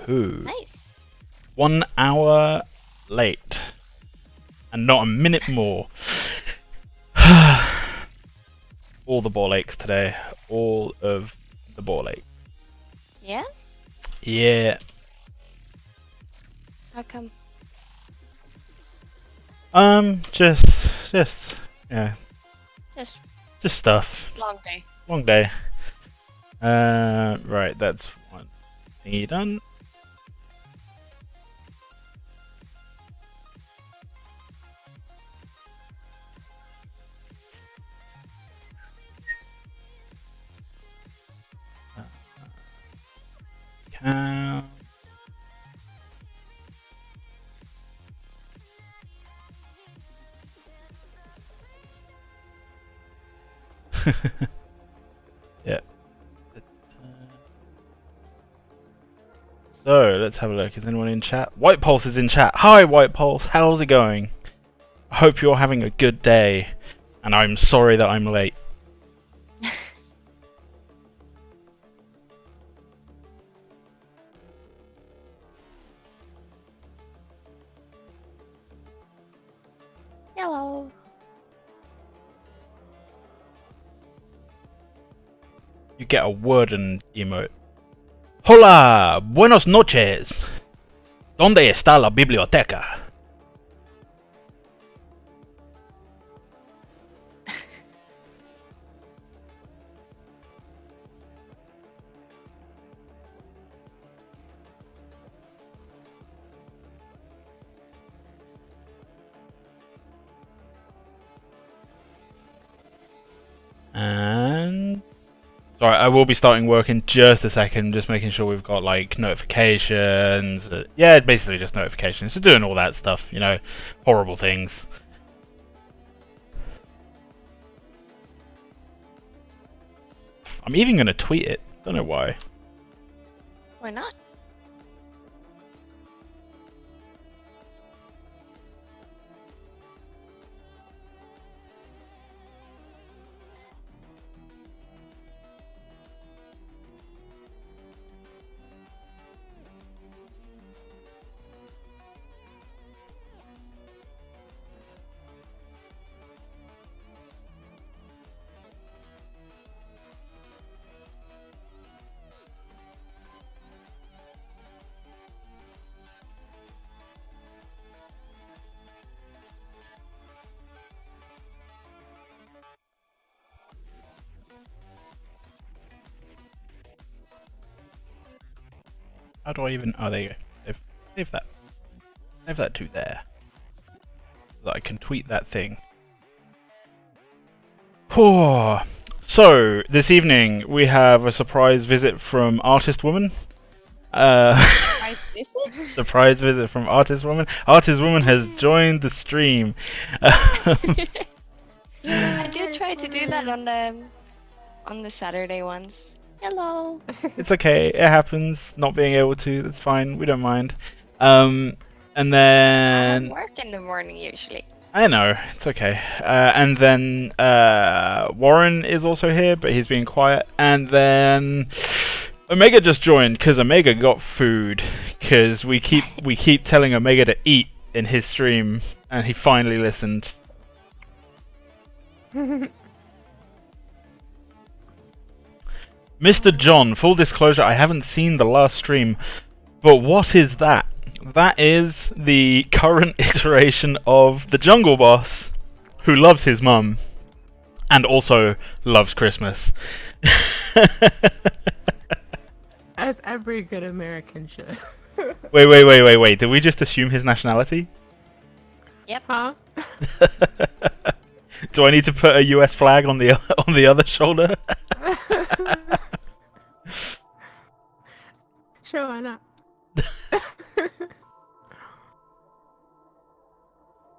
Woohoo! Nice. 1 hour late. And not a minute more. All the ball aches today. All of the ball aches. Yeah? Yeah. How come? Just, yeah. Just stuff. Long day. Long day. Right, that's one thingy done. Count. Yeah. So let's have a look. Is anyone in chat? White Pulse is in chat. Hi, White Pulse. How's it going? I hope you're having a good day. And I'm sorry that I'm late. Hello. You get a wooden emote. Hola, buenos noches. ¿Dónde está la biblioteca? And sorry, I will be starting work in just a second, just making sure we've got like notifications. Yeah, basically just notifications. So doing all that stuff, you know, horrible things. I'm even gonna tweet it. Don't know why. Why not? How do I even? Oh, there you go. Save that. Save that to there. So that I can tweet that thing. Oh. So this evening we have a surprise visit from Artist Woman. Surprise visit? Surprise visit from Artist Woman. Artist Woman has joined the stream. I do try to do that on the Saturday ones. Hello. It's okay. It happens. Not being able to. That's fine. We don't mind. And then I work in the morning usually. I know, it's okay. And then Warren is also here, but he's being quiet. And then Omega just joined because Omega got food. Because we keep telling Omega to eat in his stream, and he finally listened. Mr. John, full disclosure, I haven't seen the last stream, but what is that? That is the current iteration of the Jungle Boss, who loves his mum, and also loves Christmas. As every good American should. Wait, did we just assume his nationality? Yep. Huh? Do I need to put a US flag on the other shoulder? Sure, why not?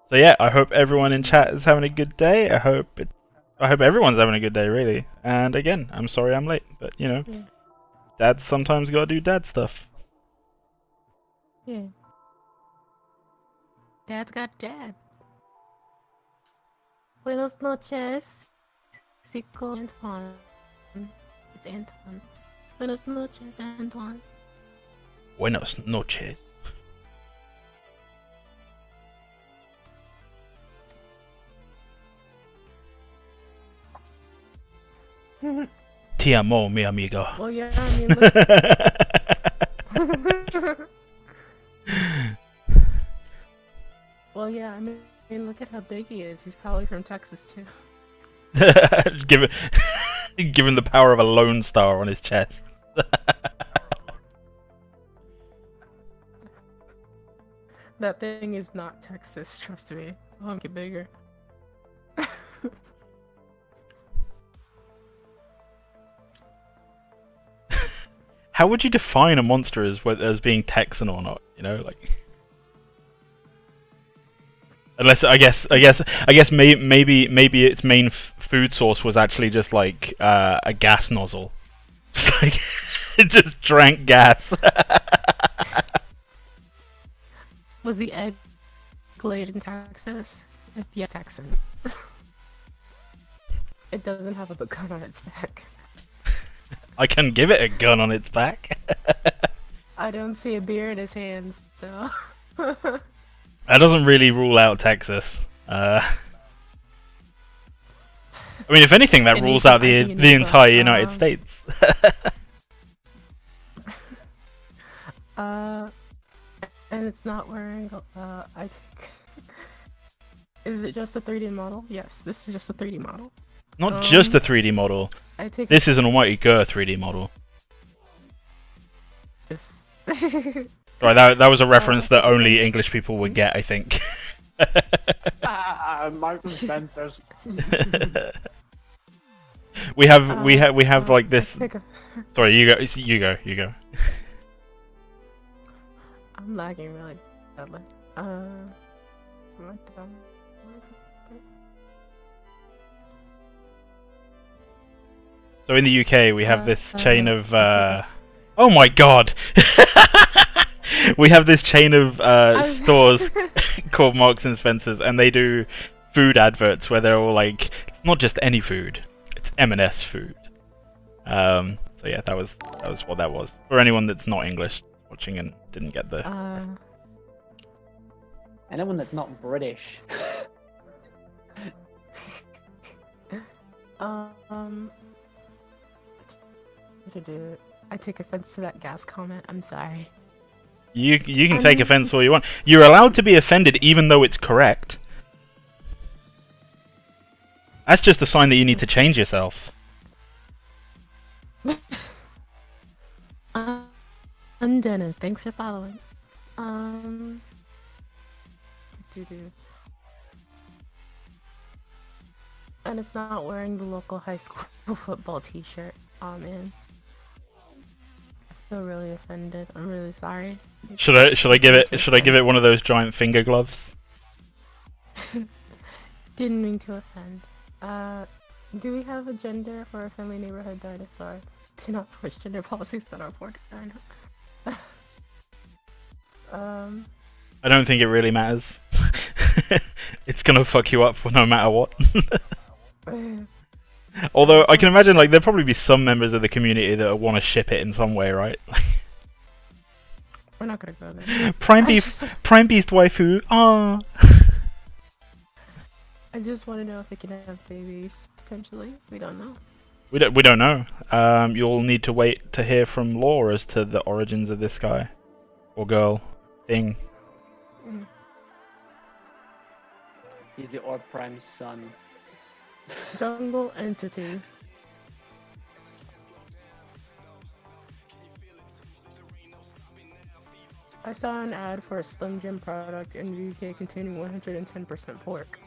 So yeah, I hope everyone in chat is having a good day. I hope everyone's having a good day, really. And again, I'm sorry I'm late, but you know, Yeah. Dad's sometimes gotta do dad stuff. Yeah. Dad's got dad. Buenos noches. Zico Antoine. It's Antoine. Buenos noches, Antoine. Buenas noches. Ti amo, mi amigo. Well, yeah, I mean, look... Well, yeah, I mean, look at how big he is. He's probably from Texas, too. given, given the power of a Lone Star on his chest. That thing is not Texas, trust me. I'll make it bigger. How would you define a monster as being Texan or not? You know, like. Unless I guess maybe its main food source was actually just like a gas nozzle. Just like it just drank gas. Was the egg laid in Texas? If yes, Texan. It doesn't have a gun on its back. I can give it a gun on its back. I don't see a beer in his hands, so. That doesn't really rule out Texas. I mean, if anything, that rules out the entire United States. And it's not wearing. I think. Is it just a 3D model? Yes, this is just a 3D model. Not just a 3D model. I take this is an Almighty Gur 3D model. this. Right, that was a reference that only English people would get, I think. Marks and Spencer's. we have like this. Sorry, you go. I'm lagging really badly. So in the UK, we have this chain of. Oh my god! We have this chain of stores called Marks and Spencer's, and they do food adverts where they're all like, it's not just any food, it's M&S food. So yeah, that was what that was. For anyone that's not English watching and didn't get the. Anyone that's not British. I take offense to that gas comment. I'm sorry. You can take offense all you want. You're allowed to be offended even though it's correct. That's just a sign that you need to change yourself. I'm Dennis. Thanks for following. And it's not wearing the local high school football t-shirt. Oh man. I feel really offended. I'm really sorry. Should I give it one of those giant finger gloves? Didn't mean to offend. Do we have a gender for a friendly neighborhood dinosaur? Do not push gender policies on our board. I don't think it really matters. It's gonna fuck you up no matter what. Although I can imagine, like, there'll probably be some members of the community that want to ship it in some way, right? We're not gonna go there. Prime Beast waifu. Ah. I just want to know if it can have babies potentially. We don't know. We don't know. You'll need to wait to hear from Law as to the origins of this guy or girl thing. He's the Orb Prime's son. Jungle entity. I saw an ad for a Slim Jim product in the UK containing 110% pork.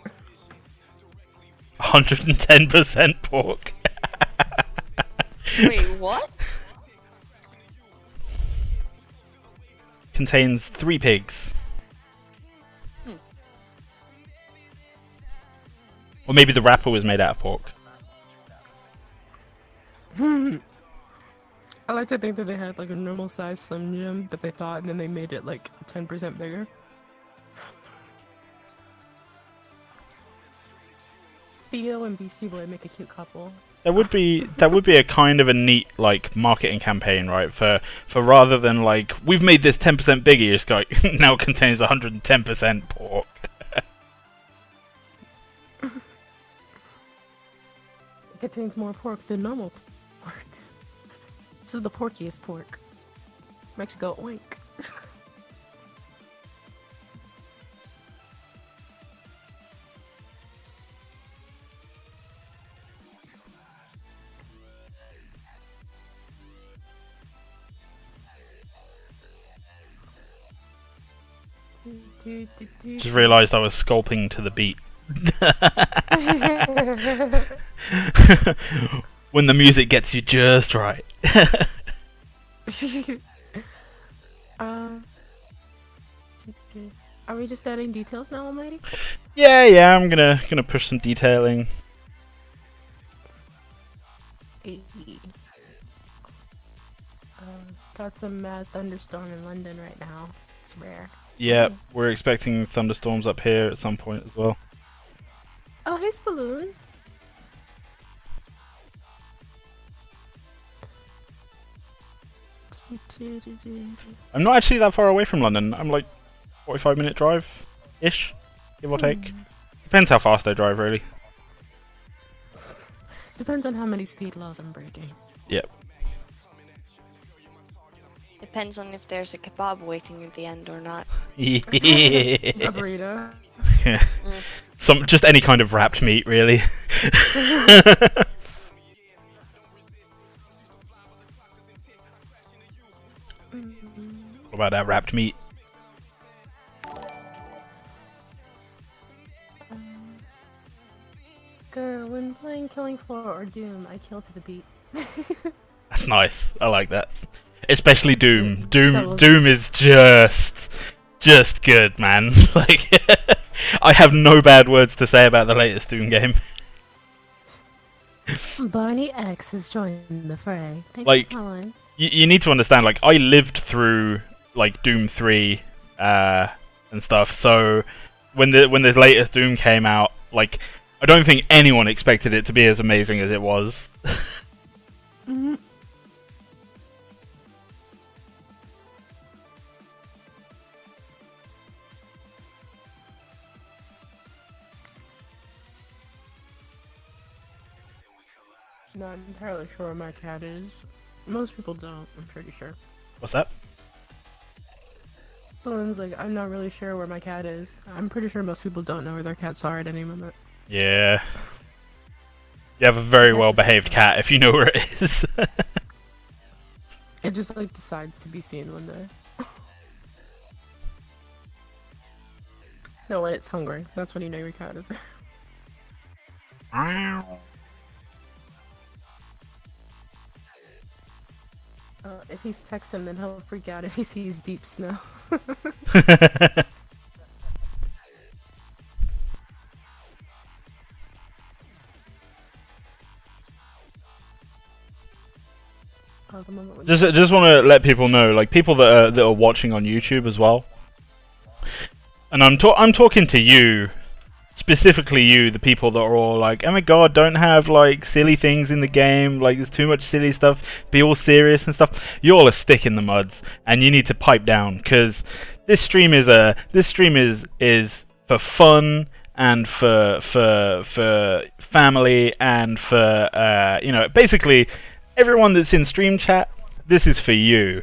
110% pork. Wait, what? Contains 3 pigs. Or maybe the wrapper was made out of pork. I like to think that they had like a normal size Slim Jim that they thought, and then they made it like 10% bigger. Theo and Beastie Boy make a cute couple. that would be a kind of a neat like marketing campaign, right? For rather than like we've made this 10% bigger, it's like now it contains 110% pork. It contains more pork than normal pork. This is the porkiest pork. Makes you go oink. Just realised I was sculpting to the beat. When the music gets you just right. Are we just adding details now, Almighty? Yeah, I'm gonna push some detailing. Got some mad thunderstorm in London right now. It's rare. Yeah, we're expecting thunderstorms up here at some point as well. Oh, hey, Spaloon. I'm not actually that far away from London. I'm like 45-minute drive-ish, give or take. Depends how fast I drive, really. Depends on how many speed laws I'm breaking. Yep. Depends on if there's a kebab waiting at the end or not. A burrito. Yeah. Just any kind of wrapped meat, really. What about that wrapped meat? Girl, when playing Killing Floor or Doom, I kill to the beat. That's nice. I like that. Especially Doom. Doom was... Doom is just good, man. Like I have no bad words to say about the latest Doom game. Barney X has joined the fray. Thanks Like, for calling. You need to understand, like, I lived through like Doom 3 and stuff, so when the latest Doom came out, like, I don't think anyone expected it to be as amazing as it was. Mm-hmm. Not entirely sure where my cat is. Most people don't, I'm pretty sure. What's that? Someone's like, I'm not really sure where my cat is. I'm pretty sure most people don't know where their cats are at any moment. Yeah. You have a very well-behaved cat if you know where it is. It just like decides to be seen one day. No, when it's hungry. That's when you know your cat is there. If he's texting, then he'll freak out if he sees deep snow. Just want to let people know, like people that are watching on YouTube as well. And I'm talking to you, specifically you, the people that are all like, oh my god, don't have like silly things in the game, like there's too much silly stuff, be all serious and stuff. You all are stick in the muds, and you need to pipe down, because this stream is for fun and for family and for you know, basically everyone that's in stream chat. This is for you.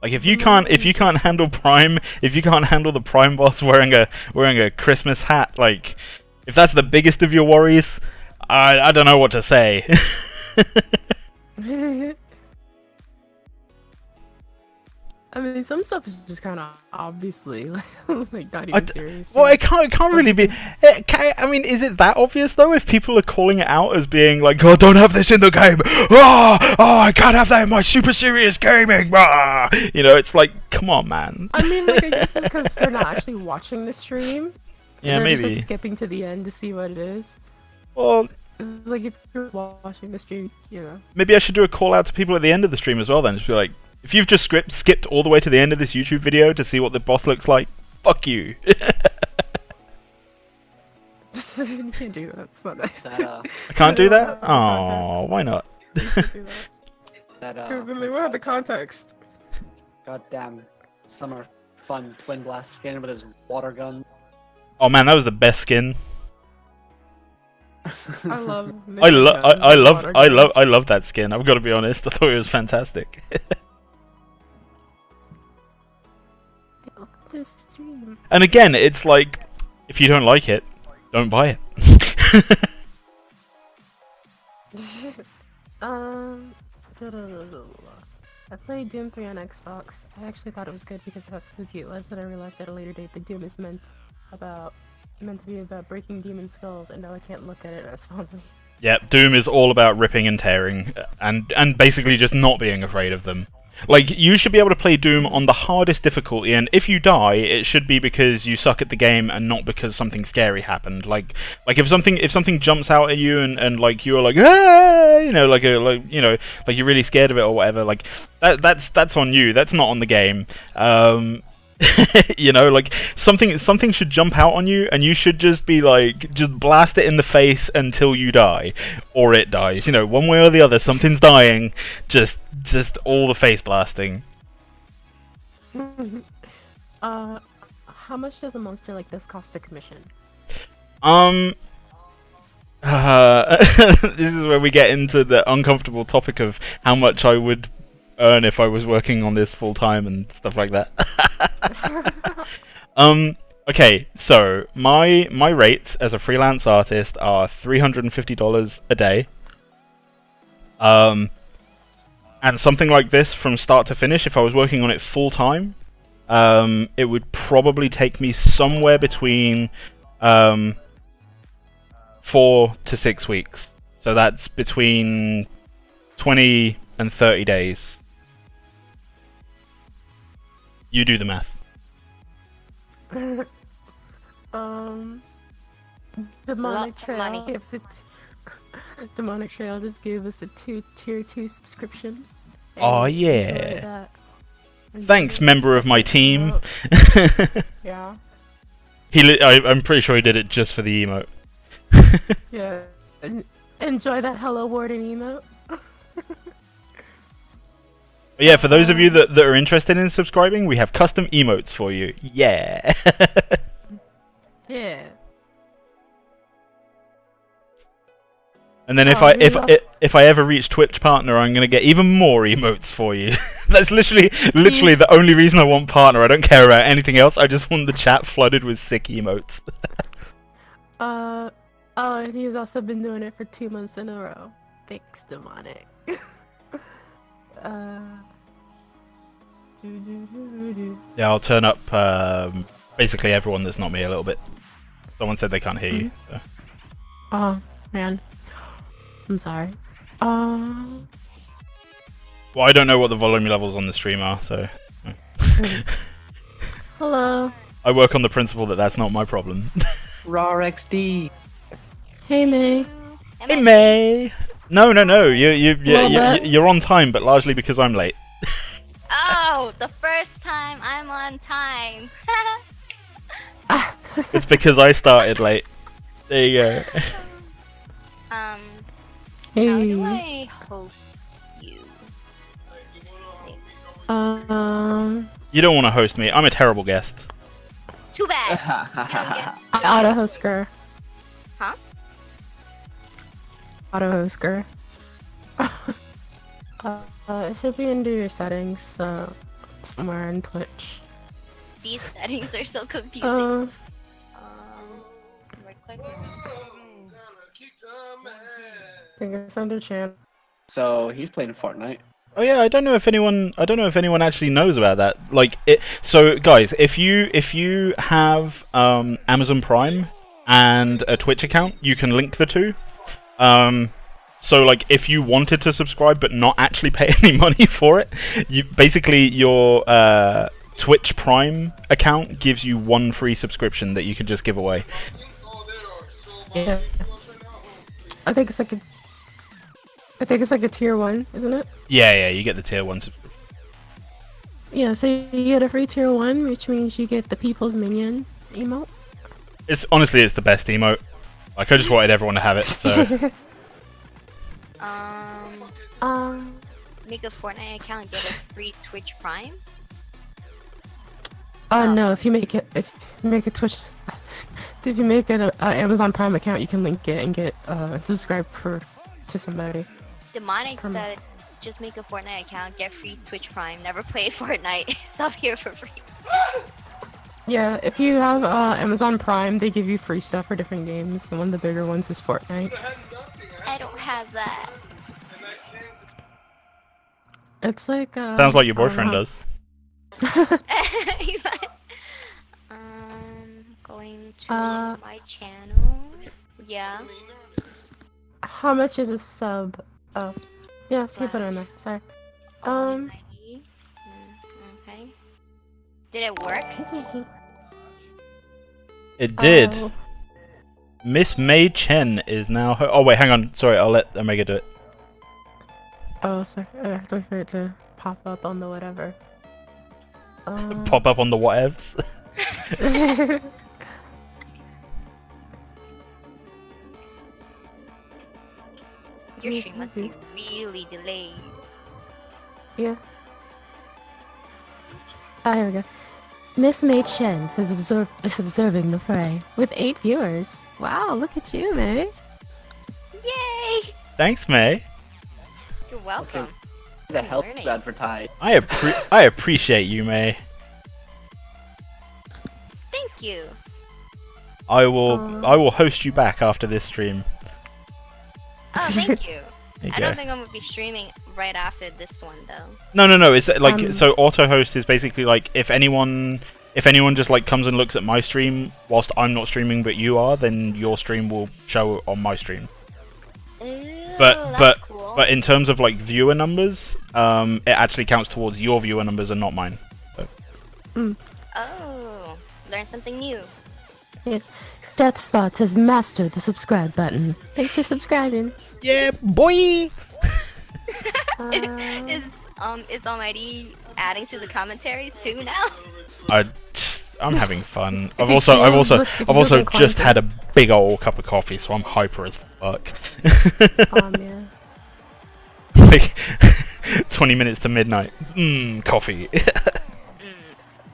Like if you can't handle Prime, if you can't handle the Prime boss wearing a Christmas hat, like if that's the biggest of your worries, I don't know what to say. I mean, some stuff is just kind of obviously like not even serious. Well, it can't really be. I mean, is it that obvious though? If people are calling it out as being like, "Oh, don't have this in the game," oh, I can't have that in my super serious gaming. You know, it's like, come on, man. I mean, like, I guess it's because they're not actually watching the stream. Yeah, they're maybe. Just, like, skipping to the end to see what it is. Well, it's like if you're watching the stream, you know. Maybe I should do a call out to people at the end of the stream as well. Then just be like, if you've just skipped all the way to the end of this YouTube video to see what the boss looks like, Fuck you. You can't do that. It's not nice. I can't do that? Oh, why not? You can't do that. That Because then they won't have the context. goddamn summer fun twin blast skin with his water gun. Oh man, that was the best skin. I love. I love that skin. I've got to be honest. I thought it was fantastic. Just stream. And again, it's like, if you don't like it, don't buy it. I played Doom 3 on Xbox. I actually thought it was good because of how spooky it was, then I realized at a later date that Doom is meant to be about breaking demon skulls, and now I can't look at it as fondly. Yeah, Doom is all about ripping and tearing, and basically just not being afraid of them. Like, you should be able to play Doom on the hardest difficulty, and if you die, it should be because you suck at the game and not because something scary happened. Like if something jumps out at you and like you're like, ah, you know, like you're really scared of it or whatever. Like that's on you. That's not on the game. You know, like something should jump out on you, and you should just be like, just blast it in the face until you die, or it dies. You know, one way or the other, something's dying. Just all the face blasting. How much does a monster like this cost to commission? This is where we get into the uncomfortable topic of how much I would earn if I was working on this full time and stuff like that. Okay, so my rates as a freelance artist are $350 a day. And something like this from start to finish, if I was working on it full time, it would probably take me somewhere between 4 to 6 weeks. So that's between 20 and 30 days. You do the math. Demonic Lots of Trail money. gives it. Demonic Trail just gave us a tier 2 subscription. Oh And yeah. enjoy that. Thanks, Enjoy member that of my team. Yeah. I'm pretty sure he did it just for the emote. Yeah. Enjoy that Hello Warden emote. But yeah, for those of you that are interested in subscribing, we have custom emotes for you. Yeah. Yeah. And then if I ever reach Twitch partner, I'm gonna get even more emotes for you. That's literally the only reason I want partner. I don't care about anything else. I just want the chat flooded with sick emotes. Oh, and he's also been doing it for 2 months in a row. Thanks, Demonic. Yeah, I'll turn up basically everyone that's not me a little bit. Someone said they can't hear you. So. Oh, man. I'm sorry. Well, I don't know what the volume levels on the stream are, so... Hello. I work on the principle that that's not my problem. Raw XD. Hey, May. Hey, May! No, you're on time, but largely because I'm late. Oh, the first time I'm on time. It's because I started late. There you go. How Hey. do I host you? You don't want to host me. I'm a terrible guest. Too bad. You don't get- I auto-host her. Huh? Auto-host her. It should be under your settings, somewhere in Twitch. These settings are so confusing. Right click. I think it's under channel. So he's playing Fortnite. Oh yeah, I don't know if anyone actually knows about that. Like it. So guys, if you have Amazon Prime and a Twitch account, you can link the two. So like if you wanted to subscribe but not actually pay any money for it, your Twitch Prime account gives you 1 free subscription that you can just give away. Yeah. I think it's like a tier 1, isn't it? Yeah, you get the tier 1 subscription. Yeah, so you get a free tier 1, which means you get the People's Minion emote. It's honestly, it's the best emote. Like, I just wanted everyone to have it. So Make a Fortnite account and get a free Twitch Prime. No, if you make a Twitch, if you make an Amazon Prime account, you can link it and get subscribe to somebody. Demonic said, just make a Fortnite account, get free Twitch Prime, never play Fortnite, stop here for free. Yeah, if you have Amazon Prime, they give you free stuff for different games. And one of the bigger ones is Fortnite. I don't have that. It's like sounds like your boyfriend does. Going to my channel. Yeah. How much is a sub? Oh, yeah, you put it in there. Sorry. Okay. Did it work? It did. Miss May Chen is now. Oh wait, hang on. Sorry, I'll let Omega do it. Oh, sorry. I have to wait for it to pop up on the whatever. Pop up on the whatevs. Your stream must be really delayed. Yeah. Ah, here we go. Miss May Chen is observing the fray with 8 viewers. Wow, look at you, May. Yay! Thanks, May. You're welcome. Okay. The help to advertise. I appreciate you, May. Thank you. I will host you back after this stream. Oh, thank you. There you I go. don't think I'm gonna be streaming right after this one though. No. It's like so. Auto host is basically like if anyone just like comes and looks at my stream whilst I'm not streaming, but you are, then your stream will show on my stream. Ooh, But that's cool. but in terms of like viewer numbers, it actually counts towards your viewer numbers and not mine. So. Oh, learn something new. Yeah. Deathspots has mastered the subscribe button. Thanks for subscribing. Yeah, boy. Is Almighty adding to the commentaries too now? I'm having fun. I've also just had a big old cup of coffee, so I'm hyper as fuck. Oh man. Like 20 minutes to midnight. Coffee.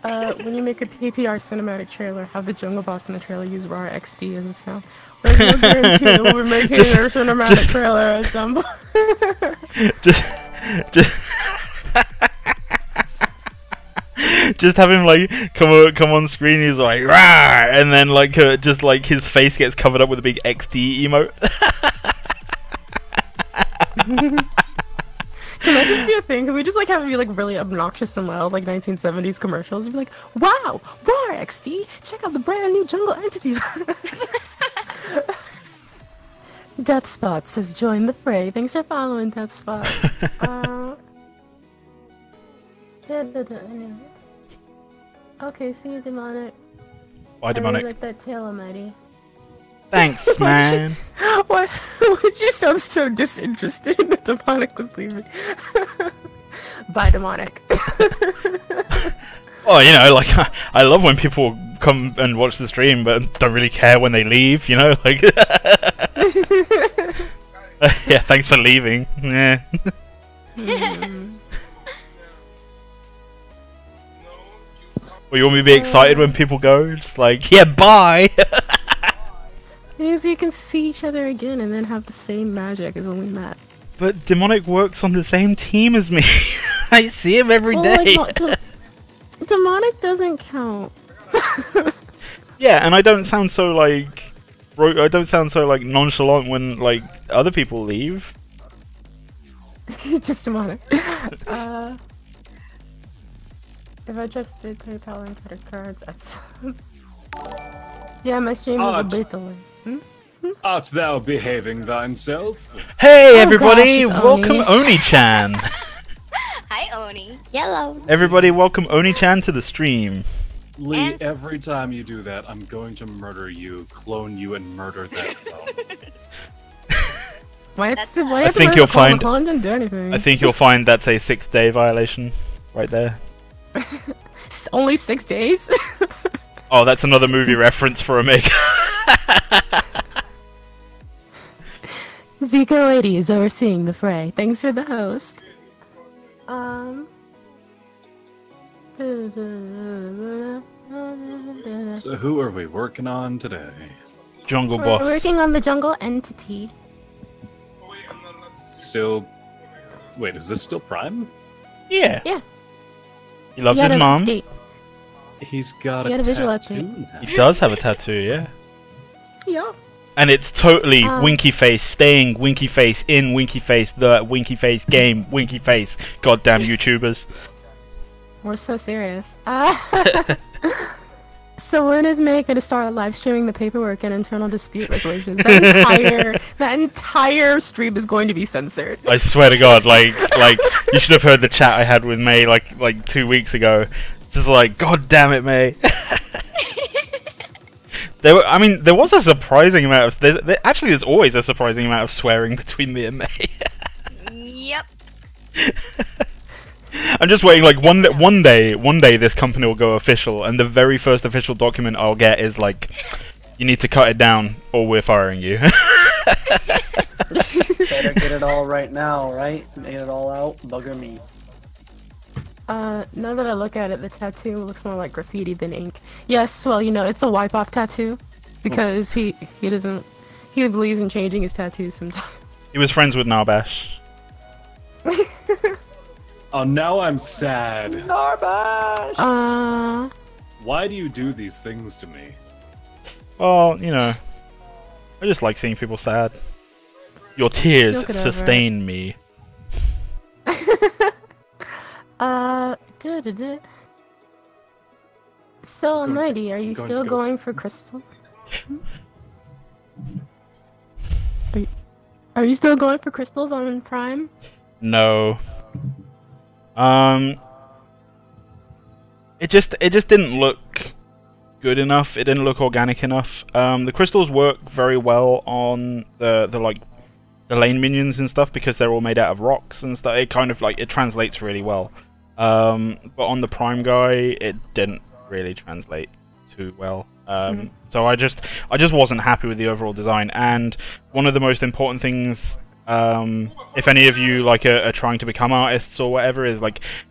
When you make a PPR cinematic trailer, have the jungle boss in the trailer use raw XD as a sound. There's no guarantee that we'll be making a cinematic trailer at some point. Just have him like come on screen. He's like Rawr! And then like just like his face gets covered up with a big XD emote. Can that just be a thing? Can we just like have it be like really obnoxious and loud, like 1970s commercials? And be like, "Wow, raw XD! Check out the brand new jungle entity." Deathspots has joined the fray. Thanks for following, Deathspots. Okay, see you, Demonic. Why Demonic? I really like that tail, Almighty. Thanks, man. Why would you sound so disinterested that Demonic was leaving? Bye, Demonic. Oh, you know, like I love when people come and watch the stream, but don't really care when they leave. You know, like. Yeah, thanks for leaving. Yeah. Well, you want me to be excited when people go? Just like, yeah, bye. Because you can see each other again and then have the same magic as when we met. But Demonic works on the same team as me. I see him every day. Demonic doesn't count. Yeah, and I don't sound so like nonchalant when like other people leave. Just Demonic. If I just did PayPal and credit cards, that's... Yeah, my stream is a bit delayed. Art thou behaving thyself? Hey everybody, gosh, welcome Oni. Oni-chan. Hi, Oni. Yellow. Everybody, welcome Oni-chan to the stream. Lee, And- every time you do that, I'm going to murder you, clone you, and murder that clone. I think you'll find- Didn't do anything. I think you'll find that's a 6th day violation, right there. It's only 6 days. Oh, that's another movie reference for Omega. Zico 80 is overseeing the fray. Thanks for the host. So who are we working on today? Jungle We're Boss. working on the jungle entity. Still... Wait, is this still Prime? Yeah. Yeah. He loves He had his an mom. update. He's got He had a visual tattoo now. He does have a tattoo, yeah. Yeah. And it's totally Um. winky face, staying winky face, in winky face, the winky face game, winky face. Goddamn YouTubers. We're so serious. So when is May going to start live streaming the paperwork and internal dispute resolutions? That entire stream is going to be censored. I swear to God, like you should have heard the chat I had with May like 2 weeks ago. Just like, God damn it, May. There was a surprising amount of. There's always a surprising amount of swearing between me and May. Yep. I'm just waiting. Like one day, this company will go official, and the very first official document I'll get is like, you need to cut it down, or we're firing you. Better get it all right now, right? Get it all out. Bugger me. Now that I look at it, the tattoo looks more like graffiti than ink. Yes, well, it's a wipe-off tattoo. Because he believes in changing his tattoos sometimes. He was friends with Narbash. Oh, now I'm sad. Narbash! Why do you do these things to me? Well, I just like seeing people sad. Your tears She'll get over sustain me. So, Going to- Almighty, are you going still to go- going for crystal? Are you still going for crystals on Prime? No. It just didn't look good enough. It didn't look organic enough. The crystals work very well on the lane minions and stuff because they're all made out of rocks and stuff. It kind of it translates really well. But on the Prime guy, it didn't really translate too well. So I just wasn't happy with the overall design. And one of the most important things, if any of you are trying to become artists or whatever, is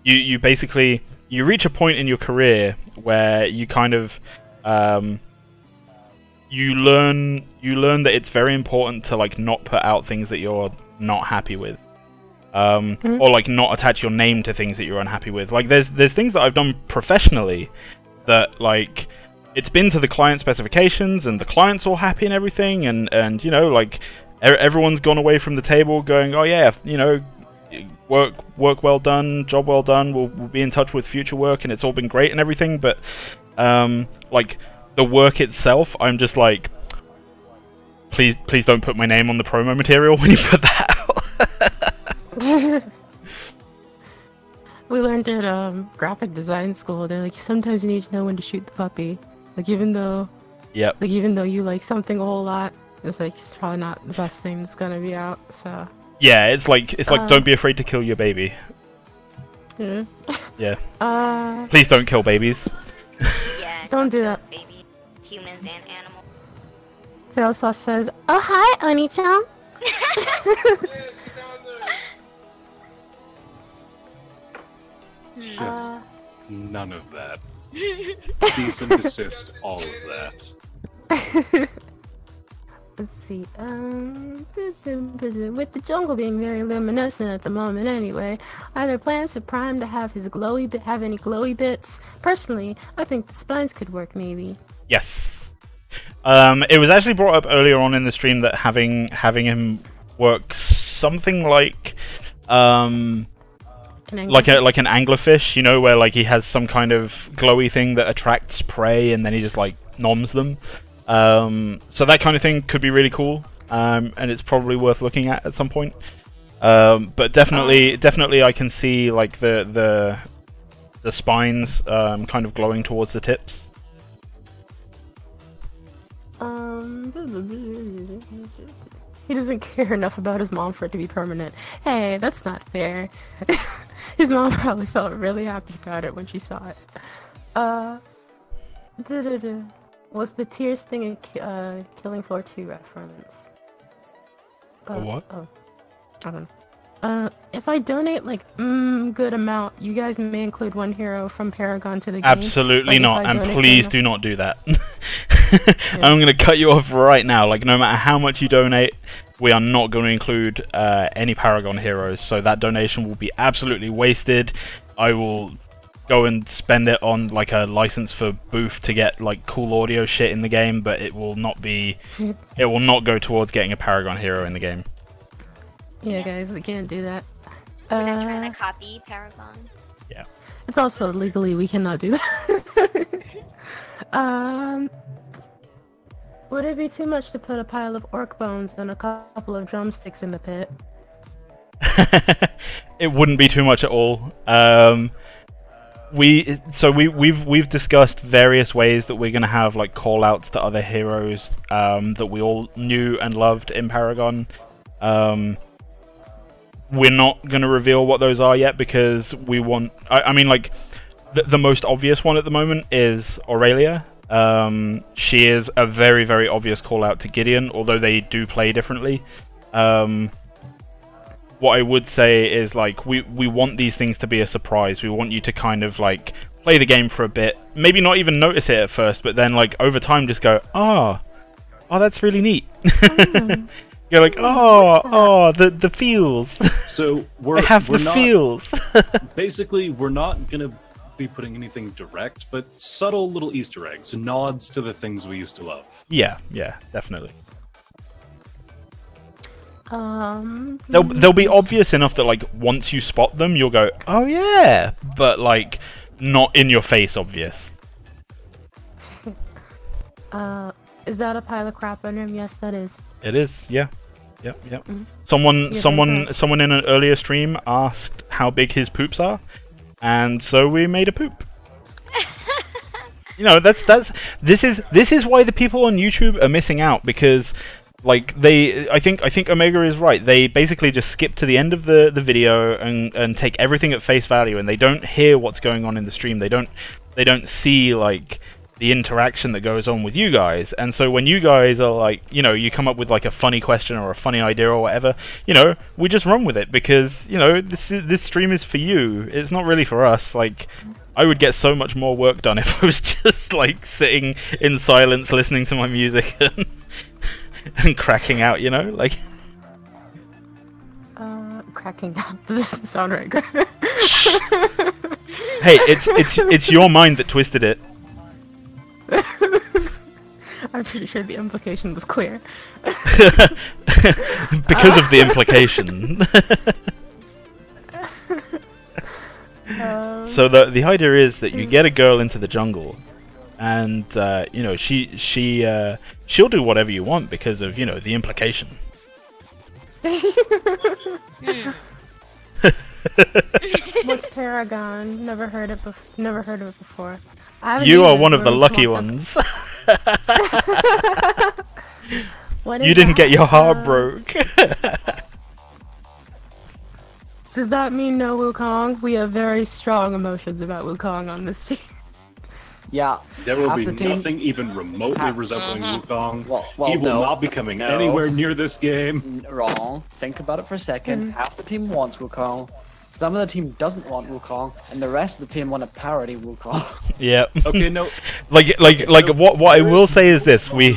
you basically reach a point in your career where you kind of you learn that it's very important to not put out things that you're not happy with. Or not attach your name to things that you're unhappy with. There's things that I've done professionally that it's been to the client specifications and the client's all happy and everything, and everyone's gone away from the table going, oh yeah, work well done, job well done, we'll be in touch with future work, and it's all been great and everything, but the work itself, I'm just please don't put my name on the promo material when you put that out. We learned at graphic design school, they're sometimes you need to know when to shoot the puppy. Even though you like something a whole lot, it's probably not the best thing that's gonna be out, so. Yeah, it's like don't be afraid to kill your baby. Yeah. Yeah. Please don't kill babies. Yeah. Don't do that. Baby, humans and animals. Failsauce says, oh hi, Oni-chan! Just none of that. Cease and desist all of that. Let's see, with the jungle being very luminescent at the moment anyway, are there plans for Prime to have any glowy bits? Personally, I think the spines could work maybe. Yes. It was actually brought up earlier on in the stream that having him work something like an anglerfish, where he has some kind of glowy thing that attracts prey and then he just noms them. So that kind of thing could be really cool, and it's probably worth looking at some point. But definitely I can see the spines kind of glowing towards the tips. He doesn't care enough about his mom for it to be permanent. Hey, that's not fair. His mom probably felt really happy about it when she saw it. Was the tears thing a Killing Floor 2 reference? A what? Oh, I don't know. If I donate like good amount, you guys may include one hero from Paragon to the game. Absolutely Like, not, if I and donate please good do not do that. I'm going to cut you off right now. Like, no matter how much you donate, we are not going to include any Paragon heroes, so that donation will be absolutely wasted. I will go and spend it on like a license for Booth to get like cool audio shit in the game, but it will not be. It will not go towards getting a Paragon hero in the game. Yeah, guys, we can't do that. We're not trying to copy Paragon. Yeah. It's also legally we cannot do that. Would it be too much to put a pile of orc bones and a couple of drumsticks in the pit? It wouldn't be too much at all. We've discussed various ways that we're gonna have like call outs to other heroes that we all knew and loved in Paragon. We're not going to reveal what those are yet because we want... I mean, like, the most obvious one at the moment is Aurelia. She is a very, very obvious call-out to Gideon, although they do play differently. What I would say is, like, we want these things to be a surprise. We want you to kind of, like, play the game for a bit. Maybe not even notice it at first, but then, like, over time just go, oh, that's really neat. You're like, the feels. So I have the feels. Basically, we're not gonna be putting anything direct, but subtle little Easter eggs, nods to the things we used to love. Yeah, definitely. They'll be obvious enough that like once you spot them, you'll go, oh yeah, but like not in your face obvious. Is that a pile of crap on him? Yes, that is. It is, yeah. Yep. Mm-hmm. Someone in an earlier stream asked how big his poops are, and so we made a poop. You know, this is why the people on YouTube are missing out, because like I think Omega is right. They basically just skip to the end of the video and take everything at face value, and they don't hear what's going on in the stream. They don't see like the interaction that goes on with you guys. And so when you guys are like, you know, you come up with like a funny question or a funny idea or whatever, you know, we just run with it because, you know, this stream is for you. It's not really for us. Like, I would get so much more work done if I was just like sitting in silence listening to my music and cracking out, you know, like. Cracking out doesn't sound right. Hey, it's your mind that twisted it. I'm pretty sure the implication was clear. Because of the implication. So the idea is that you get a girl into the jungle, and you know she'll do whatever you want because of, you know, the implication. What's Paragon? Never heard of it before. You are one of the lucky ones. You didn't get your heart broke. Does that mean no Wukong? We have very strong emotions about Wukong on this team. Yeah. There will half be the team- nothing even remotely resembling Wukong. Well, he will no. not be coming No. anywhere near this game. Wrong. Think about it for a second. Half the team wants Wukong. Some of the team doesn't want Wukong, and the rest of the team want to parody Wukong. Yeah. Okay, no. Like what I will say is this: we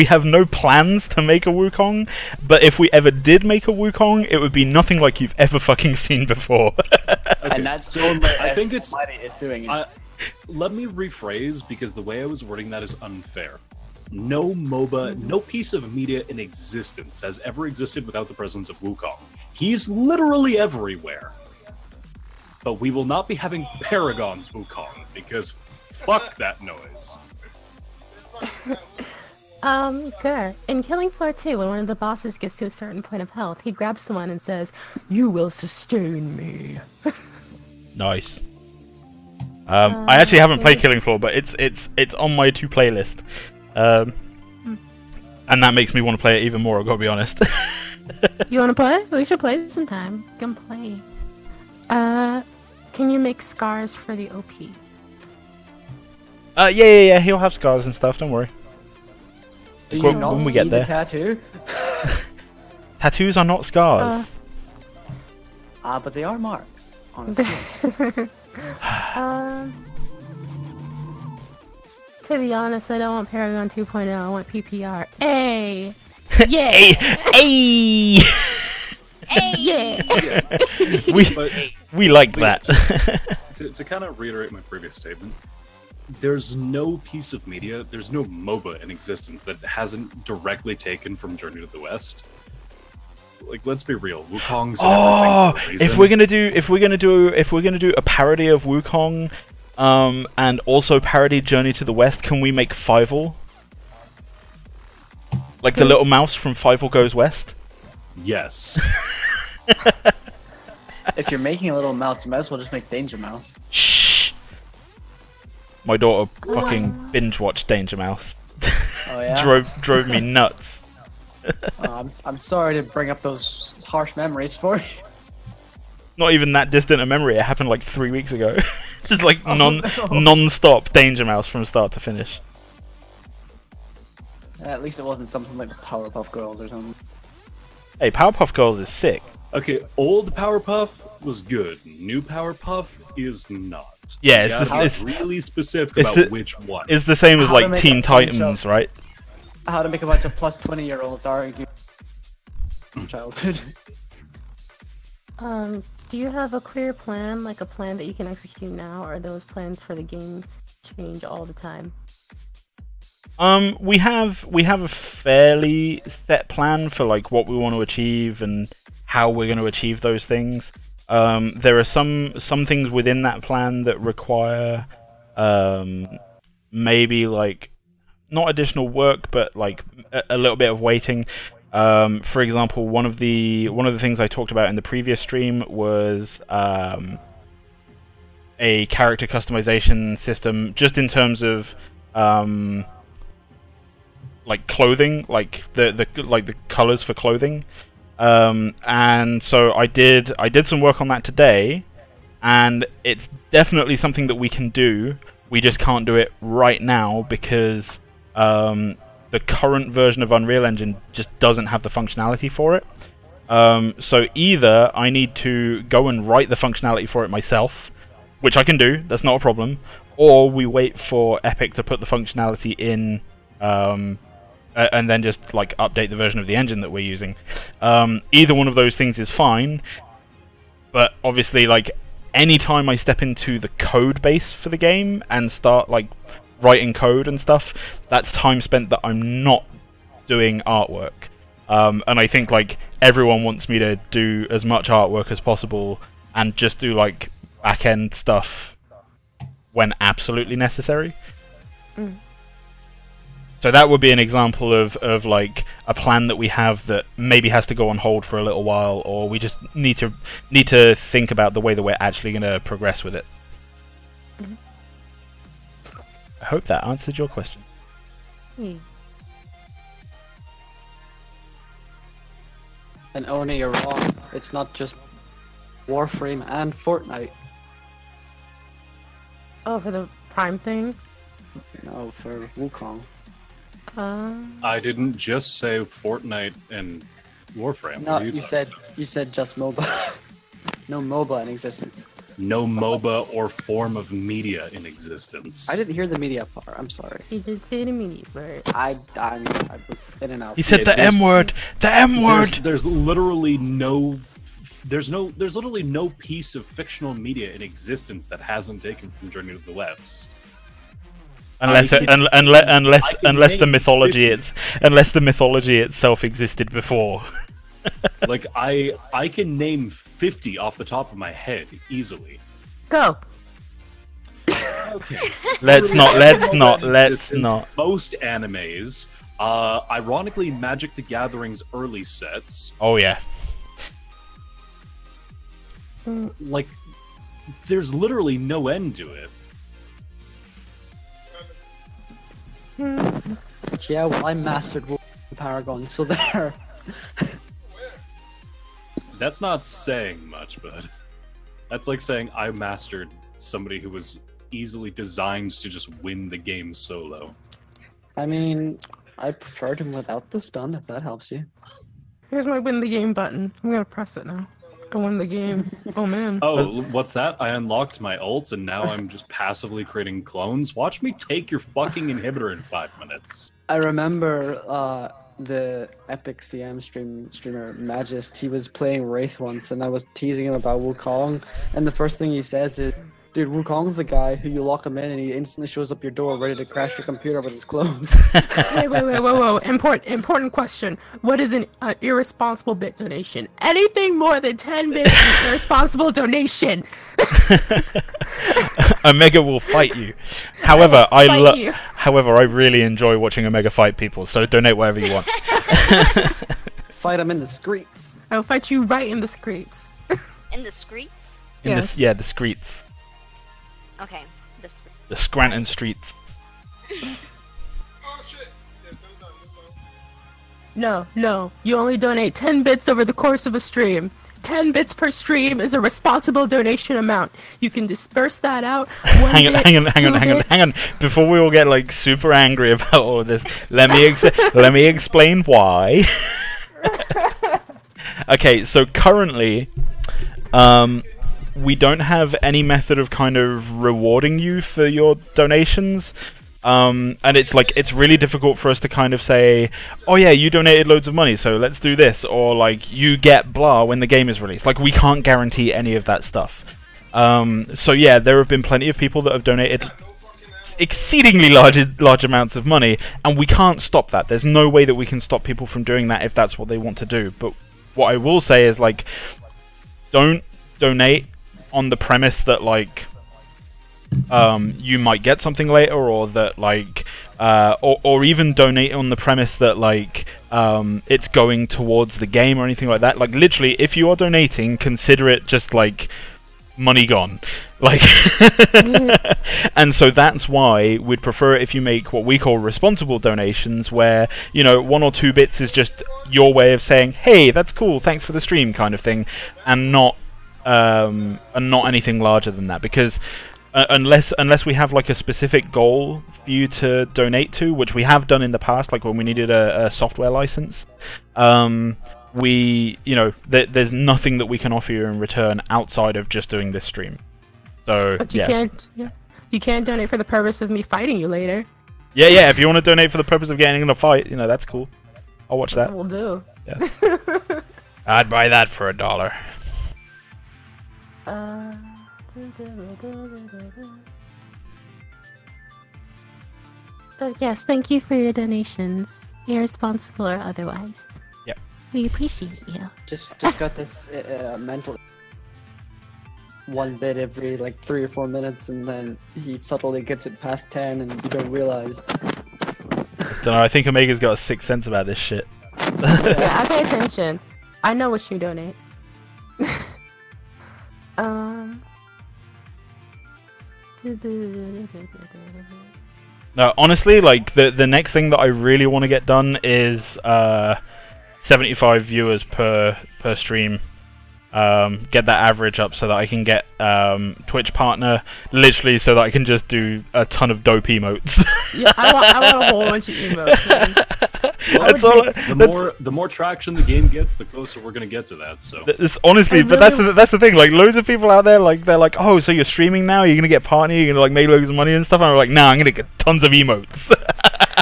have no plans to make a Wukong, but if we ever did make a Wukong, it would be nothing like you've ever fucking seen before. And that's so much. I think it's. It's doing it. Let me rephrase, because the way I was wording that is unfair. No MOBA, no piece of media in existence has ever existed without the presence of Wukong. He's literally everywhere. But we will not be having Paragon's Wukong, because fuck that noise. Good. In Killing Floor 2, when one of the bosses gets to a certain point of health, he grabs someone and says, "You will sustain me." Nice. I actually haven't played Killing Floor, but it's on my to-play list. And that makes me want to play it even more, I've got to be honest. You want to play? We should play sometime. We can play. Can you make scars for the OP? Yeah, he'll have scars and stuff, don't worry. Do you When not we see get the there. tattoo? Tattoos are not scars. But they are marks, honestly. To be honest, I don't want Paragon 2.0. I want PPR. Hey, yeah, Hey! yeah. we like that. To kind of reiterate my previous statement, there's no piece of media, there's no MOBA in existence that hasn't directly taken from Journey to the West. Like, let's be real, Wukong's everything for a reason. if we're gonna do a parody of Wukong, and also parody Journey to the West, can we make Fievel? Like the little mouse from Fievel Goes West? Yes. If you're making a little mouse, you might as well just make Danger Mouse. Shh! My daughter fucking binge watched Danger Mouse. Oh yeah? drove me nuts. I'm sorry to bring up those harsh memories for you. Not even that distant a memory, it happened like 3 weeks ago. Just like non-stop Danger Mouse from start to finish. At least it wasn't something like the Powerpuff Girls or something. Hey, Powerpuff Girls is sick. Okay, old Powerpuff was good. New Powerpuff is not. Yeah, You gotta be really specific it's about the- which one. It's the same as How to like make Teen a bunch Titans, of- right? How to make a bunch of plus 20-year-olds argue from childhood. Do you have a clear plan, like a plan that you can execute now, or are those plans for the game change all the time? We have a fairly set plan for like what we want to achieve and how we're going to achieve those things. There are some things within that plan that require maybe like not additional work, but like a little bit of waiting. For example, one of the things I talked about in the previous stream was a character customization system, just in terms of like clothing, like the colors for clothing. And so I did some work on that today, and it's definitely something that we can do. We just can't do it right now because the current version of Unreal Engine just doesn't have the functionality for it. So either I need to go and write the functionality for it myself, which I can do, that's not a problem, or we wait for Epic to put the functionality in, and then just like update the version of the engine that we're using. Either one of those things is fine, but obviously like anytime I step into the code base for the game and start like writing code and stuff, that's time spent that I'm not doing artwork. And I think like everyone wants me to do as much artwork as possible and just do like back-end stuff when absolutely necessary. So that would be an example of like a plan that we have that maybe has to go on hold for a little while, or we just need to think about the way that we're actually going to progress with it. I hope that answered your question. And Oni, you're wrong. It's not just Warframe and Fortnite. Oh, for the Prime thing? No, for Wukong. I didn't just say Fortnite and Warframe. No, What are you said just MOBA. No MOBA in existence. No MOBA or form of media in existence. I didn't hear the media part. I'm sorry. He did say to me, but I was in and out. He said Yeah, the M word. The M word. There's literally no literally no piece of fictional media in existence that hasn't taken from Journey to the West. Unless I can- unless the name mythology 50. unless the mythology itself existed before. Like I can name 50 off the top of my head easily. go! Okay. Let's not. Most animes, ironically, Magic the Gathering's early sets, Oh yeah. like, there's literally no end to it. Yeah, well, I mastered the Paragon. So there. That's not saying much, bud. That's like saying I mastered somebody who was easily designed to just win the game solo. I mean, I preferred him without the stun, if that helps you. Here's my win the game button. I'm gonna press it now. I won the game. Oh man. Oh, what's that? I unlocked my ults and now I'm just passively creating clones? Watch me take your fucking inhibitor in 5 minutes. I remember the Epic CM streamer Magist. He was playing Wraith once, and I was teasing him about Wukong, and the first thing he says is, "Dude, Wukong's the guy who you lock him in, and he instantly shows up your door ready to crash your computer with his clones." Wait, whoa. Important question. What is an irresponsible bit donation? Anything more than 10 bits is an irresponsible donation. Omega will fight you. However, I really enjoy watching Omega fight people, so donate whatever you want. Fight him in the streets. I'll fight you right in the streets. In the streets? Yes. The streets. Okay, The Scranton streets. No. You only donate 10 bits over the course of a stream. 10 bits per stream is a responsible donation amount. You can disperse that out. Hang on. Before we all get like super angry about all of this, let me explain why. Okay, so currently, we don't have any method of kind of rewarding you for your donations. And it's really difficult for us to kind of say, oh yeah, you donated loads of money, so let's do this, or like you get blah when the game is released. Like we can't guarantee any of that stuff. So yeah, there have been plenty of people that have donated exceedingly large amounts of money, and we can't stop that. There's no way that we can stop people from doing that if that's what they want to do. But what I will say is like, don't donate on the premise that like you might get something later, or that like or even donate on the premise that like it's going towards the game or anything like that. Like literally, if you are donating, consider it just like money gone, like. And so that's why we'd prefer it if you make what we call responsible donations, where 1 or 2 bits is just your way of saying, hey, that's cool, thanks for the stream, kind of thing, and not anything larger than that. Because unless we have like a specific goal for you to donate to, which we have done in the past, like when we needed a software license, there's nothing that we can offer you in return outside of just doing this stream. So but you can't donate for the purpose of me fighting you later. Yeah. If you want to donate for the purpose of getting in a fight, that's cool. I'll watch that. We'll do. Yeah. I'd buy that for $1. But yes, thank you for your donations, irresponsible or otherwise. Yep. We appreciate you. Just got this mental 1 bit every like 3 or 4 minutes, and then he subtly gets it past 10, and you don't realize. Don't know. I think Omega's got a sixth sense about this shit. Yeah, I pay attention. I know what you donate. No, honestly, like the next thing that I really want to get done is 75 viewers per stream. Get that average up so that I can get Twitch partner, literally, so that I can just do a ton of dope emotes. Yeah, I want a whole bunch of emotes, man. The more traction the game gets, the closer we're gonna get to that. So honestly, but that's the thing. Like loads of people out there, like they're like, oh, so you're streaming now? You're gonna get partner? You're gonna like make loads of money and stuff? And I'm like, nah, I'm gonna get tons of emotes.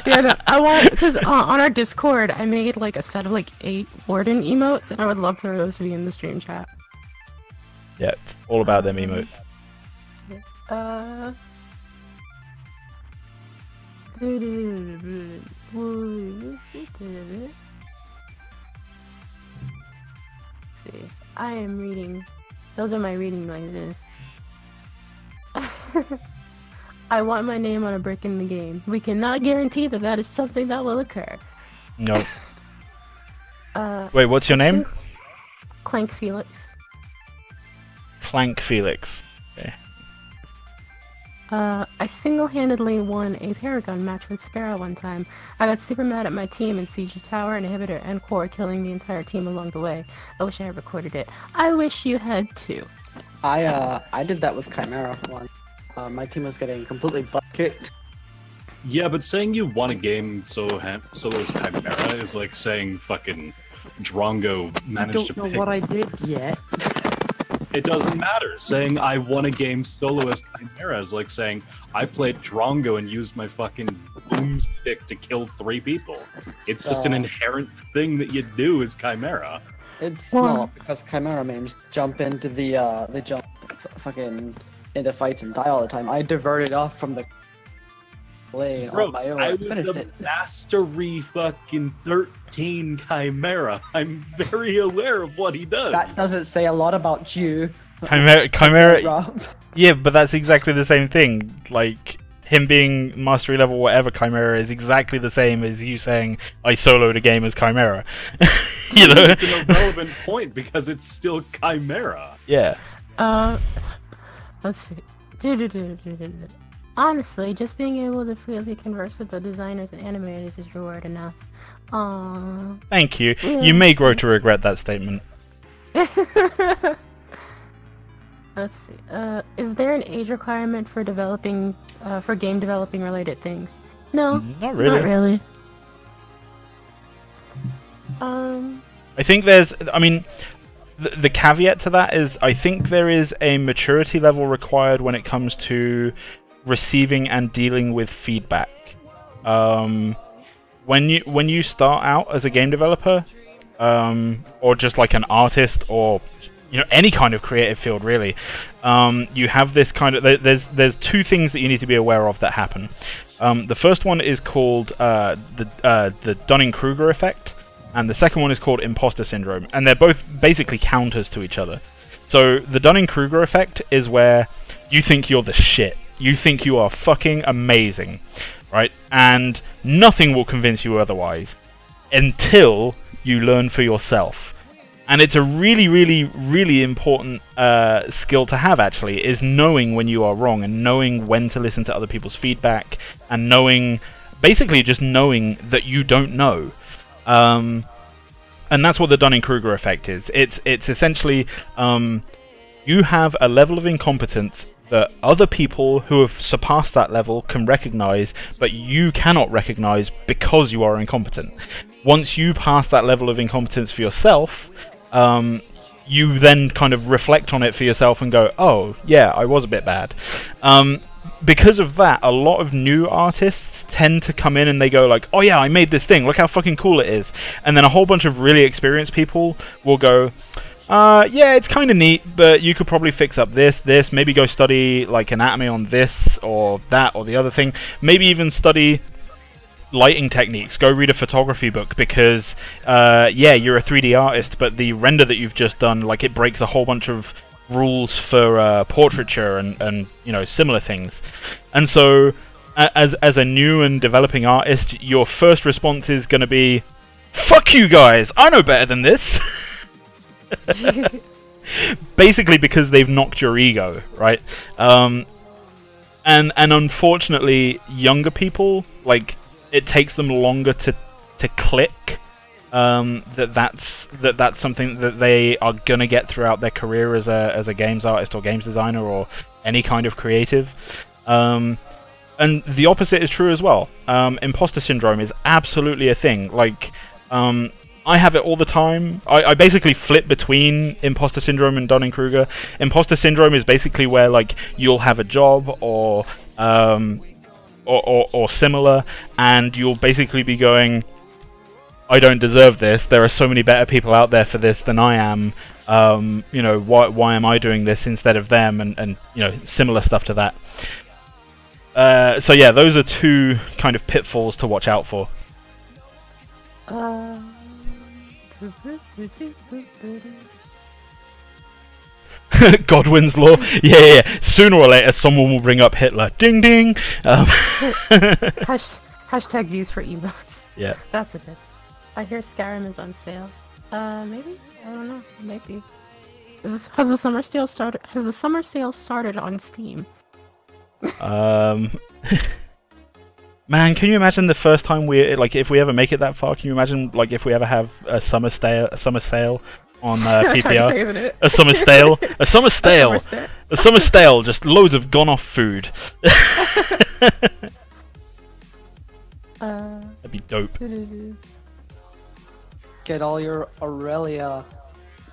Yeah, no, I want, because on our Discord, I made like a set of like 8 Warden emotes, and I would love for those to be in the stream chat. Yeah, it's all about them emotes. See, I am reading. Those are my reading noises. I want my name on a brick in the game. We cannot guarantee that that is something that will occur. No. Wait, what's your name? Clank Felix. Clank Felix. Okay. I single-handedly won a Paragon match with Sparrow one time. I got super mad at my team and sieged a tower, inhibitor, and core, killing the entire team along the way. I wish I had recorded it. I wish you had too. I did that with Chimera once. My team was getting completely butt kicked. Yeah, but saying you won a game solo as Chimera is like saying fucking Drongo managed to I don't know pick... what I did yet. It doesn't matter. Saying I won a game solo as Chimera is like saying I played Drongo and used my fucking boomstick to kill 3 people. It's just an inherent thing that you do as Chimera. It's not, because Chimera memes jump into they jump fucking into fights and die all the time. I diverted off from the lane Bro, on my own. I and was finished a it. mastery fucking 13 Chimera. I'm very aware of what he does. That doesn't say a lot about you. Chimera. Rob. Yeah, but that's exactly the same thing. Like, him being mastery level whatever Chimera is exactly the same as you saying, I soloed a game as Chimera. You know? It's an irrelevant point because it's still Chimera. Yeah. Let's see. Honestly, just being able to freely converse with the designers and animators is reward enough. Aww. Thank you. Yeah, You may grow to thanks. regret that statement. Let's see. Is there an age requirement for developing, for game developing related things? No, Not really. not really. I think I mean, the caveat to that is I think there is a maturity level required when it comes to receiving and dealing with feedback. When you start out as a game developer, or just like an artist, or any kind of creative field really, you have this kind of there's 2 things that you need to be aware of that happen. The first one is called the Dunning-Kruger effect, and the second one is called imposter syndrome, and they're both basically counters to each other. So the Dunning-Kruger effect is where you think you're the shit. You think you are fucking amazing, right? And nothing will convince you otherwise until you learn for yourself. And it's a really, really, really important skill to have, actually, is knowing when you are wrong and knowing when to listen to other people's feedback and basically just knowing that you don't know. And that's what the Dunning-Kruger effect is. It's essentially you have a level of incompetence that other people who have surpassed that level can recognize, but you cannot recognize because you are incompetent. Once you pass that level of incompetence for yourself, you then kind of reflect on it for yourself and go, oh, yeah, I was a bit bad. Because of that, a lot of new artists tend to come in and they go like, oh yeah, I made this thing, look how fucking cool it is. And then a whole bunch of really experienced people will go, yeah, it's kind of neat, but you could probably fix up this, maybe go study like anatomy on this or that or the other thing. Maybe even study lighting techniques, go read a photography book, because yeah, you're a 3D artist, but the render that you've just done, like, it breaks a whole bunch of rules for portraiture and similar things. And so as a new and developing artist, your first response is going to be, fuck you guys, I know better than this. Basically because they've knocked your ego, right? And unfortunately, younger people, like, it takes them longer to click that's something that they are gonna get throughout their career as a games artist or games designer or any kind of creative. And the opposite is true as well. Imposter syndrome is absolutely a thing. Like, I have it all the time. I basically flip between imposter syndrome and Dunning-Kruger. Imposter syndrome is basically where, like, you'll have a job or similar, and you'll basically be going, I don't deserve this. There are so many better people out there for this than I am. Why am I doing this instead of them? And similar stuff to that. So yeah, those are 2 kind of pitfalls to watch out for. Godwin's law. Yeah. Sooner or later, someone will bring up Hitler. Ding ding. Hashtag views for emotes. Yeah. That's a bit. I hear Skyrim is on sale. Maybe? I don't know. Maybe. Has the summer sale started? Has the summer sale started on Steam? Man, can you imagine the first time we like if we ever make it that far? Can you imagine like if we ever have a summer sale on That's hard to PPR? say, isn't it? A summer stale, a summer stale, a summer stale. Just loads of gone off food. That'd be dope. Get all your Aurelia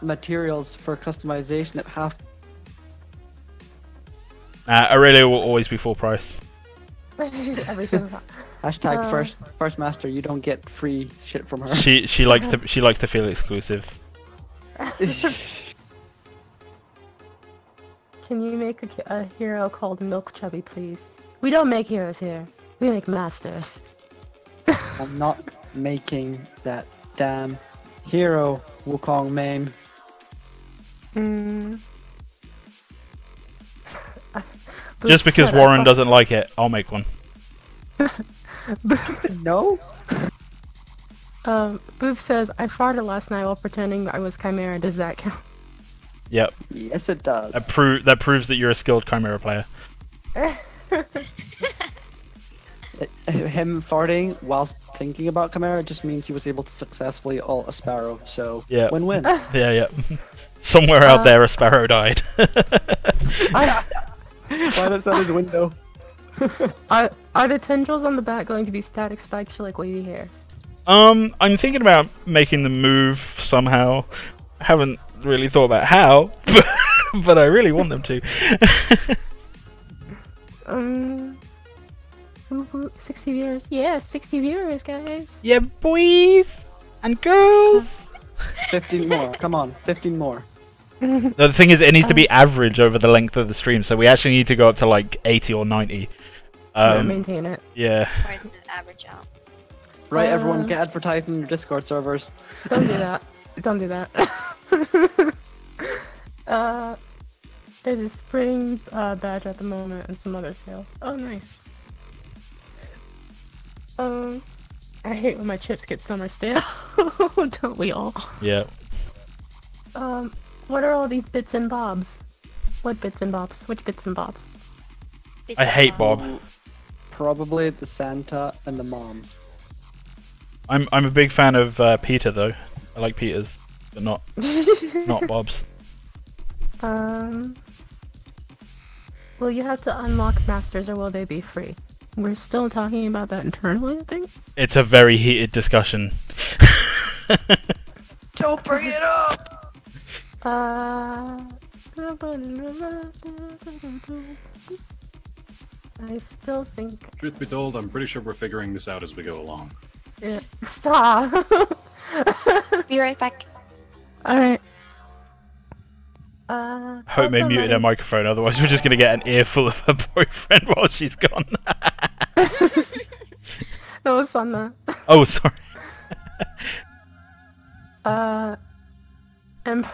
materials for customization at half. Aurelia will always be full price. Everything. Hashtag first master. You don't get free shit from her. She likes to feel exclusive. Can you make a hero called Milk Chubby, please? We don't make heroes here. We make masters. I'm not making that damn hero Wukong main. Just because Warren doesn't like it, I'll make one. No? Boof says, I farted last night while pretending I was Chimera. Does that count? Yep. Yes, it does. That proves that you're a skilled Chimera player. Him farting whilst thinking about Chimera just means he was able to successfully ult a Sparrow, so Yeah. win-win. Yeah. Somewhere out there, a sparrow died. Right outside his window. Are the tendrils on the back going to be static spikes or like wavy hairs? I'm thinking about making them move somehow. I haven't really thought about how, but I really want them to. 60 viewers. Yeah, 60 viewers, guys. Yeah, boys and girls. 15 more. Come on, 15 more. The thing is, it needs to be average over the length of the stream, so we actually need to go up to like 80 or 90. Maintain it. Yeah. Or it's an average out. Right, everyone, get advertised in your Discord servers. Don't do that. Don't do that. There's a spring badge at the moment and some other sales. Oh, nice. I hate when my chips get summer stale. Don't we all? Yeah. What are all these bits and bobs? What bits and bobs? Which bits and bobs? I hate Bob. Probably the Santa and the mom. I'm a big fan of Peter though. I like Peter's, but not Bob's. Will you have to unlock masters or will they be free? We're still talking about that internally, I think. It's a very heated discussion. Don't bring it up! I still think. Truth be told, I'm pretty sure we're figuring this out as we go along. Yeah. Stop! Be right back. Alright. Hope May muted her microphone, otherwise we're just gonna get an earful of her boyfriend while she's gone. That was on the. Oh, sorry. And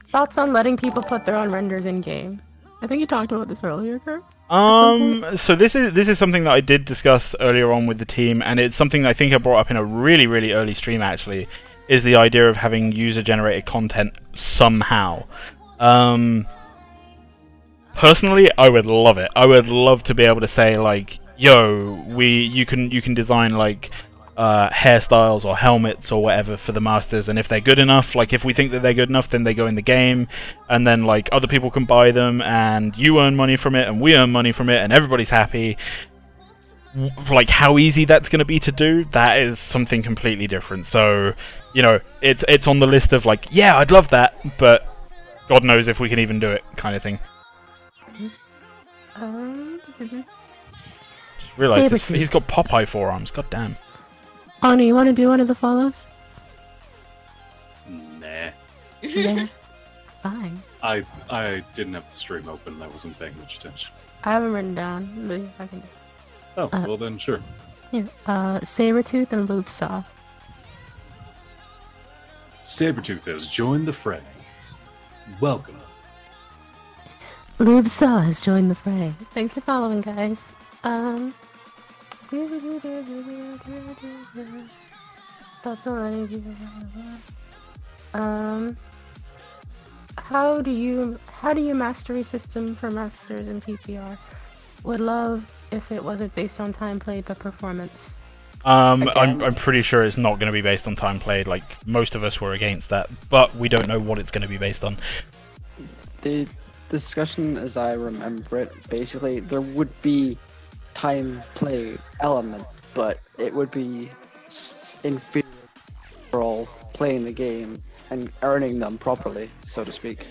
thoughts on letting people put their own renders in game? I think you talked about this earlier, Kurt. So this is something that I did discuss earlier on with the team, and it's something I think I brought up in a really early stream actually, is the idea of having user-generated content somehow. Personally, I would love it. I would love to be able to say like, yo, you can design like hairstyles or helmets or whatever for the masters, and if they're good enough, like if we think that they're good enough, then they go in the game, and then like other people can buy them, and you earn money from it, and we earn money from it, and everybody's happy. Like how easy that's going to be to do, that is something completely different. So, you know, it's on the list of like, yeah, I'd love that, but God knows if we can even do it, kind of thing. Realize he's got Popeye forearms. God damn. Ani, you want to do one of the follows? Nah. Yeah. Fine. I didn't have the stream open. I wasn't paying much attention. I haven't written down, but I can. Oh, well then, sure. Yeah. Sabretooth and Loopsaw. Sabretooth has joined the fray. Welcome. Loopsaw has joined the fray. Thanks for following, guys. That's already. How do you mastery system for masters in PPR? Would love if it wasn't based on time played but performance. Again. I'm pretty sure it's not going to be based on time played. Like most of us were against that, but we don't know what it's going to be based on. The discussion, as I remember it, basically there would be time play element, but it would be inferior overall playing the game and earning them properly, so to speak.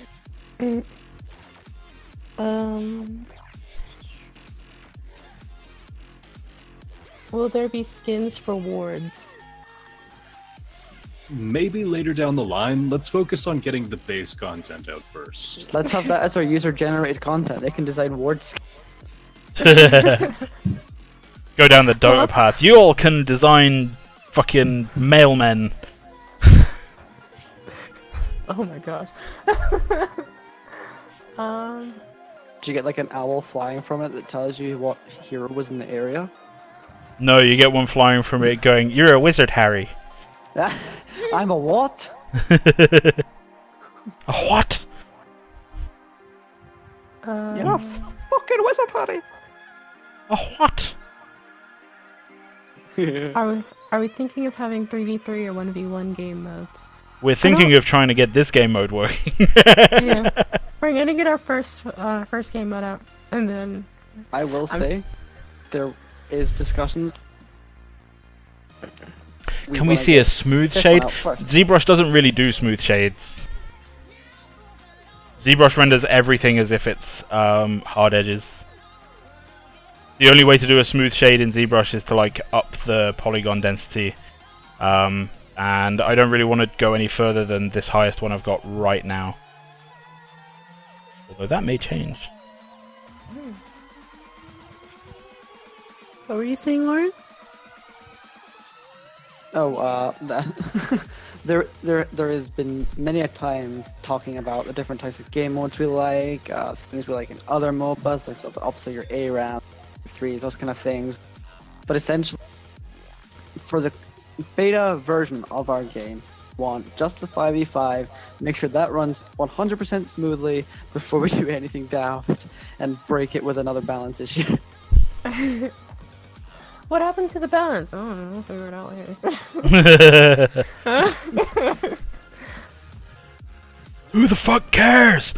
Will there be skins for wards? Maybe later down the line, let's focus on getting the base content out first. Let's have that as our user-generated content. They can design wards. Go down the Dota path. You all can design fucking mailmen. Oh my gosh. Do you get like an owl flying from it that tells you what hero was in the area? No, you get one flying from it going, "You're a wizard, Harry." I'm a what? A what? You're a fucking wizard, Harry. A what? Are we thinking of having 3v3 or 1v1 game modes? We're thinking of trying to get this game mode working. Yeah. We're gonna get our first game mode out, and then I will say, there is discussions. Can we see a smooth shade? ZBrush doesn't really do smooth shades. ZBrush renders everything as if it's hard edges. The only way to do a smooth shade in ZBrush is to like up the polygon density, and I don't really want to go any further than this highest one I've got right now. Although that may change. what were you saying, Lauren? Oh, there has been many a time talking about the different types of game modes we like, things we like in other MOBAs, like obviously your ARAM, 3s, those kind of things. But essentially, for the beta version of our game, we want just the 5v5, make sure that runs 100% smoothly before we do anything daft and break it with another balance issue. What happened to the balance? I don't know. We'll figure it out later. Who the fuck cares?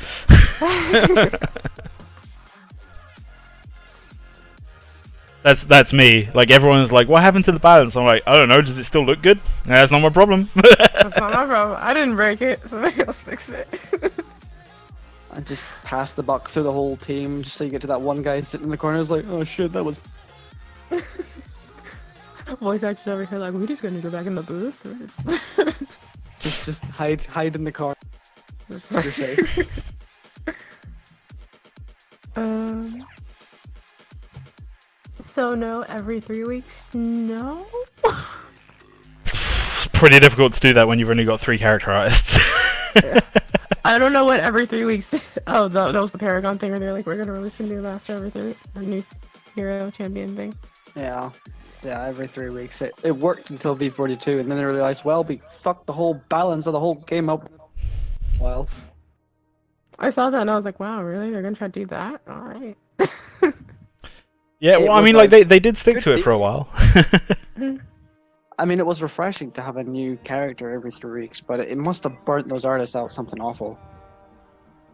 That's me. Like everyone's like, what happened to the balance? I'm like, I don't know. Does it still look good? That's not my problem. That's not my problem. I didn't break it. Somebody else fix it. I just pass the buck through the whole team just so you get to that one guy sitting in the corner who's like, oh shit, that was... Voice actors over here like, we're just gonna go back in the booth? just hide in the car. You're safe. So no, every 3 weeks? No? It's pretty difficult to do that when you've only got 3 character artists. I don't know what every 3 weeks. Oh, that was the Paragon thing where they're like, we're gonna release a new master every 3 weeks, a new hero champion thing. Yeah, every 3 weeks. It worked until V42, and then they realized, well, we fucked the whole balance of the whole game up. Well, I saw that and I was like, wow, really? They're gonna try to do that? Alright. Yeah, well, I mean, like they did stick to it for a while. I mean, it was refreshing to have a new character every 3 weeks, but it must have burnt those artists out something awful.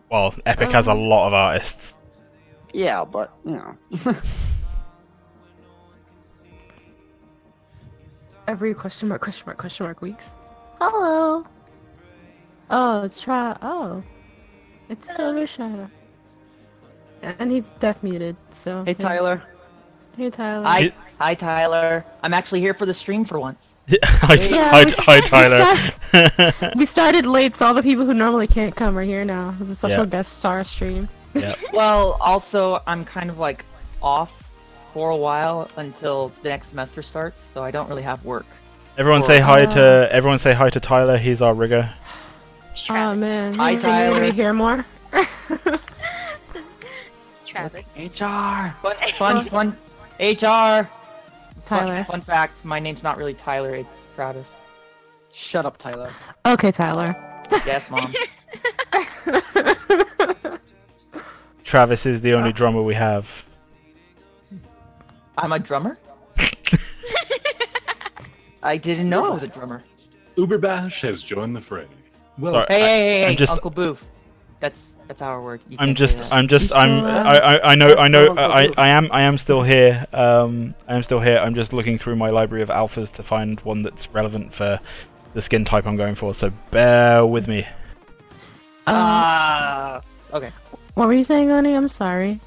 Well, Epic has a lot of artists. Yeah, but, you know. Every question mark weeks. Hello! Oh, it's Silver Shadow. And he's deaf muted, so... Hey, Tyler. Hey, Tyler. Hi, Tyler. I'm actually here for the stream for once. Hi, Tyler. We started late, so all the people who normally can't come are here now. It's a special guest star stream. Yeah. Well, also, I'm kind of like off for a while until the next semester starts, so I don't really have work. Everyone say hi to Tyler. He's our rigger. Oh man, Hi, can you Tyler. let me hear more? Travis. HR! Fun. HR! Tyler. Fun fact, my name's not really Tyler, it's Travis. Shut up, Tyler. Okay, Tyler. Yes, Mom. Travis is the only drummer we have. I'm a drummer? I didn't know I was a drummer. Uberbash has joined the fray. Well, Sorry, Hey, I'm just- Uncle Boof. That's our word. You I'm can't say just, that. I'm just, So I'm, that's- I know, that's I know, not Uncle Boof. I am still here. I am still here. I'm just looking through my library of alphas to find one that's relevant for the skin type I'm going for. So bear with me. Okay. What were you saying, Oni? I'm sorry.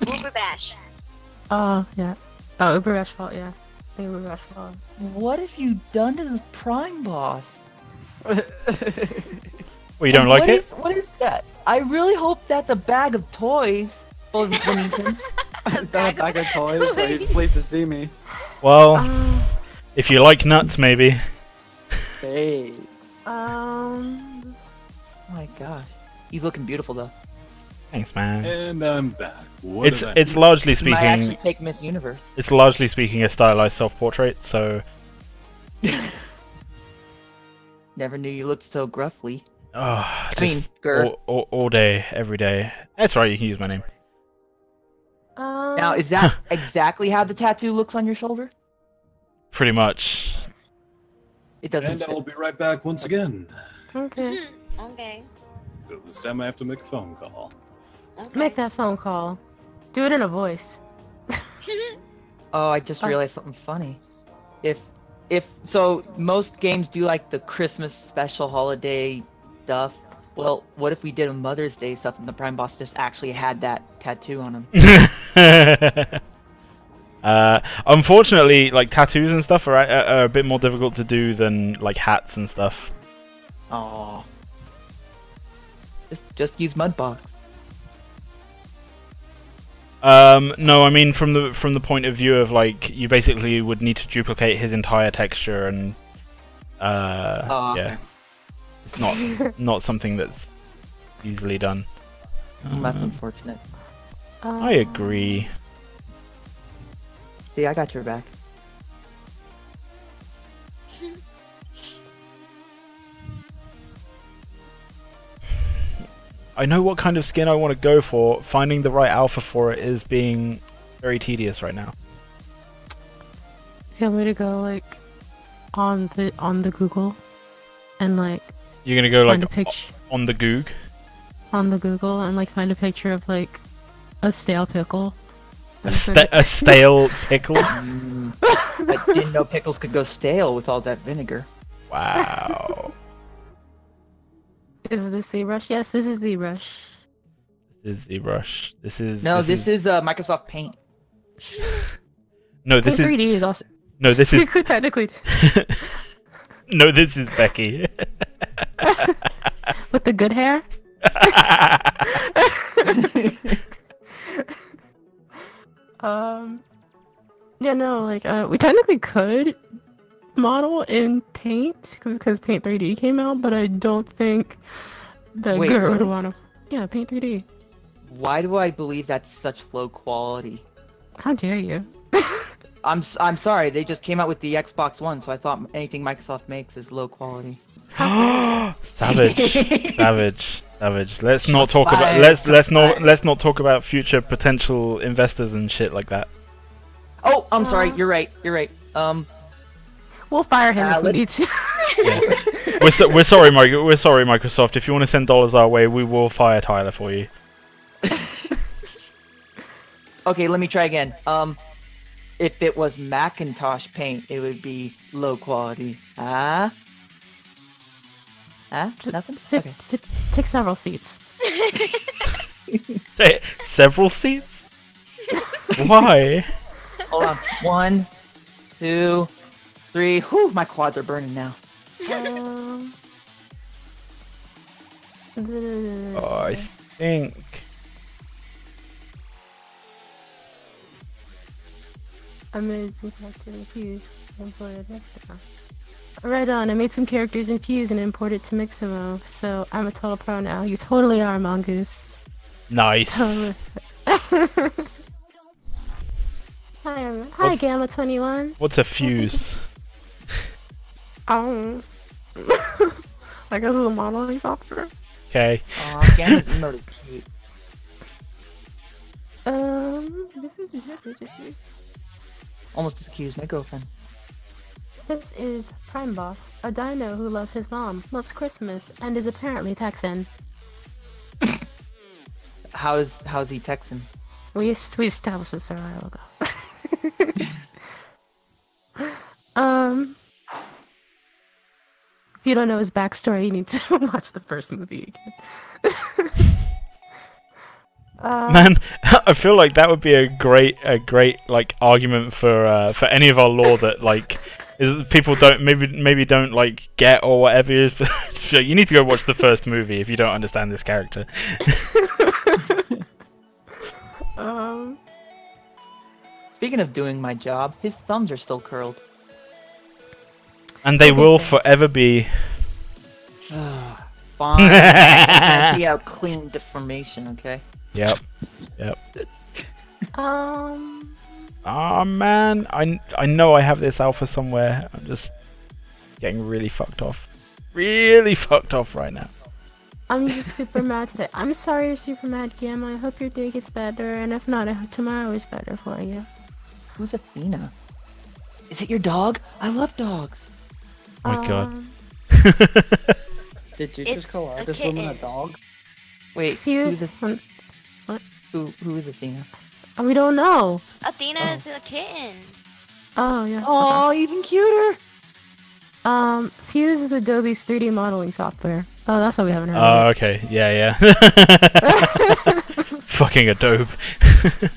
Uberbash. Oh, yeah. Oh, Uber fault, yeah. I think Uber fault. What have you done to the Prime Boss? Well, you don't like it? What is that? I really hope that's a bag of toys. Oh, Remington. Is that a bag of toys? Or he's pleased to see me. Well, if you like nuts, maybe. Hey. Um, Oh my gosh. He's looking beautiful though. Thanks, man. and I'm back. What It's event? it's largely He might actually speaking, take Miss Universe. it's largely speaking a stylized self-portrait. So, Never knew you looked so gruffly. oh, I mean, just Gur. all day, every day. That's right. You can use my name. Now, is that exactly how the tattoo looks on your shoulder? Pretty much. It doesn't And fit. I'll be right back once again. okay. Okay. But this time I have to make a phone call. Okay. Make that phone call. Do it in a voice. Oh, I just realized something funny. If so, most games do like the Christmas special holiday stuff. Well, what if we did a Mother's Day stuff and the Prime Boss just actually had that tattoo on him? Unfortunately, like tattoos and stuff are a bit more difficult to do than like hats and stuff. Oh. Just use Mudbox. No, I mean from the point of view of like you basically would need to duplicate his entire texture and Oh, yeah, okay. it's not something that's easily done. That's unfortunate. I agree. See, I got your back. I know what kind of skin I want to go for. Finding the right alpha for it is being very tedious right now. Do you want me to go like on the Google and like You're gonna go find like a picture on the Goog. on the Google and like find a picture of like a stale pickle. A stale pickle. I didn't know pickles could go stale with all that vinegar. Wow. Is this ZBrush? Yes, this is ZBrush. This is ZBrush. This is No, this is Microsoft Paint. no, this Paint is 3D is also. no, this We is could technically no, this is Becky. with the good hair. Yeah, no, like we technically could model in Paint because Paint 3D came out, but I don't think the Wait, girl would really? want to. Yeah, Paint 3D. Why do I believe that's such low quality? How dare you? I'm sorry, they just came out with the Xbox One, so I thought anything Microsoft makes is low quality. Savage, savage. Let's not talk about fired, let's not talk about future potential investors and shit like that. Oh, I'm sorry, you're right. We'll fire him if we let's- need to. Yeah. We're sorry, Microsoft. If you want to send dollars our way, we will fire Tyler for you. Okay, let me try again. If it was Macintosh Paint, it would be low quality. Nothing? Sit, Okay. sit, take several seats. Several seats? Why? Hold on. 1, 2, 3. Whew, my quads are burning now. Oh, I think. I made some characters in Fuse. Right on, I made some characters in Fuse and imported to Mixamo, so I'm a total pro now. You totally are, Mongoose. Nice. Totally. Hi, Gamma 21. What's a fuse? I guess it's a modeling software. Okay. Aw, Gamma's emote is cute. Almost as cute as my girlfriend. This is Prime Boss, a dino who loves his mom, loves Christmas, and is apparently Texan. How's he Texan? We established this a while ago. If you don't know his backstory, you need to watch the first movie again. Man, I feel like that would be a great like argument for any of our lore that like is people don't maybe don't like get or whatever. So you need to go watch the first movie if you don't understand this character. Speaking of doing my job, his thumbs are still curled. And they will forever be. Fine. I see how clean deformation, okay? Yep. Oh man, I know I have this alpha somewhere. I'm just getting really fucked off. Really fucked off right now. I'm just super mad today. I'm sorry you're super mad, Gamma. I hope your day gets better, and if not, I hope tomorrow is better for you. Who's Athena? Is it your dog? I love dogs. Oh my god. Did you It's just call a this woman a kitten. dog? Wait, You- who is Athena? We don't know. Athena is a kitten. Oh yeah. Oh, even cuter. Fuse is Adobe's 3D modeling software. Oh, that's why we haven't heard Oh, of okay. Yeah. Fucking Adobe. it.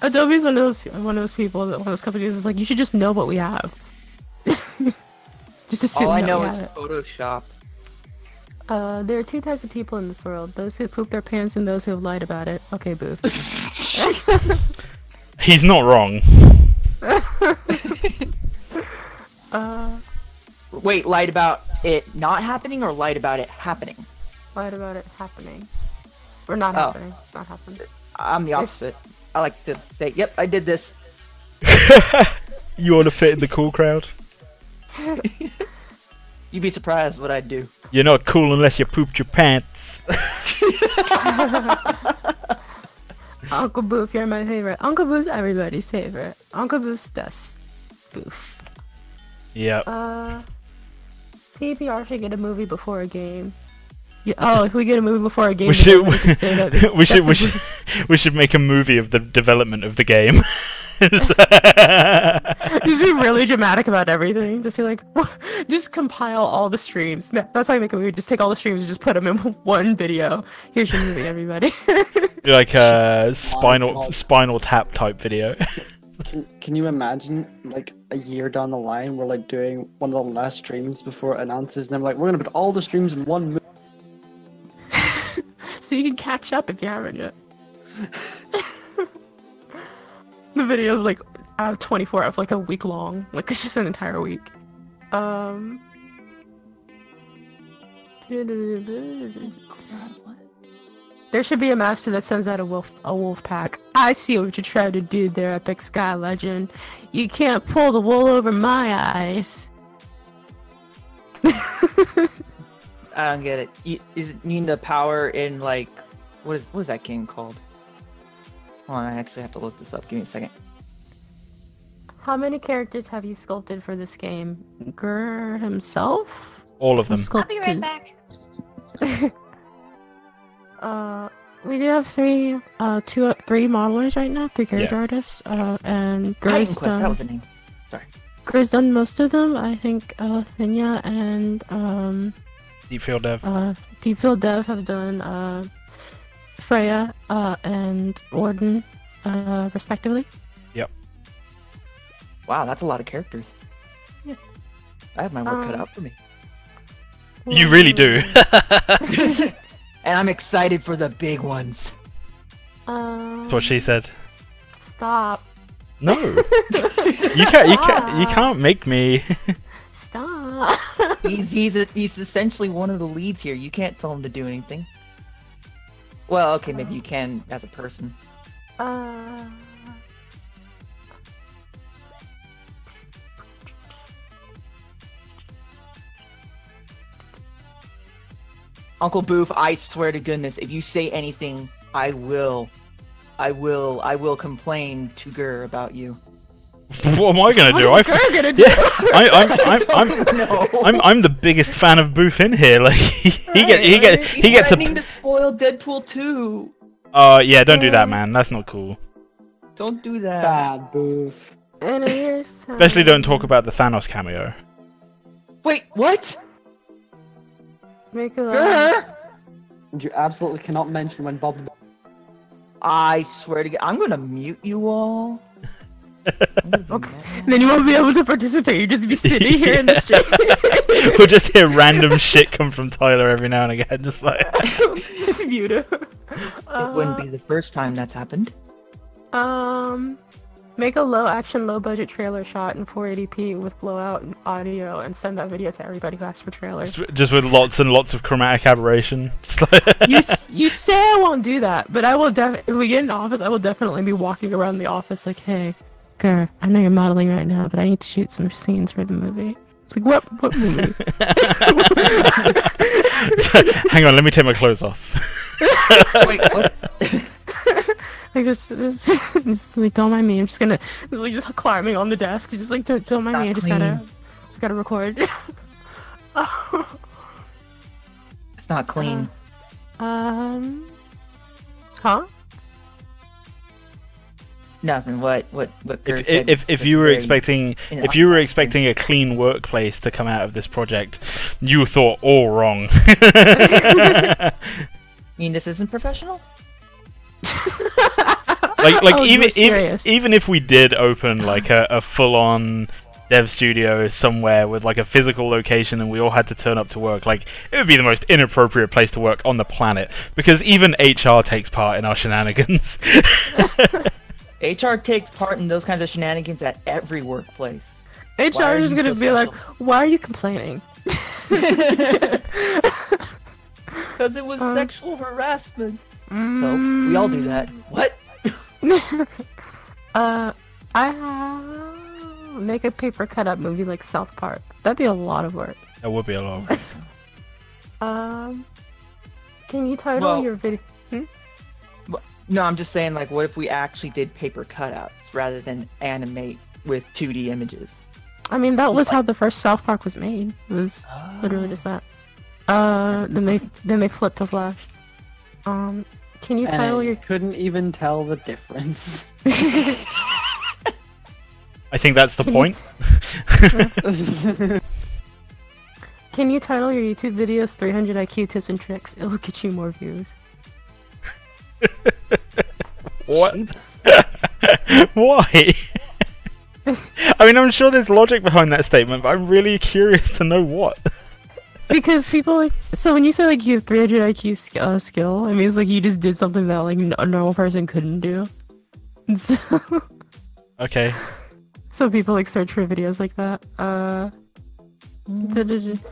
Adobe's one of those people that one of those companies is like, you should just know what we have. Just assume All I that know we is have it. Photoshop. There are two types of people in this world: those who poop their pants and those who have lied about it. Okay, boof. He's not wrong. Wait, lied about it not happening or lied about it happening? Lied about it happening. Or not Oh. happening. It's not happening. I'm the opposite. I like to say, yep, I did this. You want to fit in the cool crowd? You'd be surprised what I'd do. You're not cool unless you pooped your pants. Uncle Boof, you're my favorite. Uncle Boof's everybody's favorite. Uncle Boof's best. Boof. Yep. PBR should get a movie before a game. Yeah, oh, if we get a movie before a game, We should. then can say that We should make a movie of the development of the game. Just be really dramatic about everything. Just say like, just compile all the streams. That's how you make a movie. Just take all the streams and just put them in one video. Here's your movie, everybody. Like a spinal tap type video. Can you imagine, like, a year down the line, we're, like, doing one of the last streams before it announces, and I'm like, we're gonna put all the streams in one movie. So you can catch up if you haven't yet. The video's, like, out of 24 of, like, a week long. Like, it's just an entire week. There should be a master that sends out a wolf pack. I see what you tried to do there, Epic Sky Legend. You can't pull the wool over my eyes. I don't get it. Is it mean the power in like what is that game called? Hold on, I actually have to look this up. Give me a second. How many characters have you sculpted for this game? Grr himself? All of them. I'll be right back. We do have three modelers right now, three character artists, and Titan Grr's Quest, that was the done. name. Sorry. Grr's done most of them. I think Thinya and Deep Field Dev. Deep Field Dev have done Freya and Warden, respectively. Yep. Wow, that's a lot of characters. Yeah. I have my work cut out for me. You really do. And I'm excited for the big ones. That's what she said. Stop. No. You can't make me. Stop. He's essentially one of the leads here. You can't tell him to do anything. Well, okay, maybe you can as a person. Uncle Boof, I swear to goodness, if you say anything, I will I will complain to Gur about you. What am I gonna do? What is Gur gonna do? I'm the biggest fan of Booth in here. Like he gets threatening to spoil Deadpool 2. Yeah, don't do that, man. That's not cool. Don't do that. Bad booth. Especially don't talk about the Thanos cameo. Wait, what? Make a Gur? And you absolutely cannot mention when Bob. I swear to God, I'm gonna mute you all. Okay. Then you won't be able to participate. You'll just be sitting here in the street. We'll just hear random shit come from Tyler every now and again, just like. Just mute him. It wouldn't be the first time that's happened. Make a low action, low budget trailer shot in 480p with blowout audio and send that video to everybody who asks for trailers. Just with lots and lots of chromatic aberration. You say I won't do that, but I will if we get in office, I will definitely be walking around the office like, hey, Gur, I know you're modeling right now, but I need to shoot some scenes for the movie. It's like, what movie? Hang on, let me take my clothes off. Wait, what? Like just like don't mind me. I'm just gonna like just climbing on the desk. Just like don't mind me. I just gotta record. It's not clean. Huh? Nothing. What Gur said If was you were very expecting innocuous. a clean workplace to come out of this project, you thought all wrong. You mean this isn't professional? like Oh, you're serious. even if we did open like a full-on dev studio somewhere with like a physical location and we all had to turn up to work, like it would be the most inappropriate place to work on the planet, because even HR takes part in our shenanigans. HR takes part in those kinds of shenanigans at every workplace. HR is you gonna so be like, special? why are you complaining? Because it was sexual harassment. So we all do that. What? Make a paper cutout movie like South Park. That'd be a lot of work. That would be a lot of work. Can you title your video? No, I'm just saying, like, what if we actually did paper cutouts rather than animate with 2D images? I mean, that was how the first South Park was made. It was literally just that. Then they flipped to Flash. Can you title your? Couldn't even tell the difference. I think that's the point. Can you title your YouTube videos 300 IQ tips and tricks? It'll get you more views. What? Why? I mean, I'm sure there's logic behind that statement, but I'm really curious to know what. Because people like, so when you say like you have 300 IQ skill, it means like you just did something that like a normal person couldn't do. So, Okay. so people like search for videos like that.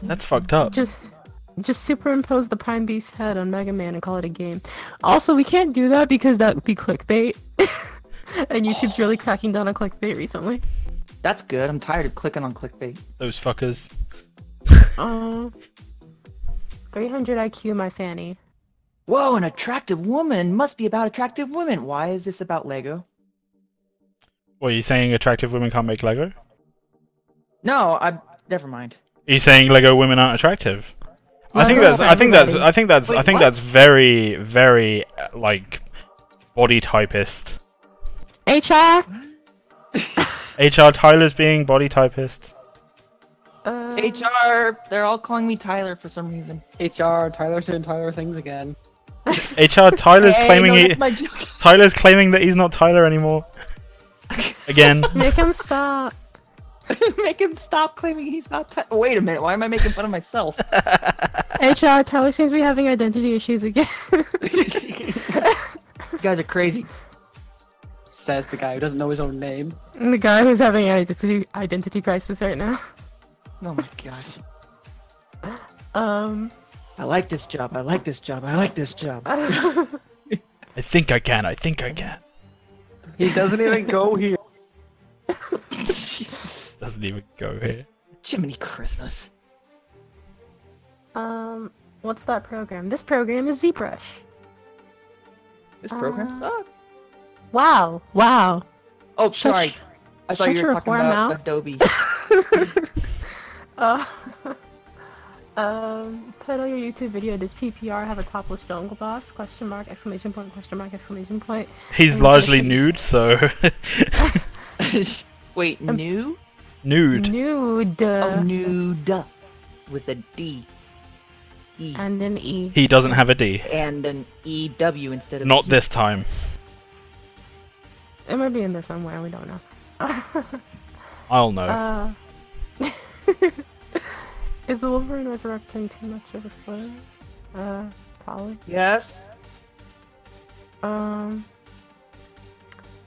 That's fucked up. Just superimpose the Prime Beast head on Mega Man and call it a game. Also, we can't do that because that would be clickbait. And YouTube's really cracking down on clickbait recently. That's good. I'm tired of clicking on clickbait. Those fuckers. 300 IQ, my fanny. Whoa, an attractive woman must be about attractive women. Why is this about Lego? What, are you saying attractive women can't make Lego? No, never mind. Are you saying Lego women aren't attractive? I think Lego's that's very, very like body typist. HR. HR Tyler's being body typist. HR, they're all calling me Tyler for some reason. HR, Tyler's doing Tyler things again. HR Tyler's claiming no, that's my joke. Tyler's claiming that he's not Tyler anymore. Again. Make him stop. Make him stop claiming he's not Tyler. Wait a minute, why am I making fun of myself? HR, Tyler seems to be having identity issues again. You guys are crazy. Says the guy who doesn't know his own name. The guy who's having an identity crisis right now. Oh my gosh. I like this job. I like this job. I like this job. I think I can. He doesn't even go here. Doesn't even go here. Jiminy Christmas. What's that program? This program is ZBrush. This program sucks. Wow. Wow. Oh, Shut sorry. sh- I thought shut you were your talking whore about mouth. Adobe. uh, title your YouTube video. Does PPR have a topless jungle boss? Question mark, exclamation point, question mark, exclamation point. He's And largely finish- nude, so Wait, new? nude. Nude. Oh, nude. With a D. E. And an E. He doesn't have a D. And an EW instead of Not E. this time. It might be in there somewhere, we don't know. I'll know. Is the Wolverine resurrecting too much of a spoiler? Probably. Yes. At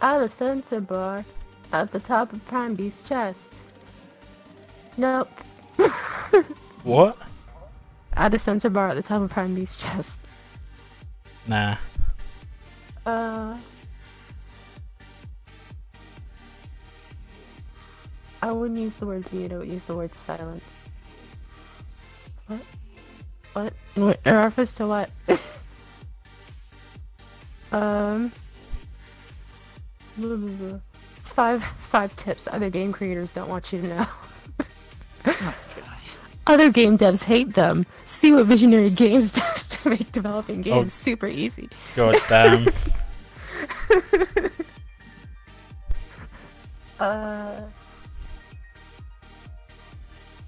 the center bar, at the top of Prime Beast's chest. Nope. What? At the center bar at the top of Prime Beast's chest. Nah. I wouldn't use the word mute, I would use the word silence. What? What? In reference to what? Five tips other game creators don't want you to know. Oh, gosh. Other game devs hate them. See what Visionary Games does to make developing games super easy. God damn.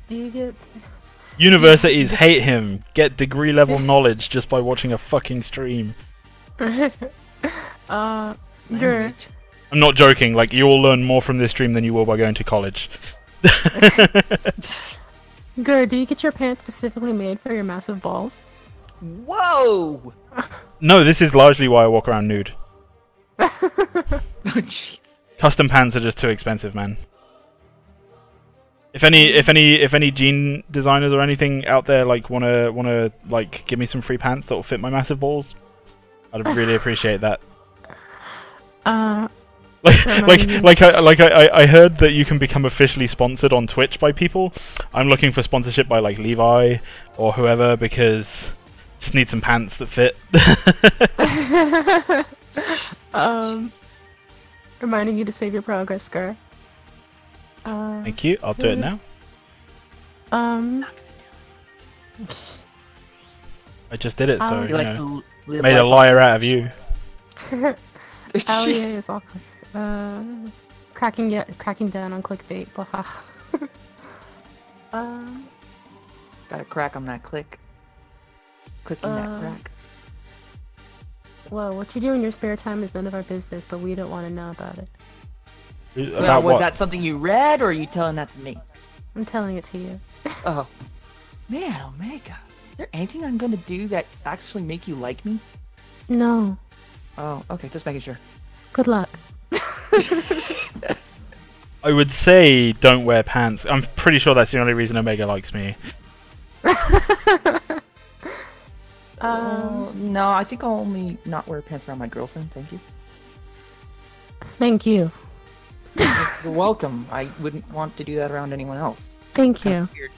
Do you get... Universities hate him. Get degree level knowledge just by watching a fucking stream. Grr. Language. I'm not joking, like, you will learn more from this stream than you will by going to college. Grr, do you get your pants specifically made for your massive balls? Whoa! No, this is largely why I walk around nude. Oh, jeez. Custom pants are just too expensive, man. If any jean designers or anything out there like wanna like give me some free pants that'll fit my massive balls, I'd really appreciate that. I heard that you can become officially sponsored on Twitch by people. I'm looking for sponsorship by like Levi or whoever because just need some pants that fit. Reminding you to save your progress, Grr. Thank you. I'll do it now. Um. I just did it, so You you like know, to live made a life liar out of you. Alia is all cracking down on clickbait. Blah. Got a crack on that click. Clicking that crack. Well, what you do in your spare time is none of our business, but we don't want to know about it. Now, About was what? that something you read, or are you telling that to me? I'm telling it to you. Oh. Man, Omega. Is there anything I'm gonna do that actually make you like me? No. Oh, okay, just making sure. Good luck. I would say don't wear pants. I'm pretty sure that's the only reason Omega likes me. No, I think I'll only not wear pants around my girlfriend, thank you. Thank you. You're welcome. I wouldn't want to do that around anyone else. Thank you. Weird.